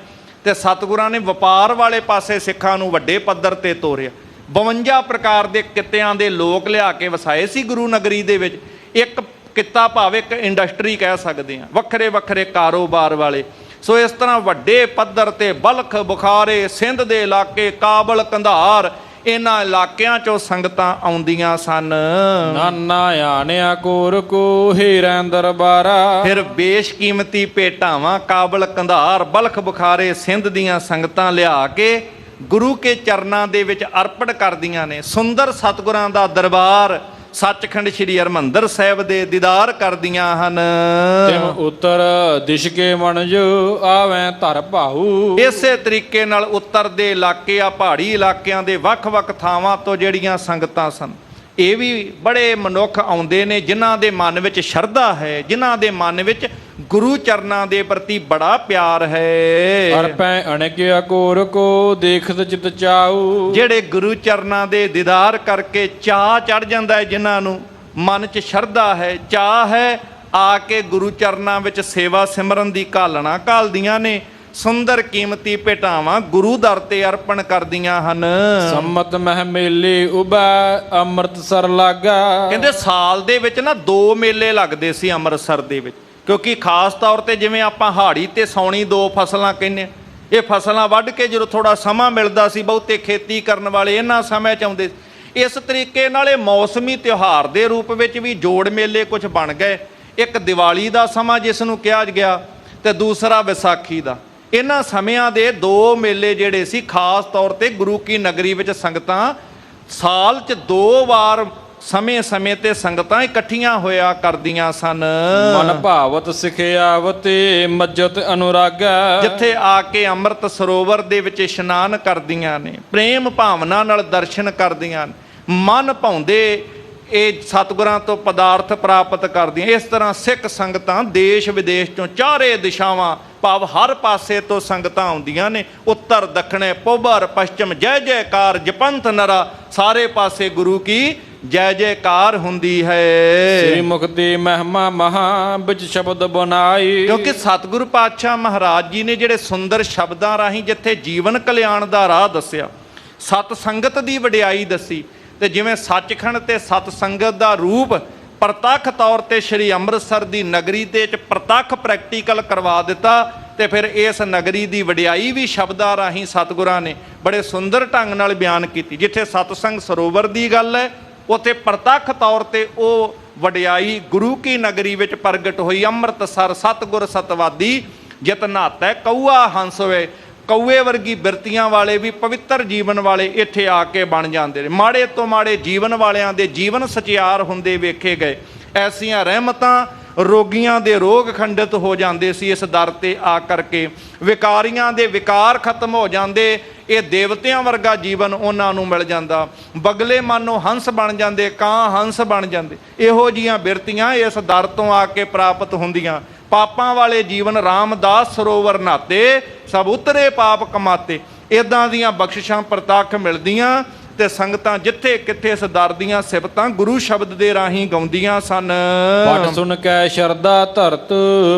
ਤੇ ਸਤਿਗੁਰਾਂ ਨੇ ਵਪਾਰ ਵਾਲੇ ਪਾਸੇ ਸਿੱਖਾਂ ਨੂੰ ਵੱਡੇ ਪੱਧਰ ਤੇ ਤੋਰਿਆ। 52 ਪ੍ਰਕਾਰ ਦੇ ਕਿੱਤਿਆਂ ਦੇ ਲੋਕ ਲਿਆ ਕੇ ਵਸਾਏ ਸੀ ਗੁਰੂ ਨਗਰੀ ਦੇ ਵਿੱਚ। ਇੱਕ ਕਿੱਤਾ ਭਾਵੇਂ ਇੱਕ ਇੰਡਸਟਰੀ ਕਹਿ ਸਕਦੇ ਹਾਂ, ਵੱਖਰੇ ਵੱਖਰੇ ਕਾਰੋਬਾਰ ਵਾਲੇ। ਸੋ ਇਸ ਤਰ੍ਹਾਂ ਵੱਡੇ ਪੱਧਰ ਤੇ ਬਲਖ, ਬੁਖਾਰੇ, ਸਿੰਧ ਦੇ ਇਲਾਕੇ, ਕਾਬਲ, ਕੰਧਾਰ, ਇਹਨਾਂ ਇਲਾਕਿਆਂ 'ਚੋਂ ਸੰਗਤਾਂ ਆਉਂਦੀਆਂ ਸਨ। ਨਾਨਾ ਆਣਿਆ ਕੋਰ ਕੋ ਹੀਰਾਂ ਦਰਬਾਰਾ। ਫਿਰ ਬੇਸ਼ਕੀਮਤੀ ਭੇਟਾਵਾਂ ਕਾਬਲ, ਕੰਧਾਰ, ਬਲਖ, ਬੁਖਾਰੇ, ਸਿੰਧ ਦੀਆਂ ਸੰਗਤਾਂ ਲਿਆ ਕੇ ਗੁਰੂ ਕੇ ਚਰਨਾਂ ਦੇ ਵਿੱਚ ਅਰਪਣ ਕਰਦੀਆਂ ਨੇ। ਸੁੰਦਰ ਸਤਿਗੁਰਾਂ ਦਾ ਦਰਬਾਰ ਸੱਚਖੰਡ ਸ੍ਰੀ ਹਰਿਮੰਦਰ ਸਾਹਿਬ ਦੇ ਦੀਦਾਰ ਕਰਦੀਆਂ ਹਨ। ਤਿਮ ਉਤਰ ਦਿਸ਼ ਕੇ ਮਨਜੋ ਆਵੇਂ ਧਰ ਭਾਊ। ਇਸੇ ਤਰੀਕੇ ਨਾਲ ਉੱਤਰ ਦੇ ਇਲਾਕੇ ਆ, ਪਹਾੜੀ ਇਲਾਕਿਆਂ ਦੇ ਵੱਖ-ਵੱਖ ਥਾਵਾਂ ਤੋਂ ਜਿਹੜੀਆਂ ਸੰਗਤਾਂ ਸਨ, ਇਹ ਵੀ ਬੜੇ ਮਨੁੱਖ ਆਉਂਦੇ ਨੇ ਜਿਨ੍ਹਾਂ ਦੇ ਮਨ ਵਿੱਚ ਸ਼ਰਧਾ ਹੈ, ਜਿਨ੍ਹਾਂ ਦੇ ਮਨ ਵਿੱਚ ਗੁਰੂ ਚਰਨਾਂ ਦੇ ਪ੍ਰਤੀ ਬੜਾ ਪਿਆਰ ਹੈ। ਅਰਪੈ ਅਣਕਿਆ ਕੋਰ ਕੋ ਦੇਖਤ ਚਿਤ ਚਾਊ। ਜਿਹੜੇ ਗੁਰੂ ਚਰਨਾਂ ਦੇ ਦੀਦਾਰ ਕਰਕੇ ਚਾਅ ਚੜ ਜਾਂਦਾ ਹੈ, ਜਿਨ੍ਹਾਂ ਨੂੰ ਮਨ 'ਚ ਸ਼ਰਧਾ ਹੈ, ਚਾਅ ਹੈ, ਆ ਕੇ ਗੁਰੂ ਚਰਨਾਂ ਵਿੱਚ ਸੇਵਾ ਸਿਮਰਨ ਦੀ ਘਾਲਣਾ ਘਾਲਦੀਆਂ ਨੇ। ਸੁੰਦਰ ਕੀਮਤੀ ਭੇਟਾਵਾਂ ਗੁਰੂ ਦਰ ਤੇ ਅਰਪਣ ਕਰਦੀਆਂ ਹਨ। ਸੰਮਤ ਮਹਿ ਮੇਲੇ ਉਬੈ ਅੰਮ੍ਰਿਤਸਰ ਲਾਗਾ। ਕਹਿੰਦੇ ਸਾਲ ਦੇ ਵਿੱਚ ਨਾ 2 ਮੇਲੇ ਲੱਗਦੇ ਸੀ ਅੰਮ੍ਰਿਤਸਰ ਦੇ ਵਿੱਚ, ਕਿਉਂਕਿ ਖਾਸ ਤੌਰ ਤੇ ਜਿਵੇਂ ਆਪਾਂ ਹਾੜੀ ਤੇ ਸੌਣੀ 2 ਫਸਲਾਂ ਕਹਿੰਦੇ, ਇਹ ਫਸਲਾਂ ਵੱਢ ਕੇ ਜਦੋਂ ਥੋੜਾ ਸਮਾਂ ਮਿਲਦਾ ਸੀ, ਬਹੁਤੇ ਖੇਤੀ ਕਰਨ ਵਾਲੇ ਇਹਨਾਂ ਸਮੇਂ 'ਚ ਆਉਂਦੇ। ਇਸ ਤਰੀਕੇ ਨਾਲ ਇਹ ਮੌਸਮੀ ਤਿਉਹਾਰ ਦੇ ਰੂਪ ਵਿੱਚ ਵੀ ਜੋੜ ਮੇਲੇ ਕੁਝ ਬਣ ਗਏ। ਇੱਕ ਦੀਵਾਲੀ ਦਾ ਸਮਾਂ ਜਿਸ ਨੂੰ ਕਿਹਾ ਗਿਆ, ਤੇ ਦੂਸਰਾ ਵਿਸਾਖੀ ਦਾ। ਇਹਨਾਂ ਸਮਿਆਂ ਦੇ 2 ਮੇਲੇ ਜਿਹੜੇ ਸੀ, ਖਾਸ ਤੌਰ ਤੇ ਗੁਰੂ ਕੀ ਨਗਰੀ ਵਿੱਚ ਸੰਗਤਾਂ ਸਾਲ 'ਚ 2 ਵਾਰ ਸਮੇਂ-ਸਮੇਂ ਤੇ ਸੰਗਤਾਂ ਇਕੱਠੀਆਂ ਹੋਇਆ ਕਰਦੀਆਂ ਸਨ। ਮਨ ਭਾਵਤ ਸਿਖਿਆਵਤੇ ਮੱਜਤ ਅਨੁਰਾਗਾ। ਜਿੱਥੇ ਆ ਕੇ ਅੰਮ੍ਰਿਤ ਸਰੋਵਰ ਦੇ ਵਿੱਚ ਇਸ਼ਨਾਨ ਕਰਦੀਆਂ ਨੇ, ਪ੍ਰੇਮ ਭਾਵਨਾ ਨਾਲ ਦਰਸ਼ਨ ਕਰਦੀਆਂ ਨੇ, ਮਨ ਭਾਉਂਦੇ ਇਹ ਸਤਿਗੁਰਾਂ ਤੋਂ ਪਦਾਰਥ ਪ੍ਰਾਪਤ ਕਰਦੀਆਂ। ਇਸ ਤਰ੍ਹਾਂ ਸਿੱਖ ਸੰਗਤਾਂ ਦੇਸ਼ ਵਿਦੇਸ਼ ਤੋਂ ਚਾਰੇ ਦਿਸ਼ਾਵਾਂ ਭਾਵ ਹਰ ਪਾਸੇ ਤੋਂ ਸੰਗਤਾਂ ਆਉਂਦੀਆਂ ਨੇ। ਉੱਤਰ, ਦੱਖਣੇ, ਪੂਬਰ, ਪੱਛਮ ਜੈ ਜੈਕਾਰ ਜਪੰਥ ਨਰਾ। ਸਾਰੇ ਪਾਸੇ ਗੁਰੂ ਕੀ ਜੈ ਜੈਕਾਰ ਹੁੰਦੀ ਹੈ। ਸ੍ਰੀ ਮੁਕਤੀ ਮਹਿਮਾ ਮਹਾ ਵਿੱਚ ਸ਼ਬਦ ਬਨਾਈ। ਕਿਉਂਕਿ ਸਤਿਗੁਰੂ ਪਾਤਸ਼ਾਹ ਮਹਾਰਾਜ ਜੀ ਨੇ ਜਿਹੜੇ ਸੁੰਦਰ ਸ਼ਬਦਾਂ ਰਾਹੀਂ ਜਿੱਥੇ ਜੀਵਨ ਕਲਿਆਣ ਦਾ ਰਾਹ ਦੱਸਿਆ, ਸਤ ਸੰਗਤ ਦੀ ਵਡਿਆਈ ਦੱਸੀ, ਤੇ ਜਿਵੇਂ ਸੱਚਖੰਡ ਤੇ ਸਤ ਸੰਗਤ ਦਾ ਰੂਪ ਪ੍ਰਤੱਖ ਤੌਰ ਤੇ ਸ੍ਰੀ ਅੰਮ੍ਰਿਤਸਰ ਦੀ ਨਗਰੀ ਦੇ ਵਿੱਚ ਪ੍ਰਤੱਖ ਪ੍ਰੈਕਟੀਕਲ ਕਰਵਾ ਦਿੱਤਾ, ਤੇ ਫਿਰ ਇਸ ਨਗਰੀ ਦੀ ਵਡਿਆਈ ਵੀ ਸ਼ਬਦਾਂ ਰਾਹੀਂ ਸਤਿਗੁਰਾਂ ਨੇ ਬੜੇ ਸੁੰਦਰ ਢੰਗ ਨਾਲ ਬਿਆਨ ਕੀਤੀ। ਜਿੱਥੇ ਸਤਸੰਗ ਸਰੋਵਰ ਦੀ ਗੱਲ ਹੈ, ਉੱਥੇ ਪ੍ਰਤੱਖ ਤੌਰ ਤੇ ਉਹ ਵਡਿਆਈ ਗੁਰੂ ਕੀ ਨਗਰੀ ਵਿੱਚ ਪ੍ਰਗਟ ਹੋਈ। ਅੰਮ੍ਰਿਤਸਰ ਸਤਿਗੁਰ ਸਤਵਾਦੀ ਜਿਤ ਨਹਾਤੈ ਕਊਆ ਹੰਸ ਹੋਏ। ਕਊਏ ਵਰਗੀ ਬਿਰਤੀਆਂ ਵਾਲੇ ਵੀ ਪਵਿੱਤਰ ਜੀਵਨ ਵਾਲੇ ਇੱਥੇ ਆ ਕੇ ਬਣ ਜਾਂਦੇ ਨੇ। ਮਾੜੇ ਤੋਂ ਮਾੜੇ ਜੀਵਨ ਵਾਲਿਆਂ ਦੇ ਜੀਵਨ ਸਚਿਆਰ ਹੁੰਦੇ ਵੇਖੇ ਗਏ। ਐਸੀਆਂ ਰਹਿਮਤਾਂ, ਰੋਗੀਆਂ ਦੇ ਰੋਗ ਖੰਡਿਤ ਹੋ ਜਾਂਦੇ ਸੀ ਇਸ ਦਰ ਤੇ ਆ ਕਰਕੇ। ਵਿਕਾਰੀਆਂ ਦੇ ਵਿਕਾਰ ਖਤਮ ਹੋ ਜਾਂਦੇ। ਇਹ ਦੇਵਤਿਆਂ ਵਰਗਾ ਜੀਵਨ ਉਹਨਾਂ ਨੂੰ ਮਿਲ ਜਾਂਦਾ। ਬਗਲੇ ਮਾਨੋ ਹੰਸ ਬਣ ਜਾਂਦੇ, ਕਾਂ ਹੰਸ ਬਣ ਜਾਂਦੇ। ਇਹੋ ਜੀਆਂ ਬਿਰਤੀਆਂ ਇਸ ਦਰ ਤੋਂ ਆ ਕੇ ਪ੍ਰਾਪਤ ਹੁੰਦੀਆਂ। ਪਾਪਾਂ ਵਾਲੇ ਜੀਵਨ ਰਾਮਦਾਸ ਸਰੋਵਰ ਨਹਾਤੇ ਸਭ ਉਤਰੇ ਪਾਪ ਕਮਾਤੇ। ਇਦਾਂ ਦੀਆਂ ਬਖਸ਼ਿਸ਼ਾਂ ਪ੍ਰਤੱਖ ਮਿਲਦੀਆਂ, ਤੇ ਸੰਗਤਾਂ ਜਿੱਥੇ ਕਿੱਥੇ ਇਸ ਦਰ ਦੀਆਂ ਸਿਫਤਾਂ ਗੁਰੂ ਸ਼ਬਦ ਦੇ ਰਾਹੀਂ ਗਾਉਂਦੀਆਂ ਸਨ। ਪਟ ਸੁਣ ਕੇ ਸ਼ਰਧਾ ਧਰਤ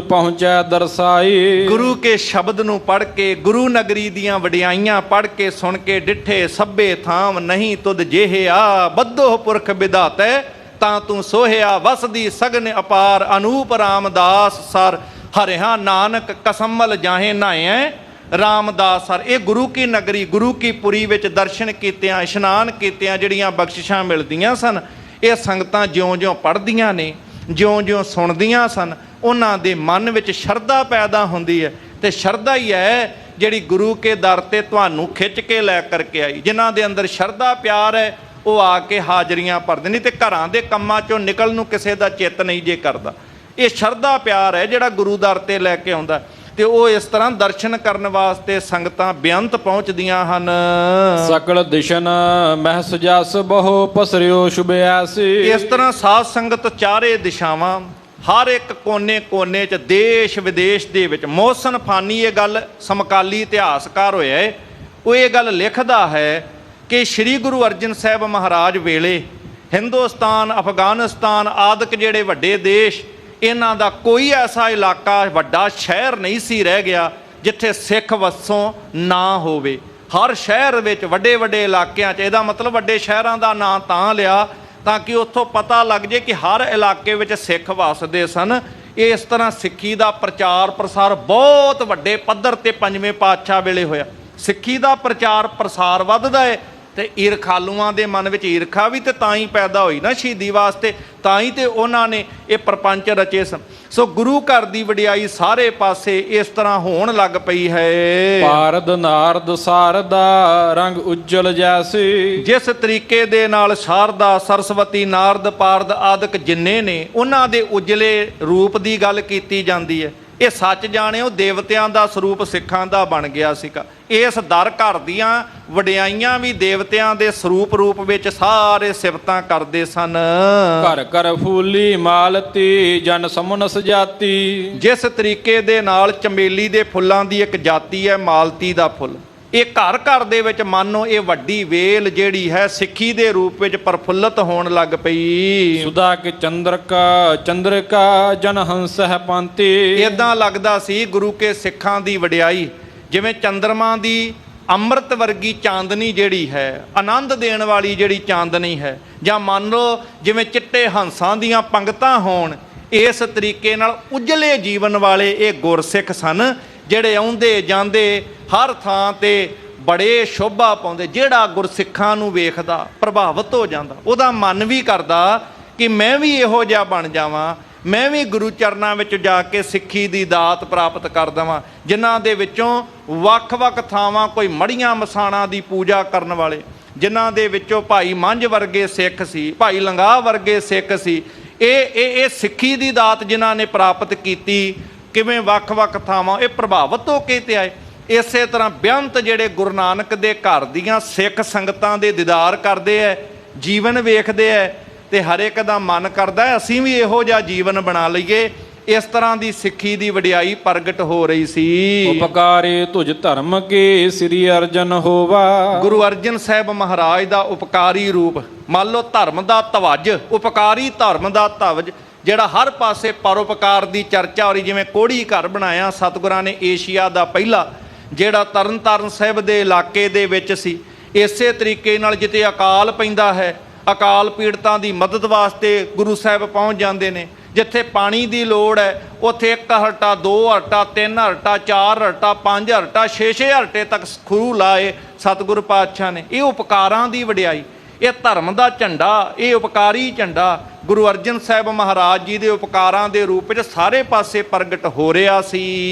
ਪਹੁੰਚੈ ਦਰਸਾਈ। ਗੁਰੂ ਕੇ ਸ਼ਬਦ ਨੂੰ ਪੜ੍ਹ ਕੇ, ਗੁਰੂ ਨਗਰੀ ਦੀਆਂ ਵਡਿਆਈਆਂ ਪੜ੍ਹ ਕੇ ਸੁਣ ਕੇ ਡਿੱਠੇ ਸਭੇ ਥਾਮ ਨਹੀਂ ਤੁਧ ਜਿਹੇ ਆ। ਬੱਧੋ ਪੁਰਖ ਵਿਧਾਤੈ ਤਾਂ ਤੂੰ ਸੋਹਿਆ ਵਸਦੀ ਸਗਨ ਅਪਾਰ ਅਨੂਪ ਰਾਮਦਾਸ ਸਰ ਹਰਿਆ ਨਾਨਕ ਕਸਮਲ ਜਾਹੇ ਨਾਇਐ ਰਾਮਦਾਸ ਸਰ। ਇਹ ਗੁਰੂ ਕੀ ਨਗਰੀ ਗੁਰੂ ਕੀ ਪੁਰੀ ਵਿੱਚ ਦਰਸ਼ਨ ਕੀਤਿਆਂ ਇਸ਼ਨਾਨ ਕੀਤਿਆਂ ਜਿਹੜੀਆਂ ਬਖਸ਼ਿਸ਼ਾਂ ਮਿਲਦੀਆਂ ਸਨ, ਇਹ ਸੰਗਤਾਂ ਜਿਉਂ-ਜਿਉਂ ਪੜ੍ਹਦੀਆਂ ਨੇ, ਜਿਉਂ-ਜਿਉਂ ਸੁਣਦੀਆਂ ਸਨ, ਉਹਨਾਂ ਦੇ ਮਨ ਵਿੱਚ ਸ਼ਰਧਾ ਪੈਦਾ ਹੁੰਦੀ ਹੈ। ਤੇ ਸ਼ਰਧਾ ਹੀ ਹੈ ਜਿਹੜੀ ਗੁਰੂ ਕੇ ਦਰ ਤੇ ਤੁਹਾਨੂੰ ਖਿੱਚ ਕੇ ਲੈ ਕਰਕੇ ਆਈ। ਜਿਨ੍ਹਾਂ ਦੇ ਅੰਦਰ ਸ਼ਰਧਾ ਪਿਆਰ ਹੈ ਉਹ ਆ ਕੇ ਹਾਜ਼ਰੀਆਂ ਭਰਦੇ, ਨਹੀਂ ਤੇ ਘਰਾਂ ਦੇ ਕੰਮਾਂ ਚੋਂ ਨਿਕਲਣ ਨੂੰ ਕਿਸੇ ਦਾ ਚਿੱਤ ਨਹੀਂ ਜੇ ਕਰਦਾ। ਇਹ ਸ਼ਰਧਾ ਪਿਆਰ ਹੈ ਜਿਹੜਾ ਗੁਰੂ ਦਰ ਤੇ ਲੈ ਕੇ ਆਉਂਦਾ। ਤੇ ਉਹ ਇਸ ਤਰ੍ਹਾਂ ਦਰਸ਼ਨ ਕਰਨ ਵਾਸਤੇ ਸੰਗਤਾਂ ਬੇਅੰਤ ਪਹੁੰਚਦੀਆਂ ਹਨ। ਸਕਲ ਦਿਸ਼ਨ ਮਹਿ ਸੁਜਸ ਬਹੁ ਪਸਰਿਓ ਸ਼ੁਭਿਆਸੀ। ਇਸ ਤਰ੍ਹਾਂ ਸਾਧ ਸੰਗਤ ਚਾਰੇ ਦਿਸ਼ਾਵਾਂ ਹਰ ਇੱਕ ਕੋਨੇ-ਕੋਨੇ 'ਚ ਦੇਸ਼ ਵਿਦੇਸ਼ ਦੇ ਵਿੱਚ ਮੋਹਸਨ ਫਾਨੀ ਇਹ ਗੱਲ ਸਮਕਾਲੀ ਇਤਿਹਾਸਕਾਰ ਹੋਇਆ ਹੈ, ਉਹ ਇਹ ਗੱਲ ਲਿਖਦਾ ਹੈ ਕਿ ਸ੍ਰੀ ਗੁਰੂ ਅਰਜਨ ਸਾਹਿਬ ਮਹਾਰਾਜ ਵੇਲੇ ਹਿੰਦੁਸਤਾਨ, ਅਫਗਾਨਿਸਤਾਨ ਆਦਿਕ ਜਿਹੜੇ ਵੱਡੇ ਦੇਸ਼, ਇਹਨਾਂ ਦਾ ਕੋਈ ਐਸਾ ਇਲਾਕਾ ਵੱਡਾ ਸ਼ਹਿਰ ਨਹੀਂ ਸੀ ਰਹਿ ਗਿਆ ਜਿੱਥੇ ਸਿੱਖ ਵਸੋਂ ਨਾ ਹੋਵੇ। ਹਰ ਸ਼ਹਿਰ ਵਿੱਚ ਵੱਡੇ ਵੱਡੇ ਇਲਾਕਿਆਂ 'ਚ, ਇਹਦਾ ਮਤਲਬ ਵੱਡੇ ਸ਼ਹਿਰਾਂ ਦਾ ਨਾਂ ਤਾਂ ਲਿਆ ਤਾਂ ਕਿ ਉੱਥੋਂ ਪਤਾ ਲੱਗ ਜੇ ਕਿ ਹਰ ਇਲਾਕੇ ਵਿੱਚ ਸਿੱਖ ਵੱਸਦੇ ਸਨ। ਇਸ ਤਰ੍ਹਾਂ ਸਿੱਖੀ ਦਾ ਪ੍ਰਚਾਰ ਪ੍ਰਸਾਰ ਬਹੁਤ ਵੱਡੇ ਪੱਧਰ ਤੇ ਪੰਜਵੇਂ ਪਾਤਸ਼ਾਹ ਵੇਲੇ ਹੋਇਆ। ਸਿੱਖੀ ਦਾ ਪ੍ਰਚਾਰ ਪ੍ਰਸਾਰ ਵੱਧਦਾ ਹੈ ਤੇ ਈਰਖਾਲੂਆਂ ਦੇ ਮਨ ਵਿੱਚ ਈਰਖਾ ਵੀ ਤੇ ਤਾਂ ਹੀ ਪੈਦਾ ਹੋਈ ਨਾ ਸ਼ਹੀਦੀ ਵਾਸਤੇ, ਤਾਂ ਹੀ ਤੇ ਉਹਨਾਂ ਨੇ ਇਹ ਪ੍ਰਪੰਚ ਰਚੇ ਸਨ। ਸੋ ਗੁਰੂ ਘਰ ਦੀ ਵਡਿਆਈ ਸਾਰੇ ਪਾਸੇ ਇਸ ਤਰ੍ਹਾਂ ਹੋਣ ਲੱਗ ਪਈ ਹੈ। ਪਾਰਦ ਨਾਰਦ ਸਾਰਦਾ ਰੰਗ ਉਜਲ ਜੈਸੀ। ਜਿਸ ਤਰੀਕੇ ਦੇ ਨਾਲ ਸ਼ਾਰਦਾ, ਸਰਸਵਤੀ, ਨਾਰਦ, ਪਾਰਦ ਆਦਿਕ ਜਿੰਨੇ ਨੇ ਉਹਨਾਂ ਦੇ ਉਜਲੇ ਰੂਪ ਦੀ ਗੱਲ ਕੀਤੀ ਜਾਂਦੀ ਹੈ। ਇਹ ਸੱਚ ਜਾਣਿਓ ਦੇਵਤਿਆਂ ਦਾ ਸਰੂਪ ਸਿੱਖਾਂ ਦਾ ਬਣ ਗਿਆ ਸੀਗਾ। ਇਸ ਦਰ ਘਰ ਦੀਆਂ ਵਡਿਆਈਆਂ ਵੀ ਦੇਵਤਿਆਂ ਦੇ ਸਰੂਪ ਰੂਪ ਵਿੱਚ ਸਾਰੇ ਸਿਫਤਾਂ ਕਰਦੇ ਸਨ। ਘਰ ਘਰ ਫੂਲੀ ਮਾਲਤੀ ਜਨ ਸਮੁਨ ਸਜਾਤੀ। ਜਿਸ ਤਰੀਕੇ ਦੇ ਨਾਲ ਚਮੇਲੀ ਦੇ ਫੁੱਲਾਂ ਦੀ ਇੱਕ ਜਾਤੀ ਹੈ ਮਾਲਤੀ ਦਾ ਫੁੱਲ, ਇਹ ਘਰ ਘਰ ਦੇ ਵਿੱਚ ਮਾਨੋ ਇਹ ਵੱਡੀ ਵੇਲ ਜਿਹੜੀ ਹੈ ਸਿੱਖੀ ਦੇ ਰੂਪ ਵਿੱਚ ਪ੍ਰਫੁੱਲਤ ਹੋਣ ਲੱਗ ਪਈ। ਸੁਦਾ ਕੇ ਚੰਦਰਿਕਾ ਜਨ ਹੰਸ ਹੈ ਪੰਤੀ। ਇਦਾਂ ਲੱਗਦਾ ਸੀ ਗੁਰੂ ਕੇ ਸਿੱਖਾਂ ਦੀ ਵਡਿਆਈ ਜਿਵੇਂ ਚੰਦਰਮਾ ਦੀ ਅੰਮ੍ਰਿਤ ਵਰਗੀ ਚਾਂਦਨੀ ਜਿਹੜੀ ਹੈ, ਆਨੰਦ ਦੇਣ ਵਾਲੀ ਜਿਹੜੀ ਚਾਂਦਨੀ ਹੈ, ਜਾਂ ਮੰਨ ਲਓ ਜਿਵੇਂ ਚਿੱਟੇ ਹੰਸਾਂ ਦੀਆਂ ਪੰਗਤਾਂ ਹੋਣ, ਇਸ ਤਰੀਕੇ ਨਾਲ ਉਜਲੇ ਜੀਵਨ ਵਾਲੇ ਇਹ ਗੁਰਸਿੱਖ ਸਨ ਜਿਹੜੇ ਆਉਂਦੇ ਜਾਂਦੇ ਹਰ ਥਾਂ ਤੇ ਬੜੇ ਸ਼ੋਭਾ ਪਾਉਂਦੇ। ਜਿਹੜਾ ਗੁਰਸਿੱਖਾਂ ਨੂੰ ਵੇਖਦਾ ਪ੍ਰਭਾਵਿਤ ਹੋ ਜਾਂਦਾ, ਉਹਦਾ ਮਨ ਵੀ ਕਰਦਾ ਕਿ ਮੈਂ ਵੀ ਇਹੋ ਜਿਹਾ ਬਣ ਜਾਵਾਂ, ਮੈਂ ਵੀ ਗੁਰੂ ਚਰਨਾਂ ਵਿੱਚ ਜਾ ਕੇ ਸਿੱਖੀ ਦੀ ਦਾਤ ਪ੍ਰਾਪਤ ਕਰ ਦੇਵਾਂ। ਜਿਨ੍ਹਾਂ ਦੇ ਵਿੱਚੋਂ ਵੱਖ-ਵੱਖ ਥਾਵਾਂ ਕੋਈ ਮੜੀਆਂ ਮਸਾਣਾਂ ਦੀ ਪੂਜਾ ਕਰਨ ਵਾਲੇ, ਜਿਨ੍ਹਾਂ ਦੇ ਵਿੱਚੋਂ ਭਾਈ ਮੰਝ ਵਰਗੇ ਸਿੱਖ ਸੀ, ਭਾਈ ਲੰਗਾਹ ਵਰਗੇ ਸਿੱਖ ਸੀ। ਇਹ ਸਿੱਖੀ ਦੀ ਦਾਤ ਜਿਨ੍ਹਾਂ ਨੇ ਪ੍ਰਾਪਤ ਕੀਤੀ, ਕਿਵੇਂ ਵੱਖ-ਵੱਖ ਥਾਵਾਂ ਇਹ ਪ੍ਰਭਾਵਿਤ ਹੋ ਕੇ ਤੇ ਆਏ। ਇਸੇ ਤਰ੍ਹਾਂ ਬੇਅੰਤ ਜਿਹੜੇ ਗੁਰੂ ਨਾਨਕ ਦੇ ਘਰ ਦੀਆਂ ਸਿੱਖ ਸੰਗਤਾਂ ਦੇ ਦੀਦਾਰ ਕਰਦੇ ਹੈ, ਜੀਵਨ ਵੇਖਦੇ ਹੈ, ਤੇ ਹਰ ਇੱਕ ਦਾ ਮਨ ਕਰਦਾ ਅਸੀਂ ਵੀ ਇਹੋ ਜਿਹਾ ਜੀਵਨ ਬਣਾ ਲਈਏ। ਇਸ ਤਰ੍ਹਾਂ ਦੀ ਸਿੱਖੀ ਦੀ ਵਡਿਆਈ ਪ੍ਰਗਟ ਹੋ ਰਹੀ ਸੀ। ਉਪਕਾਰੇ ਤੁਝ ਧਰਮ ਕੇ ਸ੍ਰੀ ਅਰਜਨ ਹੋਵਾ। ਗੁਰੂ ਅਰਜਨ ਸਾਹਿਬ ਮਹਾਰਾਜ ਦਾ ਉਪਕਾਰੀ ਰੂਪ, ਮੰਨ ਲਓ ਧਰਮ ਦਾ ਧਵਜ, ਉਪਕਾਰੀ ਧਰਮ ਦਾ ਧਵਜ ਜਿਹੜਾ ਹਰ ਪਾਸੇ ਪਰਉਪਕਾਰ ਦੀ ਚਰਚਾ ਹੋ ਰਹੀ। ਜਿਵੇਂ ਕੋੜੀ ਘਰ ਬਣਾਇਆ ਸਤਿਗੁਰਾਂ ਨੇ ਏਸ਼ੀਆ ਦਾ ਪਹਿਲਾ, ਜਿਹੜਾ ਤਰਨ ਤਾਰਨ ਸਾਹਿਬ ਦੇ ਇਲਾਕੇ ਦੇ ਵਿੱਚ ਸੀ। ਇਸੇ ਤਰੀਕੇ ਨਾਲ ਜਿੱਥੇ ਅਕਾਲ ਪੈਂਦਾ ਹੈ, ਅਕਾਲ ਪੀੜਤਾਂ ਦੀ ਮਦਦ ਵਾਸਤੇ ਗੁਰੂ ਸਾਹਿਬ ਪਹੁੰਚ ਜਾਂਦੇ ਨੇ। ਜਿੱਥੇ ਪਾਣੀ ਦੀ ਲੋੜ ਹੈ ਉੱਥੇ 1 ਹਰਟਾ, 2 ਹਰਟਾ, 3 ਹਰਟਾ, 4 ਹਰਟਾ, 5 ਹਰਟਾ, 6 ਹਰਟੇ ਤੱਕ ਖੂਹ ਲਾਏ ਸਤਿਗੁਰੂ ਪਾਤਸ਼ਾਹ ਨੇ। ਇਹ ਉਪਕਾਰਾਂ ਦੀ ਵਡਿਆਈ, ਇਹ ਧਰਮ ਦਾ ਝੰਡਾ, ਇਹ ਉਪਕਾਰੀ ਝੰਡਾ ਗੁਰੂ ਅਰਜਨ ਸਾਹਿਬ ਮਹਾਰਾਜ ਜੀ ਦੇ ਉਪਕਾਰਾਂ ਦੇ ਰੂਪ ਵਿੱਚ ਸਾਰੇ ਪਾਸੇ ਪ੍ਰਗਟ ਹੋ ਰਿਹਾ ਸੀ।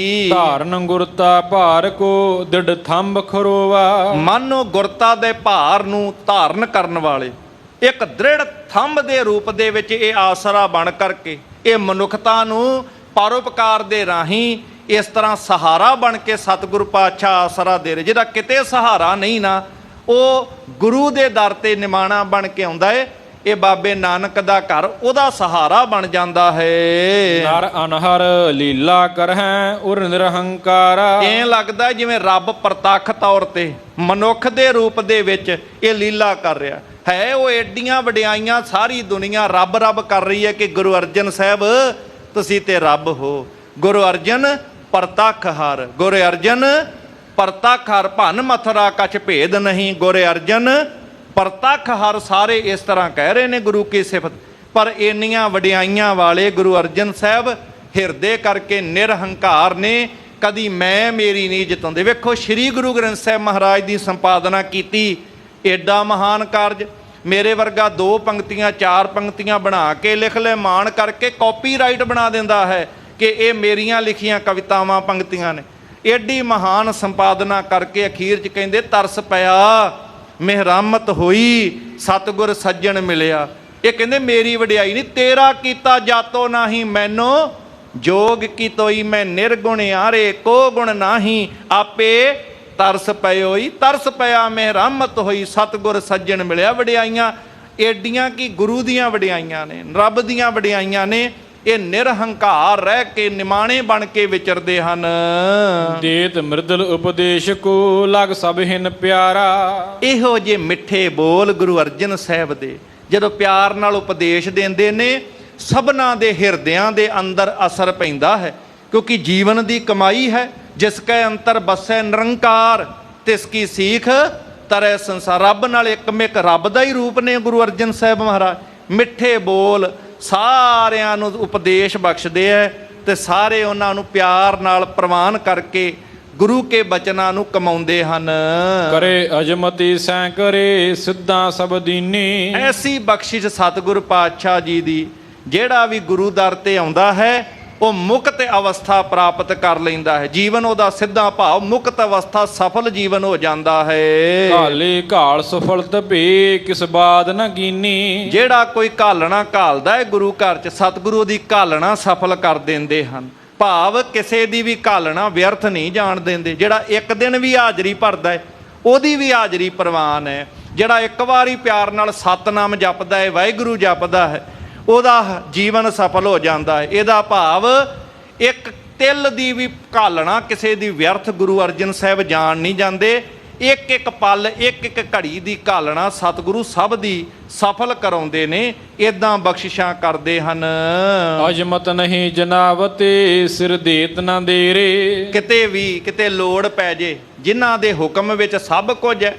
ਧਾਰਨ ਗੁਰਤਾ ਭਾਰ ਕੋ ਦਿੜ ਥੰਬ ਖਰੋਵਾ। ਮਾਨੋ ਗੁਰਤਾ ਦੇ ਭਾਰ ਨੂੰ ਧਾਰਨ ਕਰਨ ਵਾਲੇ ਇੱਕ ਦ੍ਰਿੜ ਥੰਬ ਦੇ ਰੂਪ ਦੇ ਵਿੱਚ ਇਹ ਆਸਰਾ ਬਣ ਕਰਕੇ ਇਹ ਮਨੁੱਖਤਾ ਨੂੰ ਪਰਉਪਕਾਰ ਦੇ ਰਾਹੀਂ ਇਸ ਤਰ੍ਹਾਂ ਸਹਾਰਾ ਬਣ ਕੇ ਸਤਿਗੁਰੂ ਪਾਤਸ਼ਾਹ ਆਸਰਾ ਦੇ ਰਹੇ। ਜਿਹਦਾ ਕਿਤੇ ਸਹਾਰਾ ਨਹੀਂ ਨਾ, ਉਹ ਗੁਰੂ ਦੇ ਦਰ ਤੇ ਨਿਮਾਣਾ ਬਣ ਕੇ ਆਉਂਦਾ ਹੈ। ਇਹ ਬਾਬੇ ਨਾਨਕ ਦਾ ਘਰ ਉਹਦਾ ਸਹਾਰਾ ਬਣ ਜਾਂਦਾ ਹੈ। ਨਰ ਅਨਹਰ ਲੀਲਾ ਕਰਹਿ ਉਰ ਨਿਰਹੰਕਾਰਾ। ਐਂ ਲੱਗਦਾ ਜਿਵੇਂ ਰੱਬ ਪ੍ਰਤੱਖ ਤੌਰ ਤੇ ਮਨੁੱਖ ਦੇ ਰੂਪ ਦੇ ਵਿੱਚ ਇਹ ਲੀਲਾ ਕਰ ਰਿਹਾ ਹੈ। ਉਹ ਏਡੀਆਂ ਵਡਿਆਈਆਂ ਸਾਰੀ ਦੁਨੀਆ ਰੱਬ ਰੱਬ ਕਰ ਰਹੀ ਹੈ ਕਿ ਗੁਰੂ ਅਰਜਨ ਸਾਹਿਬ ਤੁਸੀਂ ਤੇ ਰੱਬ ਹੋ। ਗੁਰੂ ਅਰਜਨ ਪ੍ਰਤੱਖ ਹਰ, ਗੁਰੂ ਅਰਜਨ ਪ੍ਰਤੱਖ ਹਰ, ਭੰਨ ਮਥੁਰਾ ਕਛ ਭੇਦ ਨਹੀਂ, ਗੁਰੂ ਅਰਜਨ ਪ੍ਰਤੱਖ ਹਰ। ਸਾਰੇ ਇਸ ਤਰ੍ਹਾਂ ਕਹਿ ਰਹੇ ਨੇ ਗੁਰੂ ਕੀ ਸਿਫਤ। ਪਰ ਇੰਨੀਆਂ ਵਡਿਆਈਆਂ ਵਾਲੇ ਗੁਰੂ ਅਰਜਨ ਸਾਹਿਬ ਹਿਰਦੇ ਕਰਕੇ ਨਿਰਹੰਕਾਰ ਨੇ, ਕਦੀ ਮੈਂ ਮੇਰੀ ਨਹੀਂ ਜਤਾਉਂਦੇ। ਵੇਖੋ ਸ੍ਰੀ ਗੁਰੂ ਗ੍ਰੰਥ ਸਾਹਿਬ ਮਹਾਰਾਜ ਦੀ ਸੰਪਾਦਨਾ ਕੀਤੀ, ਏਡਾ ਮਹਾਨ ਕਾਰਜ। ਮੇਰੇ ਵਰਗਾ 2 ਪੰਕਤੀਆਂ 4 ਪੰਕਤੀਆਂ ਬਣਾ ਕੇ ਲਿਖ ਲੈ, ਮਾਣ ਕਰਕੇ ਕਾਪੀਰਾਈਟ ਬਣਾ ਦਿੰਦਾ ਹੈ ਕਿ ਇਹ ਮੇਰੀਆਂ ਲਿਖੀਆਂ ਕਵਿਤਾਵਾਂ ਪੰਕਤੀਆਂ ਨੇ। ਏਡੀ ਮਹਾਨ ਸੰਪਾਦਨਾ ਕਰਕੇ ਅਖੀਰ 'ਚ ਕਹਿੰਦੇ ਤਰਸ ਪਿਆ, ਮਿਹਰਾਮਤ ਹੋਈ, ਸਤਿਗੁਰ ਸੱਜਣ ਮਿਲਿਆ। ਇਹ ਕਹਿੰਦੇ ਮੇਰੀ ਵਡਿਆਈ ਨਹੀਂ, ਤੇਰਾ ਕੀਤਾ ਜਾਤੋ ਨਾਹੀ ਮੈਨੋ, ਜੋਗ ਕੀ ਤੋਈ ਮੈਂ ਨਿਰਗੁਣ ਆਰੇ, ਕੋ ਗੁਣ ਨਾਹੀ ਆਪੇ ਤਰਸ ਪਇਓਈ। ਤਰਸ ਪਿਆ, ਮਿਹਰਾਮਤ ਹੋਈ, ਸਤਿਗੁਰ ਸੱਜਣ ਮਿਲਿਆ। ਵਡਿਆਈਆਂ ਏਡੀਆਂ ਕਿ ਗੁਰੂ ਦੀਆਂ ਵਡਿਆਈਆਂ ਨੇ, ਰੱਬ ਦੀਆਂ ਵਡਿਆਈਆਂ ਨੇ। ਇਹ ਨਿਰਹੰਕਾਰ ਰਹਿ ਕੇ ਨਿਮਾਣੇ ਬਣ ਕੇ ਵਿਚਰਦੇ ਹਨ। ਦੇਤ ਮਿਰਦਲ ਉਪਦੇਸ਼ ਕੋ ਲਗ ਸਭ ਹਿਨ ਪਿਆਰਾ। ਇਹੋ ਜਿਹੇ ਮਿੱਠੇ ਬੋਲ ਗੁਰੂ ਅਰਜਨ ਸਾਹਿਬ ਦੇ ਜਦੋਂ ਪਿਆਰ ਨਾਲ ਉਪਦੇਸ਼ ਦਿੰਦੇ ਨੇ, ਸਭਨਾਂ ਦੇ ਹਿਰਦਿਆਂ ਦੇ ਅੰਦਰ ਅਸਰ ਪੈਂਦਾ ਹੈ। ਕਿਉਂਕਿ ਜੀਵਨ ਦੀ ਕਮਾਈ ਹੈ, ਜਿਸ ਕੈ ਅੰਤਰ ਬਸੈ ਨਿਰੰਕਾਰ, ਤਿਸ ਕੀ ਸੀਖ ਤਰੈ ਸੰਸਾਰ। ਰੱਬ ਨਾਲ ਇੱਕਮਿਕ ਰੱਬ ਦਾ ਹੀ ਰੂਪ ਨੇ ਗੁਰੂ ਅਰਜਨ ਸਾਹਿਬ ਮਹਾਰਾਜ। ਮਿੱਠੇ ਬੋਲ ਸਾਰਿਆਂ ਨੂੰ ਉਪਦੇਸ਼ ਬਖਸ਼ਦੇ ਹੈ ਤੇ ਸਾਰੇ ਉਹਨਾਂ ਨੂੰ ਪਿਆਰ ਨਾਲ ਪ੍ਰਵਾਨ ਕਰਕੇ ਗੁਰੂ ਕੇ ਬਚਨਾਂ ਨੂੰ ਕਮਾਉਂਦੇ ਹਨ। ਕਰੇ ਅਜਮਤੀ ਸੈਂ ਕਰੇ ਸਿੱਧਾ ਸਭ ਦੀਨੀ। ਐਸੀ ਬਖਸ਼ਿਸ਼ ਸਤਿਗੁਰ ਪਾਤਸ਼ਾਹ ਜੀ ਦੀ, ਜਿਹੜਾ ਵੀ ਗੁਰੂ ਦਰ ਤੇ ਆਉਂਦਾ ਹੈ ਉਹ ਮੁਕਤ ਅਵਸਥਾ ਪ੍ਰਾਪਤ ਕਰ ਲੈਂਦਾ ਹੈ। ਜੀਵਨ ਉਹਦਾ ਸਿੱਧਾ ਭਾਵ ਮੁਕਤ ਅਵਸਥਾ, ਸਫਲ ਜੀਵਨ ਹੋ ਜਾਂਦਾ ਹੈ। ਘਾਲੇ ਘਾਲ ਸਫਲਤ ਭੇ ਕਿਸ ਬਾਦ ਨ ਕੀਨੀ। ਜਿਹੜਾ ਕੋਈ ਘਾਲਣਾ ਘਾਲਦਾ ਹੈ ਗੁਰੂ ਘਰ 'ਚ, ਸਤਿਗੁਰੂ ਦੀ ਘਾਲਣਾ ਸਫਲ ਕਰ ਦਿੰਦੇ ਹਨ। ਭਾਵ ਕਿਸੇ ਦੀ ਵੀ ਘਾਲਣਾ ਵਿਅਰਥ ਨਹੀਂ ਜਾਣ ਦਿੰਦੇ। ਜਿਹੜਾ ਇੱਕ ਦਿਨ ਵੀ ਹਾਜ਼ਰੀ ਭਰਦਾ ਹੈ ਉਹਦੀ ਵੀ ਹਾਜ਼ਰੀ ਪ੍ਰਵਾਨ ਹੈ। ਜਿਹੜਾ ਇੱਕ ਵਾਰੀ ਪਿਆਰ ਨਾਲ ਸਤਨਾਮ ਜਪਦਾ ਹੈ, ਵਾਹਿਗੁਰੂ ਜਪਦਾ ਹੈ, ਉਹਦਾ ਜੀਵਨ ਸਫਲ ਹੋ ਜਾਂਦਾ ਹੈ। ਇਹਦਾ ਭਾਵ ਇੱਕ ਤਿਲ ਦੀ ਵੀ ਘਾਲਣਾ ਕਿਸੇ ਦੀ ਵਿਅਰਥ ਗੁਰੂ ਅਰਜਨ ਸਾਹਿਬ ਜਾਣ ਨਹੀਂ ਜਾਂਦੇ। ਇੱਕ ਇੱਕ ਪਲ, ਇੱਕ ਇੱਕ ਘੜੀ ਦੀ ਘਾਲਣਾ ਸਤਿਗੁਰੂ ਸਭ ਦੀ ਸਫਲ ਕਰਾਉਂਦੇ ਨੇ। ਇਦਾਂ ਬਖਸ਼ਿਸ਼ਾਂ ਕਰਦੇ ਹਨ। ਅਜਮਤ ਨਹੀਂ ਜਨਾਵਤੇ ਸਿਰ ਦੇਤ ਨਾ ਦੇਰੇ। ਕਿਤੇ ਵੀ ਕਿਤੇ ਲੋੜ ਪੈ ਜੇ, ਜਿਨ੍ਹਾਂ ਦੇ ਹੁਕਮ ਵਿੱਚ ਸਭ ਕੁਝ ਹੈ।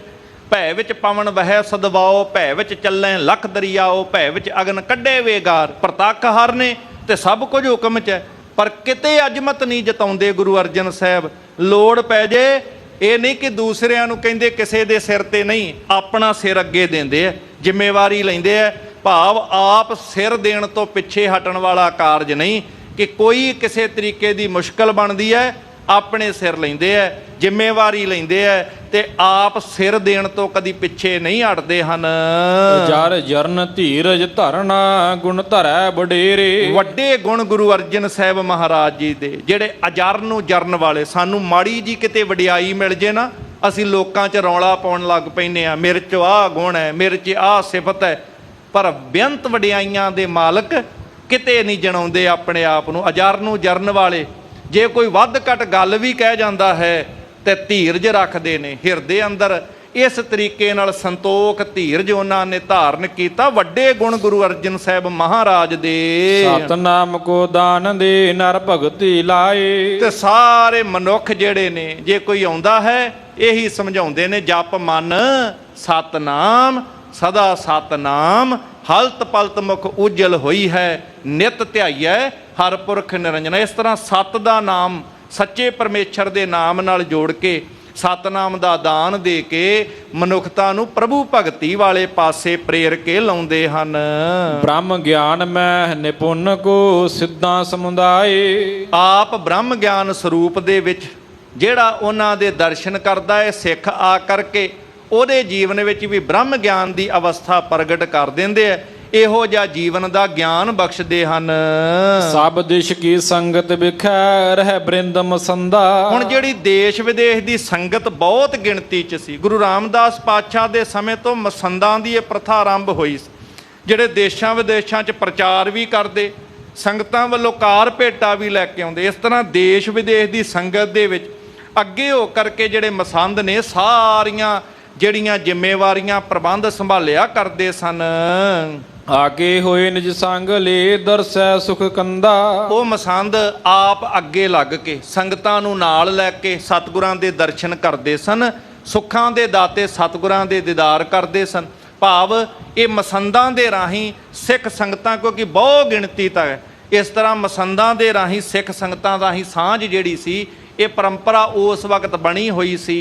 ਭੈ ਵਿੱਚ ਪਵਨ ਵਹਿ ਸਦਵਾਓ, ਭੈ ਵਿੱਚ ਚੱਲੈ ਲੱਖ ਦਰਿਆਓ, ਭੈ ਵਿੱਚ ਅਗਨ ਕੱਢੇ ਵੇਗਾਰ। ਪ੍ਰਤੱਖ ਹਰ ਨੇ ਤੇ ਸਭ ਕੁਝ ਹੁਕਮ 'ਚ ਹੈ, ਪਰ ਕਿਤੇ ਅਜਮਤ ਨਹੀਂ ਜਤਾਉਂਦੇ ਗੁਰੂ ਅਰਜਨ ਸਾਹਿਬ। ਲੋੜ ਪੈ ਜੇ, ਇਹ ਨਹੀਂ ਕਿ ਦੂਸਰਿਆਂ ਨੂੰ ਕਹਿੰਦੇ ਕਿਸੇ ਦੇ ਸਿਰ ਤੇ ਨਹੀਂ, ਆਪਣਾ ਸਿਰ ਅੱਗੇ ਦਿੰਦੇ ਆ, ਜ਼ਿੰਮੇਵਾਰੀ ਲੈਂਦੇ ਆ। ਭਾਵ ਆਪ ਸਿਰ ਦੇਣ ਤੋਂ ਪਿੱਛੇ ਹਟਣ ਵਾਲਾ ਕਾਰਜ ਨਹੀਂ ਕਿ ਕੋਈ ਕਿਸੇ ਤਰੀਕੇ ਦੀ ਮੁਸ਼ਕਲ ਬਣਦੀ ਹੈ, ਆਪਣੇ ਸਿਰ ਲੈਂਦੇ ਆ, ਜ਼ਿੰਮੇਵਾਰੀ ਲੈਂਦੇ ਆ ਤੇ ਆਪ ਸਿਰ ਦੇਣ ਤੋਂ ਕਦੀ ਪਿੱਛੇ ਨਹੀਂ ਹਟਦੇ ਹਨ। ਜਰ ਜਰਨ ਧੀਰਜ ਧਰਨਾ ਗੁਣ ਧਰੈ ਵਡੇਰੇ। ਵੱਡੇ ਗੁਣ ਗੁਰੂ ਅਰਜਨ ਸਾਹਿਬ ਮਹਾਰਾਜ ਜੀ ਦੇ, ਜਿਹੜੇ ਅਜਰ ਨੂੰ ਜਰਨ ਵਾਲੇ। ਸਾਨੂੰ ਮਾੜੀ ਜੀ ਕਿਤੇ ਵਡਿਆਈ ਮਿਲ ਜੇ ਨਾ, ਅਸੀਂ ਲੋਕਾਂ 'ਚ ਰੌਲਾ ਪਾਉਣ ਲੱਗ ਪੈਂਦੇ ਆ, ਮੇਰੇ 'ਚ ਆਹ ਗੁਣ ਹੈ, ਮੇਰੇ 'ਚ ਆਹ ਸਿਫਤ ਹੈ। ਪਰ ਬੇਅੰਤ ਵਡਿਆਈਆਂ ਦੇ ਮਾਲਕ ਕਿਤੇ ਨਹੀਂ ਜਣਾਉਂਦੇ ਆਪਣੇ ਆਪ ਨੂੰ। ਅਜਰ ਨੂੰ ਜਰਨ ਵਾਲੇ ਜੇ ਕੋਈ ਵੱਧ ਘੱਟ ਗੱਲ ਵੀ ਕਹਿ ਜਾਂਦਾ ਹੈ ਤੇ ਧੀਰਜ ਰੱਖਦੇ ਨੇ ਹਿਰਦੇ ਅੰਦਰ। ਇਸ ਤਰੀਕੇ ਨਾਲ ਸੰਤੋਖ ਧੀਰਜ ਉਹਨਾਂ ਨੇ ਧਾਰਨ ਕੀਤਾ। ਵੱਡੇ ਗੁਣ ਗੁਰੂ ਅਰਜਨ ਸਾਹਿਬ ਮਹਾਰਾਜ ਦੇ। ਸਤਨਾਮ ਕੋ ਦਾਨ ਦੇ ਨਰ ਭਗਤੀ ਲਾਏ। ਤੇ ਸਾਰੇ ਮਨੁੱਖ ਜਿਹੜੇ ਨੇ, ਜੇ ਕੋਈ ਆਉਂਦਾ ਹੈ ਇਹੀ ਸਮਝਾਉਂਦੇ ਨੇ, ਜਪ ਮਨ ਸਤਨਾਮ ਸਦਾ ਸਤਨਾਮ, ਹਲਤ ਪਲਤ ਮੁਖ ਉਜਲ ਹੋਈ ਹੈ, ਨਿਤ ਧਿਆਈਐ ਹਰ ਪੁਰਖ ਨਿਰੰਜਨ। ਇਸ ਤਰ੍ਹਾਂ ਸਤ ਦਾ ਨਾਮ, ਸੱਚੇ ਪਰਮੇਸ਼ਰ ਦੇ ਨਾਮ ਨਾਲ ਜੋੜ ਕੇ, ਸਤਨਾਮ ਦਾ ਦਾਨ ਦੇ ਕੇ ਮਨੁੱਖਤਾ ਨੂੰ ਪ੍ਰਭੂ ਭਗਤੀ ਵਾਲੇ ਪਾਸੇ ਪ੍ਰੇਰ ਕੇ ਲਾਉਂਦੇ ਹਨ। ਬ੍ਰਹਮ ਗਿਆਨ ਮੈਂ ਨਿਪੁੰਨ ਕੋ ਸਿੱਧਾਂ ਸਮੁਦਾਏ। ਆਪ ਬ੍ਰਹਮ ਗਿਆਨ ਸਰੂਪ ਦੇ ਵਿੱਚ ਜਿਹੜਾ ਉਹਨਾਂ ਦੇ ਦਰਸ਼ਨ ਕਰਦਾ ਹੈ ਸਿੱਖ ਆ ਕਰਕੇ, ਉਹਦੇ ਜੀਵਨ ਵਿੱਚ ਵੀ ਬ੍ਰਹਮ ਗਿਆਨ ਦੀ ਅਵਸਥਾ ਪ੍ਰਗਟ ਕਰ ਦਿੰਦੇ ਆ। ਇਹੋ ਜਿਹਾ ਜੀਵਨ ਦਾ ਗਿਆਨ ਬਖਸ਼ਦੇ ਹਨ। ਸਭ ਦੇਸ਼ ਕੀ ਸੰਗਤ ਵਿਖੈ ਰਹਿ ਬ੍ਰਿੰਦ ਮਸੰਦਾ। ਹੁਣ ਜਿਹੜੀ ਦੇਸ਼ ਵਿਦੇਸ਼ ਦੀ ਸੰਗਤ ਬਹੁਤ ਗਿਣਤੀ 'ਚ ਸੀ, ਗੁਰੂ ਰਾਮਦਾਸ ਪਾਤਸ਼ਾਹ ਦੇ ਸਮੇਂ ਤੋਂ ਮਸੰਦਾਂ ਦੀ ਇਹ ਪ੍ਰਥਾ ਆਰੰਭ ਹੋਈ ਸੀ, ਜਿਹੜੇ ਦੇਸ਼ਾਂ ਵਿਦੇਸ਼ਾਂ 'ਚ ਪ੍ਰਚਾਰ ਵੀ ਕਰਦੇ, ਸੰਗਤਾਂ ਵੱਲੋਂ ਕਾਰ ਭੇਟਾ ਵੀ ਲੈ ਕੇ ਆਉਂਦੇ। ਇਸ ਤਰ੍ਹਾਂ ਦੇਸ਼ ਵਿਦੇਸ਼ ਦੀ ਸੰਗਤ ਦੇ ਵਿੱਚ ਅੱਗੇ ਹੋ ਕਰਕੇ ਜਿਹੜੇ ਮਸੰਦ ਨੇ ਸਾਰੀਆਂ ਜਿਹੜੀਆਂ ਜ਼ਿੰਮੇਵਾਰੀਆਂ ਪ੍ਰਬੰਧ ਸੰਭਾਲਿਆ ਕਰਦੇ ਸਨ। ਆਗੇ ਹੋਏ ਨਿਜ ਸੰਗ ਲੈ ਦਰਸੈ ਸੁਖ ਕੰਦਾ। ਉਹ ਮਸੰਦ ਆਪ ਅੱਗੇ ਲੱਗ ਕੇ ਸੰਗਤਾਂ ਨੂੰ ਨਾਲ ਲੈ ਕੇ ਸਤਿਗੁਰਾਂ ਦੇ ਦਰਸ਼ਨ ਕਰਦੇ ਸਨ, ਸੁੱਖਾਂ ਦੇ ਦਾਤੇ ਸਤਿਗੁਰਾਂ ਦੇ ਦੀਦਾਰ ਕਰਦੇ ਸਨ। ਭਾਵ ਇਹ ਮਸੰਦਾਂ ਦੇ ਰਾਹੀਂ ਸਿੱਖ ਸੰਗਤਾਂ, ਕਿਉਂਕਿ ਬਹੁ ਗਿਣਤੀ ਤੱਕ ਹੈ, ਇਸ ਤਰ੍ਹਾਂ ਮਸੰਦਾਂ ਦੇ ਰਾਹੀਂ ਸਿੱਖ ਸੰਗਤਾਂ ਰਾਹੀਂ ਸਾਂਝ ਜਿਹੜੀ ਸੀ, ਇਹ ਪਰੰਪਰਾ ਉਸ ਵਕਤ ਬਣੀ ਹੋਈ ਸੀ।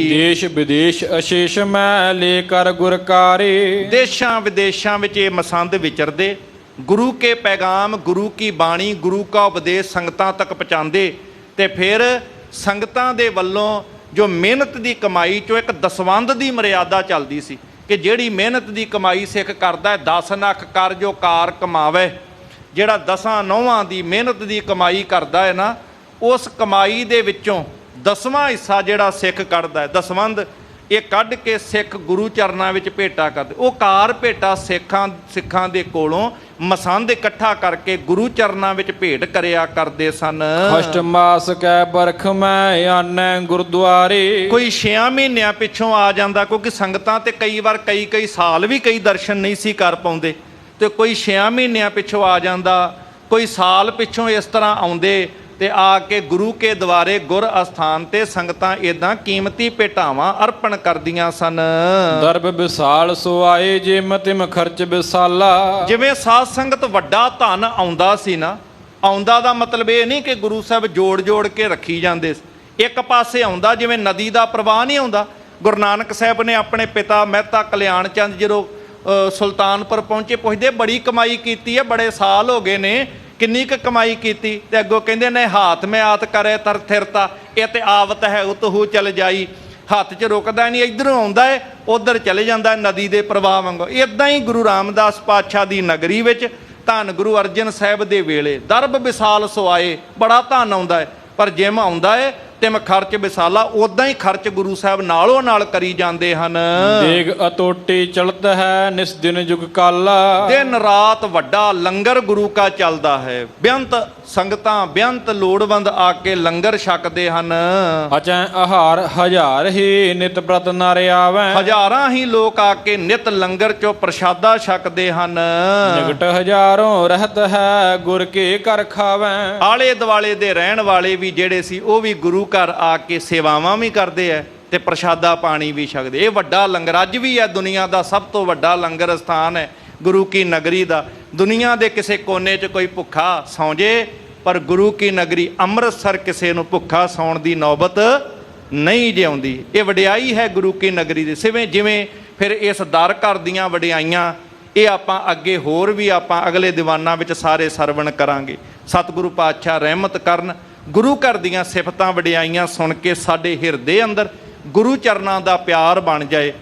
ਦੇਸ਼ ਵਿਦੇਸ਼ ਅਸ਼ੇਸ਼ ਮੈਂ ਲੈ ਕਰ ਗੁਰਕਾਰੇ। ਦੇਸ਼ਾਂ ਵਿਦੇਸ਼ਾਂ ਵਿੱਚ ਇਹ ਮਸੰਦ ਵਿਚਰਦੇ, ਗੁਰੂ ਕੇ ਪੈਗਾਮ, ਗੁਰੂ ਕੀ ਬਾਣੀ, ਗੁਰੂ ਕਾ ਉਪਦੇਸ਼ ਸੰਗਤਾਂ ਤੱਕ ਪਹੁੰਚਾਉਂਦੇ। ਤੇ ਫਿਰ ਸੰਗਤਾਂ ਦੇ ਵੱਲੋਂ ਜੋ ਮਿਹਨਤ ਦੀ ਕਮਾਈ ਚੋਂ ਇੱਕ ਦਸਵੰਧ ਦੀ ਮਰਿਆਦਾ ਚੱਲਦੀ ਸੀ ਕਿ ਜਿਹੜੀ ਮਿਹਨਤ ਦੀ ਕਮਾਈ ਸਿੱਖ ਕਰਦਾ ਹੈ, 10 ਲੱਖ ਕਰ ਜੋ ਕਾਰ ਕਮਾਵੇ। ਜਿਹੜਾ 10 ਨੌਵਾਂ ਦੀ ਮਿਹਨਤ ਦੀ ਕਮਾਈ ਕਰਦਾ ਹੈ ਨਾ, ਉਸ ਕਮਾਈ ਦੇ ਵਿੱਚੋਂ 10ਵਾਂ ਹਿੱਸਾ ਜਿਹੜਾ ਸਿੱਖ ਕੱਢਦਾ ਹੈ, ਦਸਵੰਧ, ਇਹ ਕੱਢ ਕੇ ਸਿੱਖ ਗੁਰੂ ਚਰਨਾਂ ਵਿੱਚ ਭੇਟਾ ਕਰਦੇ। ਉਹ ਕਾਰ ਭੇਟਾ ਸਿੱਖਾਂ ਦੇ ਕੋਲੋਂ ਮਸੰਦ ਇਕੱਠਾ ਕਰਕੇ ਗੁਰੂ ਚਰਨਾਂ ਵਿੱਚ ਭੇਟ ਕਰਿਆ ਕਰਦੇ ਸਨ। ਅਸ਼ਟ ਮਾਸ ਕੈ ਬਰਖ ਮੈਂ ਆਨੈ ਗੁਰਦੁਆਰੇ। ਕੋਈ 6 ਮਹੀਨਿਆਂ ਪਿੱਛੋਂ ਆ ਜਾਂਦਾ, ਕਿਉਂਕਿ ਸੰਗਤਾਂ ਤੇ ਕਈ ਵਾਰ ਕਈ ਸਾਲ ਵੀ ਕਈ ਦਰਸ਼ਨ ਨਹੀਂ ਸੀ ਕਰ ਪਾਉਂਦੇ, ਤੇ ਕੋਈ 6 ਮਹੀਨਿਆਂ ਪਿੱਛੋਂ ਆ ਜਾਂਦਾ, ਕੋਈ ਸਾਲ ਪਿੱਛੋਂ ਇਸ ਤਰ੍ਹਾਂ ਆਉਂਦੇ ਤੇ ਆ ਕੇ ਗੁਰੂ ਕੇ ਦੁਆਰੇ ਗੁਰ ਅਸਥਾਨ ਤੇ ਸੰਗਤਾਂ ਇਦਾਂ ਕੀਮਤੀ ਭੇਟਾਵਾਂ ਅਰਪਣ ਕਰਦੀਆਂ ਸਨ। ਦਰਬ ਵਿਸਾਲ ਸੋ ਆਏ ਜੇ ਮਤਿਮ ਖਰਚ ਵਿਸਾਲਾ। ਜਿਵੇਂ ਸਾਧ ਸੰਗਤ ਵੱਡਾ ਧਨ ਆਉਂਦਾ ਸੀ ਨਾ, ਆਉਂਦਾ ਦਾ ਮਤਲਬ ਇਹ ਨਹੀਂ ਕਿ ਗੁਰੂ ਸਾਹਿਬ ਜੋੜ ਕੇ ਰੱਖੀ ਜਾਂਦੇ, ਇੱਕ ਪਾਸੇ ਆਉਂਦਾ ਜਿਵੇਂ ਨਦੀ ਦਾ ਪ੍ਰਵਾਹ ਨਹੀਂ ਆਉਂਦਾ। ਗੁਰੂ ਨਾਨਕ ਸਾਹਿਬ ਨੇ ਆਪਣੇ ਪਿਤਾ ਮਹਿਤਾ ਕਲਿਆਣ ਚੰਦ ਜਦੋਂ ਸੁਲਤਾਨਪੁਰ ਪਹੁੰਚੇ, ਪੁੱਛਦੇ ਬੜੀ ਕਮਾਈ ਕੀਤੀ ਹੈ, ਬੜੇ ਸਾਲ ਹੋ ਗਏ ਨੇ, ਕਿੰਨੀ ਕੁ ਕਮਾਈ ਕੀਤੀ? ਤੇ ਅੱਗੋਂ ਕਹਿੰਦੇ ਨੇ ਹਾਥ ਮੈਂ ਆਤ ਕਰੇ ਤਰ ਥਿਰਤਾ, ਇਹ ਤੇ ਆਵਤ ਹੈ ਉਤਹੂ ਚਲ ਜਾਈ। ਹੱਥ 'ਚ ਰੁਕਦਾ ਨਹੀਂ, ਇੱਧਰੋਂ ਆਉਂਦਾ ਹੈ ਉੱਧਰ ਚਲੇ ਜਾਂਦਾ, ਨਦੀ ਦੇ ਪ੍ਰਵਾਹ ਵਾਂਗੂ। ਇੱਦਾਂ ਹੀ ਗੁਰੂ ਰਾਮਦਾਸ ਪਾਤਸ਼ਾਹ ਦੀ ਨਗਰੀ ਵਿੱਚ ਧੰਨ ਗੁਰੂ ਅਰਜਨ ਸਾਹਿਬ ਦੇ ਵੇਲੇ ਦਰਬ ਵਿਸਾਲ ਸੁਆਏ, ਬੜਾ ਧਨ ਆਉਂਦਾ ਹੈ, ਪਰ ਜਿਮ ਆਉਂਦਾ ਹੈ ਤਿਮ ਖਰਚ ਵਿਸਾਲਾ, ਉਦਾਂ ਹੀ ਖਰਚ ਗੁਰੂ ਸਾਹਿਬ ਨਾਲੋਂ ਨਾਲ ਕਰੀ ਜਾਂਦੇ ਹਨ। ਦੇਗ ਅਟੋਟੀ ਚਲਤ ਹੈ ਨਿਸ ਦਿਨ ਜੁਗ ਕਾਲਾ। ਦਿਨ ਰਾਤ ਵੱਡਾ ਲੰਗਰ ਗੁਰੂ ਕਾ ਚੱਲਦਾ ਹੈ, ਬੇਅੰਤ ਸੰਗਤਾਂ ਬੇਅੰਤ ਲੋੜਵੰਦ ਆ ਕੇ ਲੰਗਰ ਛਕਦੇ ਹਨ। ਅਚੈ ਆਹਾਰ ਹਜ਼ਾਰ ਹੀ ਨਿਤ ਪ੍ਰਤ ਨਰ ਆਵੈ। ਹਜ਼ਾਰਾਂ ਹੀ ਲੋਕ ਆ ਕੇ ਨਿਤ ਲੰਗਰ ਚੋਂ ਪ੍ਰਸ਼ਾਦਾ ਛਕਦੇ ਹਨ। ਨਿਕਟ ਹਜ਼ਾਰੋਂ ਰਹਿਤ ਹੈ ਗੁਰ ਕੇ ਘਰ ਖਾਵੈ। ਆਲੇ ਦੁਆਲੇ ਦੇ ਰਹਿਣ ਵਾਲੇ ਵੀ ਜਿਹੜੇ ਸੀ ਉਹ ਵੀ ਗੁਰੂ ਘਰ ਆ ਕੇ ਸੇਵਾਵਾਂ ਵੀ ਕਰਦੇ ਐ ਤੇ ਪ੍ਰਸ਼ਾਦਾ ਪਾਣੀ ਵੀ ਛਕਦੇ। ਇਹ ਵੱਡਾ ਲੰਗਰ ਅੱਜ ਵੀ ਹੈ, ਦੁਨੀਆ ਦਾ ਸਭ ਤੋਂ ਵੱਡਾ ਲੰਗਰ ਸਥਾਨ ਹੈ ਗੁਰੂ ਕੀ ਨਗਰੀ ਦਾ। ਦੁਨੀਆ ਦੇ ਕਿਸੇ ਕੋਨੇ 'ਚ ਕੋਈ ਭੁੱਖਾ ਸੌਂ ਜੇ, ਪਰ ਗੁਰੂ ਕੀ ਨਗਰੀ ਅੰਮ੍ਰਿਤਸਰ ਕਿਸੇ ਨੂੰ ਭੁੱਖਾ ਸੌਣ ਦੀ ਨੌਬਤ ਨਹੀਂ ਜਿਉਂਦੀ। ਇਹ ਵਡਿਆਈ ਹੈ ਗੁਰੂ ਕੀ ਨਗਰੀ ਦੀ। ਜਿਵੇਂ ਫਿਰ ਇਸ ਦਰ ਘਰ ਦੀਆਂ ਵਡਿਆਈਆਂ, ਇਹ ਆਪਾਂ ਅੱਗੇ ਹੋਰ ਵੀ ਆਪਾਂ ਅਗਲੇ ਦੀਵਾਨਾਂ ਵਿੱਚ ਸਾਰੇ ਸਰਵਣ ਕਰਾਂਗੇ। ਸਤਿਗੁਰੂ ਪਾਤਸ਼ਾਹ ਰਹਿਮਤ ਕਰਨ, ਗੁਰੂ ਘਰ ਦੀਆਂ ਸਿਫਤਾਂ ਵਡਿਆਈਆਂ ਸੁਣ ਕੇ ਸਾਡੇ ਹਿਰਦੇ ਅੰਦਰ ਗੁਰੂ ਚਰਨਾਂ ਦਾ ਪਿਆਰ ਬਣ ਜਾਏ।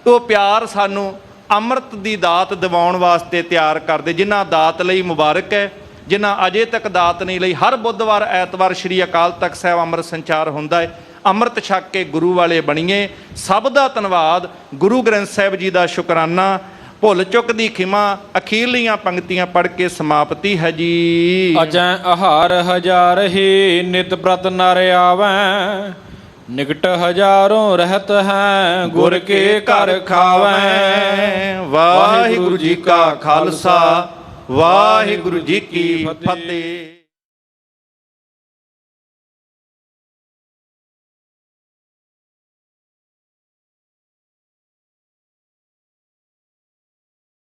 ਉਹ ਪਿਆਰ ਸਾਨੂੰ ਅੰਮ੍ਰਿਤ ਦੀ ਦਾਤ ਦਿਵਾਉਣ ਵਾਸਤੇ ਤਿਆਰ ਕਰਦੇ। ਜਿਨ੍ਹਾਂ ਦਾਤ ਲਈ ਮੁਬਾਰਕ ਹੈ, ਜਿਨ੍ਹਾਂ ਅਜੇ ਤੱਕ ਦਾਤ ਨਹੀਂ ਲਈ, ਹਰ ਬੁੱਧਵਾਰ ਐਤਵਾਰ ਸ਼੍ਰੀ ਅਕਾਲ ਤਖਤ ਸਾਹਿਬ ਅੰਮ੍ਰਿਤ ਸੰਚਾਰ ਹੁੰਦਾ ਹੈ। ਅੰਮ੍ਰਿਤ ਛਕ ਕੇ ਗੁਰੂ ਵਾਲੇ ਬਣੀਏ। ਸਭ ਦਾ ਧੰਨਵਾਦ, ਗੁਰੂ ਗ੍ਰੰਥ ਸਾਹਿਬ ਜੀ ਦਾ ਸ਼ੁਕਰਾਨਾ। ਭੁੱਲ ਚੁੱਕ ਦੀ ਖਿਮਾ। ਅਖੀਰਲੀਆਂ ਪੰਕਤੀਆਂ ਪੜ੍ਹ ਕੇ ਸਮਾਪਤੀ ਹੈ ਜੀ। ਅਚੈ ਆਹਾਰ ਹਜ਼ਾਰ ਹੀ ਨਿਤ ਪ੍ਰਤ ਨਰ ਆਵੈ। ਨਿਕਟ ਹਜ਼ਾਰੋਂ ਰਹਿਤ ਹੈ ਗੁਰ ਕੇ ਘਰ ਖਾਵੈ। ਵਾਹਿਗੁਰੂ ਜੀ ਕਾ ਖਾਲਸਾ, ਵਾਹਿਗੁਰੂ ਜੀ ਕੀ ਫਤਿਹ।